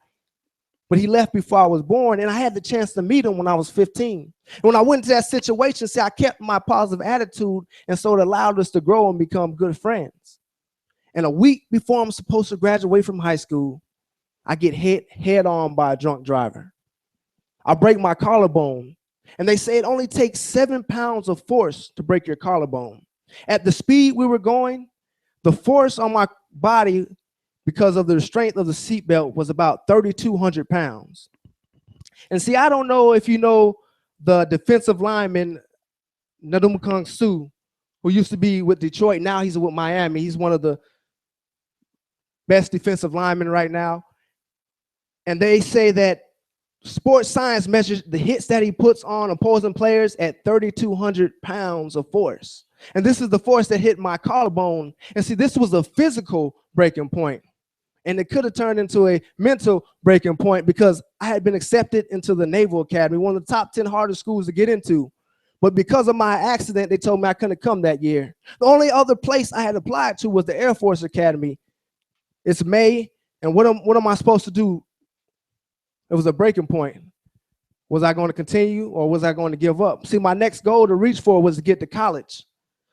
But he left before I was born, and I had the chance to meet him when I was 15. And when I went into that situation, see, I kept my positive attitude, and so it allowed us to grow and become good friends. And a week before I'm supposed to graduate from high school, I get hit head on by a drunk driver. I break my collarbone, and they say it only takes 7 pounds of force to break your collarbone. At the speed we were going, the force on my body because of the strength of the seatbelt was about 3,200 pounds. And see, I don't know if you know the defensive lineman, Nadumkung Su, who used to be with Detroit. Now he's with Miami. He's one of the best defensive linemen right now. And they say that sports science measures the hits that he puts on opposing players at 3,200 pounds of force. And this is the force that hit my collarbone. And see, this was a physical breaking point. And it could have turned into a mental breaking point because I had been accepted into the Naval Academy, one of the top 10 hardest schools to get into. But because of my accident, they told me I couldn't come that year. The only other place I had applied to was the Air Force Academy. It's May, and what am I supposed to do? It was a breaking point. Was I going to continue or was I going to give up? See, my next goal to reach for was to get to college.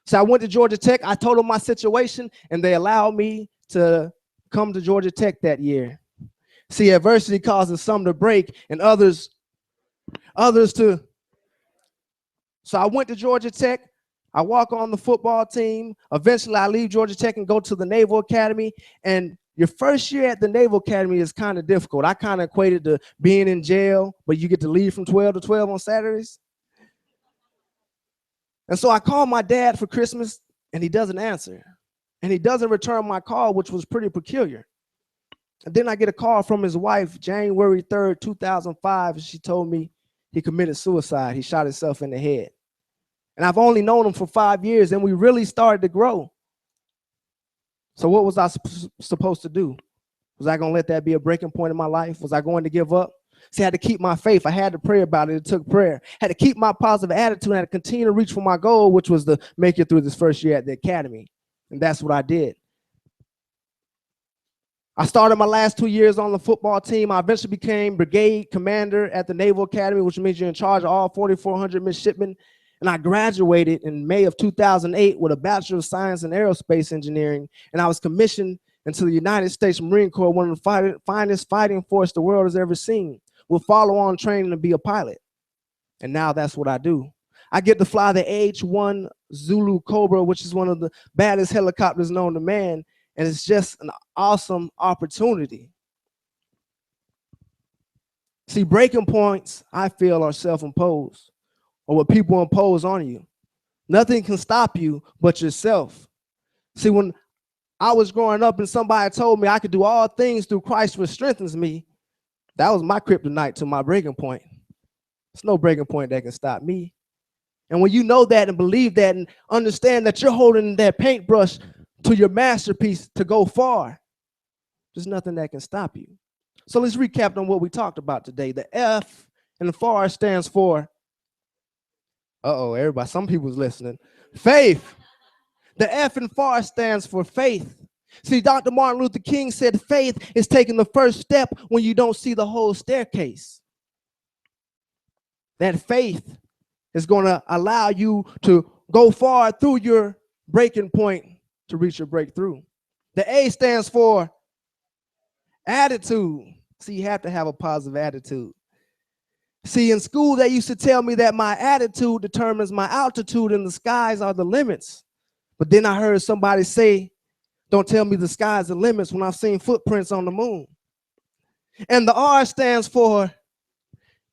So I went to Georgia Tech. I told them my situation, and they allowed me to come to Georgia Tech that year. See, adversity causes some to break and others to. So I went to Georgia Tech. I walk on the football team. Eventually, I leave Georgia Tech and go to the Naval Academy. And your first year at the Naval Academy is kind of difficult. I kind of equated to being in jail, but you get to leave from 12 to 12 on Saturdays. And so I called my dad for Christmas, and he doesn't answer. And he doesn't return my call, which was pretty peculiar. And then I get a call from his wife, January 3rd, 2005, and she told me he committed suicide. He shot himself in the head. And I've only known him for 5 years, and we really started to grow. So what was I supposed to do? Was I going to let that be a breaking point in my life? Was I going to give up? See, I had to keep my faith. I had to pray about it. It took prayer. I had to keep my positive attitude. I had to continue to reach for my goal, which was to make it through this first year at the academy. And that's what I did. I started my last 2 years on the football team. I eventually became brigade commander at the Naval Academy, which means you're in charge of all 4,400 midshipmen. And I graduated in May of 2008 with a Bachelor of Science in Aerospace Engineering. And I was commissioned into the United States Marine Corps, one of the finest fighting force the world has ever seen, with follow-on training to be a pilot. And now that's what I do. I get to fly the H-1 Zulu Cobra, which is one of the baddest helicopters known to man. And it's just an awesome opportunity. See, breaking points, I feel, are self-imposed, or what people impose on you. Nothing can stop you but yourself. See, when I was growing up and somebody told me I could do all things through Christ which strengthens me, that was my kryptonite to my breaking point. There's no breaking point that can stop me. And when you know that and believe that and understand that you're holding that paintbrush to your masterpiece to go far, there's nothing that can stop you. So let's recap on what we talked about today. The F in the FAR stands for, everybody, some people's listening, faith. The F in FAR stands for faith. See, Dr. Martin Luther King said faith is taking the first step when you don't see the whole staircase. That faith is going to allow you to go far through your breaking point to reach your breakthrough. The A stands for attitude. See, you have to have a positive attitude. See, in school, they used to tell me that my attitude determines my altitude and the skies are the limits. But then I heard somebody say, don't tell me the sky's the limits when I've seen footprints on the moon. And the R stands for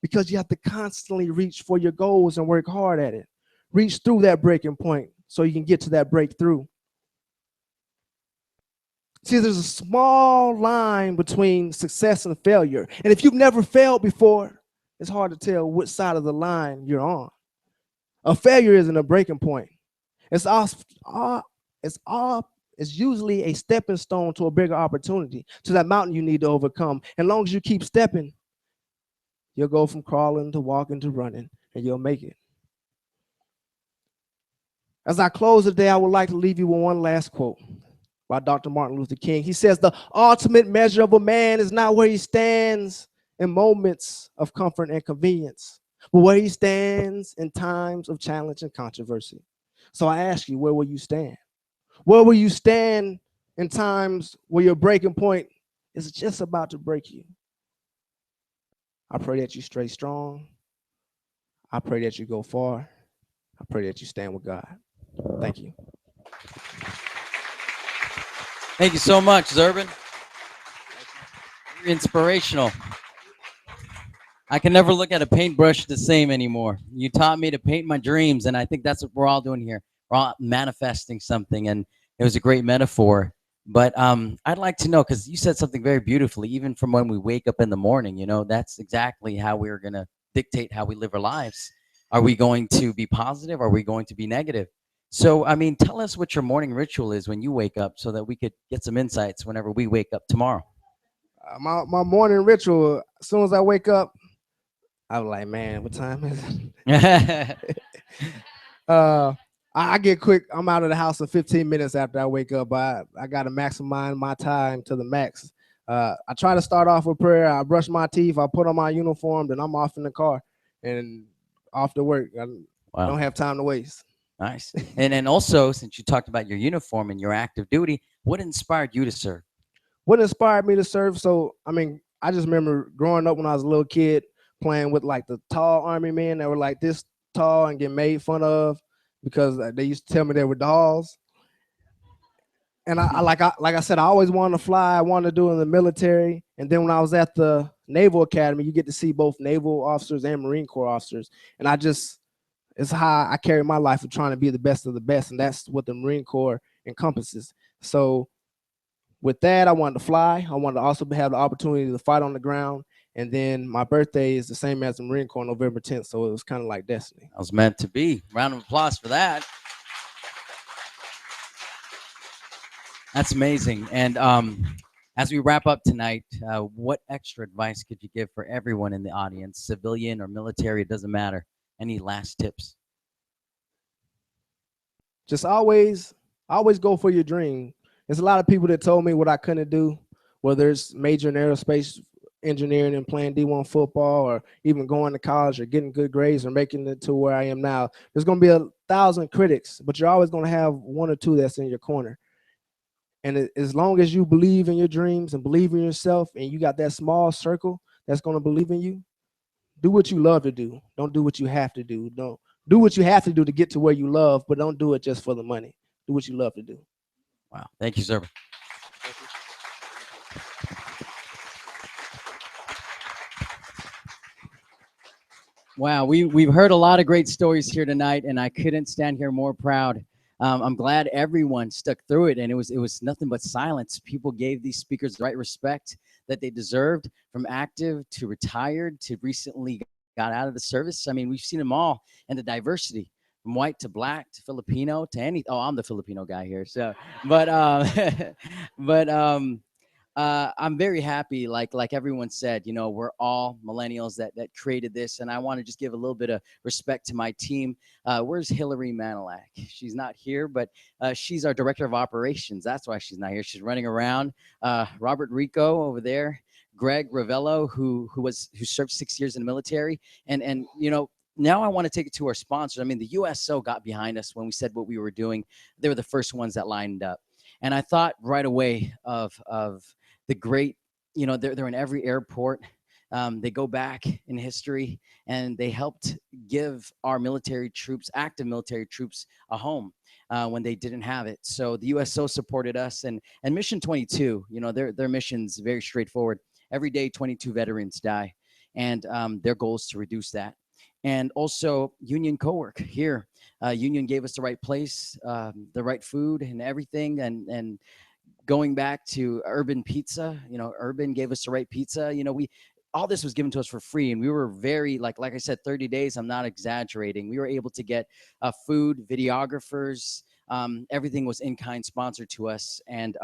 because you have to constantly reach for your goals and work hard at it. Reach through that breaking point so you can get to that breakthrough. See, there's a small line between success and failure. And if you've never failed before, it's hard to tell which side of the line you're on. A failure isn't a breaking point. It's usually a stepping stone to a bigger opportunity, to that mountain you need to overcome. And as long as you keep stepping, you'll go from crawling to walking to running, and you'll make it. As I close today, I would like to leave you with one last quote by Dr. Martin Luther King. He says, the ultimate measure of a man is not where he stands in moments of comfort and convenience, but where he stands in times of challenge and controversy. So I ask you, where will you stand? Where will you stand in times where your breaking point is just about to break you? I pray that you stay strong. I pray that you go far. I pray that you stand with God. Thank you. Thank you so much, Zerbin. You're inspirational. I can never look at a paintbrush the same anymore. You taught me to paint my dreams, and I think that's what we're all doing here. We're all manifesting something, and it was a great metaphor. But I'd like to know, because you said something very beautifully, even from when we wake up in the morning, you know, that's exactly how we're going to dictate how we live our lives. Are we going to be positive? Are we going to be negative? So, I mean, tell us what your morning ritual is when you wake up so that we could get some insights whenever we wake up tomorrow. My morning ritual, as soon as I wake up, I'm like, man, what time is it? I get quick. I'm out of the house in 15 minutes after I wake up. I got to maximize my time to the max. I try to start off with prayer. I brush my teeth. I put on my uniform. Then I'm off in the car and off to work. I don't have time to waste. Nice. And also, since you talked about your uniform and your active duty, what inspired you to serve? What inspired me to serve? So, I mean, I just remember growing up when I was a little kid playing with like the tall army men that were like this tall and get made fun of because they used to tell me they were dolls. And like I said, I always wanted to fly. I wanted to do it in the military. And then when I was at the Naval Academy, you get to see both Naval officers and Marine Corps officers. And it's how I carry my life of trying to be the best of the best. And that's what the Marine Corps encompasses. So with that, I wanted to fly. I wanted to also have the opportunity to fight on the ground. And then my birthday is the same as the Marine Corps, November 10th. So it was kind of like destiny. That was meant to be. Round of applause for that. That's amazing. And as we wrap up tonight, what extra advice could you give for everyone in the audience, civilian or military, it doesn't matter. Any last tips? Just always go for your dream. There's a lot of people that told me what I couldn't do, whether it's majoring in aerospace engineering and playing D1 football, or even going to college or getting good grades or making it to where I am now. There's going to be 1,000 critics, but you're always going to have one or two that's in your corner. And as long as you believe in your dreams and believe in yourself, and you got that small circle that's going to believe in you, do what you love to do. Don't do what you have to do. Don't do what you have to do to get to where you love, but don't do it just for the money. Do what you love to do. Wow. Thank you, Zerbin. Wow, we've heard a lot of great stories here tonight, and I couldn't stand here more proud. I'm glad everyone stuck through it, and it was nothing but silence. People gave these speakers the right respect that they deserved, from active to retired to recently got out of the service. I mean, we've seen them all, and the diversity from white to black to Filipino to any. Oh, I'm the Filipino guy here, so but I'm very happy, like everyone said, you know, we're all millennials that created this, and I want to just give a little bit of respect to my team. Where's Hillary Manilak? She's not here, but she's our director of operations. That's why she's not here. She's running around. Robert Rico over there, Greg Ravello, who served 6 years in the military, and you know. Now I want to take it to our sponsors. I mean, the USO got behind us when we said what we were doing. They were the first ones that lined up. And I thought right away of the great, you know, they're in every airport. They go back in history, and they helped give our military troops, active military troops, a home when they didn't have it. So the USO supported us, and Mission 22, you know, their mission's very straightforward. Every day, 22 veterans die, and their goal is to reduce that. And also Union Co-work here. Union gave us the right place, the right food and everything. And going back to Urban Pizza, you know, Urban gave us the right pizza. You know, all this was given to us for free. And we were very, like I said, 30 days, I'm not exaggerating. We were able to get food, videographers, everything was in-kind sponsored to us. And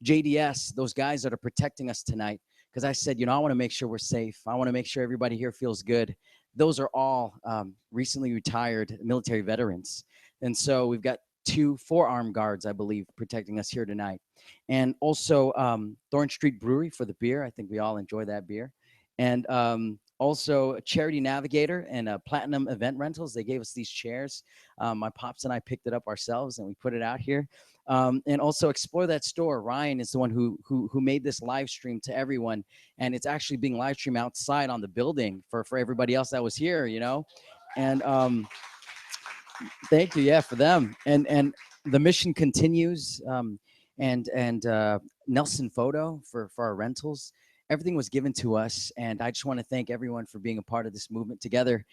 JDS, those guys that are protecting us tonight, because I said, you know, I want to make sure we're safe. I want to make sure everybody here feels good. Those are all recently retired military veterans. And so we've got 4 armed guards, I believe, protecting us here tonight. And also Thorn Street Brewery for the beer. I think we all enjoy that beer. And also Charity Navigator and Platinum Event Rentals. They gave us these chairs. My pops and I picked it up ourselves, and we put it out here. And also Explore That Store. Ryan is the one who made this live stream to everyone, and it's actually being live streamed outside on the building for everybody else that was here, you know. And thank you, yeah, for them. And the mission continues. And Nelson Photo for our rentals. Everything was given to us, and I just want to thank everyone for being a part of this movement together.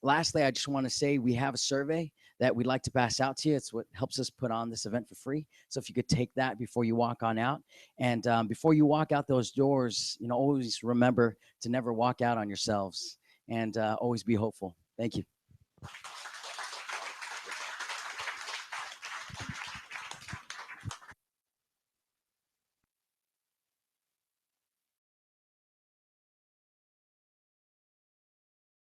Lastly, I just want to say we have a survey that we'd like to pass out to you. It's what helps us put on this event for free. So if you could take that before you walk on out. And before you walk out those doors, you know, always remember to never walk out on yourselves, and always be hopeful. Thank you.